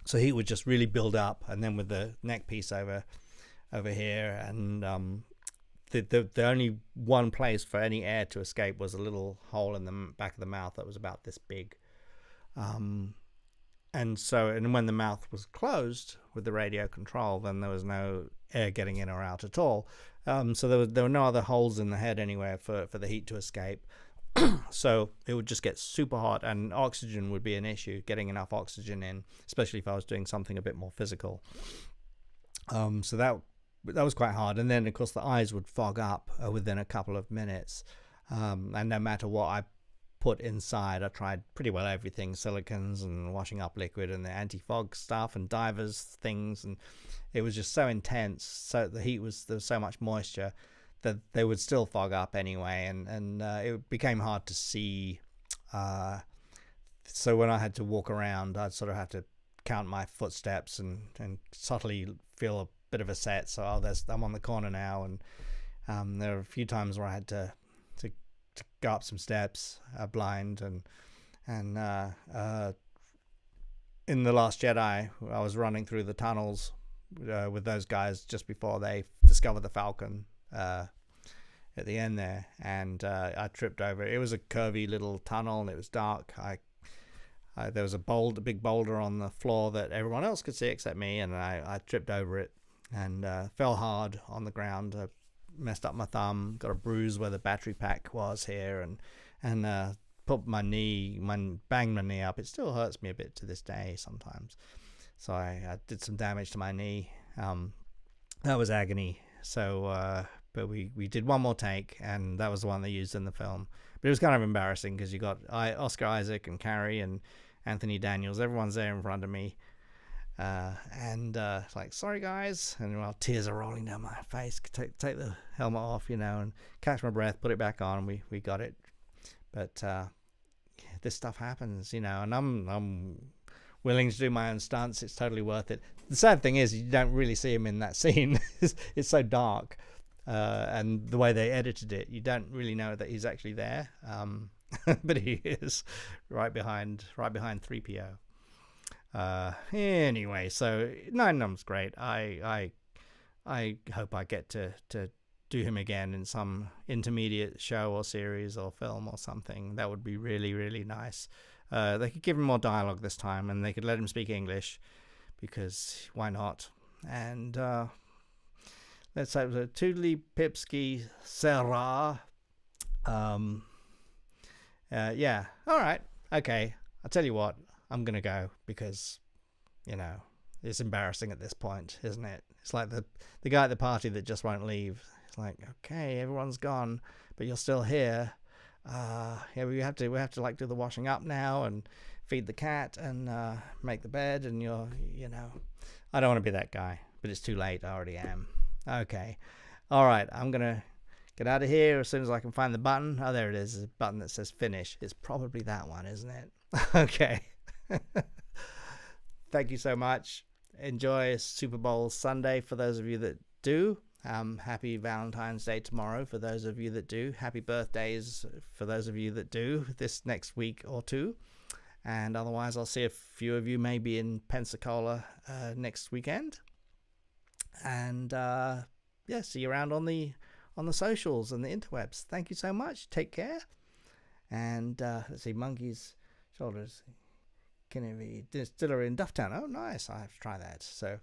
so heat would just really build up, and then with the neck piece over here, and the only one place for any air to escape was a little hole in the back of the mouth that was about this big. And when the mouth was closed with the radio control, then there was no air getting in or out at all. So there were no other holes in the head anywhere for the heat to escape. So it would just get super hot, and oxygen would be an issue, getting enough oxygen in, especially if I was doing something a bit more physical. So that was quite hard. And then, of course, the eyes would fog up within a couple of minutes. And no matter what I put inside, I tried pretty well everything, silicons and washing up liquid and the anti-fog stuff and divers things, and it was just so intense. So the heat there was so much moisture that they would still fog up anyway, and it became hard to see. So when I had to walk around, I'd sort of have to count my footsteps and subtly feel a bit of a set. So I'm on the corner now, and there are a few times where I had to go up some steps blind, and in The Last Jedi, I was running through the tunnels with those guys just before they discovered the Falcon at the end there, and I tripped over it. It was a curvy little tunnel, and it was dark. There was a big boulder on the floor that everyone else could see except me, and I tripped over it and fell hard on the ground. Messed up my thumb, got a bruise where the battery pack was here, and put banged my knee up. It still hurts me a bit to this day sometimes. So I did some damage to my knee. That was agony. So but we did one more take, and that was the one they used in the film. But it was kind of embarrassing because you got Oscar Isaac and Carrie and Anthony Daniels. Everyone's there in front of me. And it's like, sorry guys, and tears are rolling down my face. Take the helmet off, and catch my breath, put it back on. We got it, but this stuff happens, and I'm willing to do my own stunts. It's totally worth it. The sad thing is, you don't really see him in that scene. It's so dark, and the way they edited it, you don't really know that he's actually there. But he is right behind 3PO. Anyway, so 9num's great. I hope I get to do him again in some intermediate show or series or film or something. That would be really, really nice. They could give him more dialogue this time, and they could let him speak English, because why not? And let's hope so. Toodly Pipsky Sarah. Yeah. All right. Okay. I'll tell you what. I'm gonna go because, you know, it's embarrassing at this point, isn't it? It's like the guy at the party that just won't leave. It's like, okay, everyone's gone, but you're still here. Yeah, we have to like do the washing up now and feed the cat and make the bed, and you know, I don't want to be that guy, but it's too late. I already am. Okay, all right, I'm gonna get out of here as soon as I can find the button. Oh, there it is, a button that says finish. It's probably that one, isn't it? Okay. Thank you so much. Enjoy Super Bowl Sunday for those of you that do. Happy Valentine's Day tomorrow for those of you that do. Happy birthdays for those of you that do this next week or two. And otherwise, I'll see a few of you maybe in Pensacola next weekend. And yeah, see you around on the socials and the interwebs. Thank you so much. Take care. And let's see, Monkey's Shoulders. Kennedy Distillery in Dufftown. Oh, nice. I have to try that. So,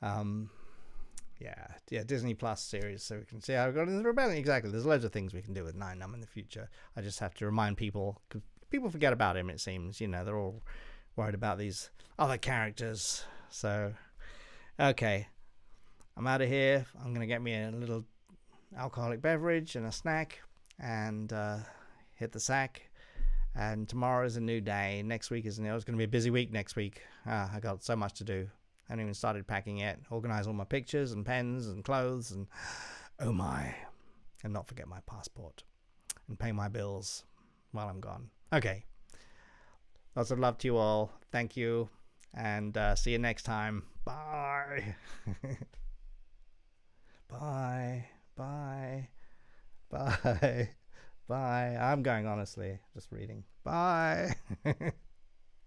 yeah, Disney Plus series, so we can see how we got into the rebellion. Exactly. There's loads of things we can do with Nine Num in the future. I just have to remind people, because people forget about him, it seems. You know, they're all worried about these other characters. So, okay. I'm out of here. I'm going to get me a little alcoholic beverage and a snack and hit the sack. And tomorrow is a new day. Next week it's going to be a busy week next week. I got so much to do. I haven't even started packing yet. Organize all my pictures and pens and clothes and oh my. And not forget my passport. And pay my bills while I'm gone. Okay. Lots of love to you all. Thank you. And see you next time. Bye. Bye. Bye. Bye. Bye. I'm going, honestly. Just reading. Bye.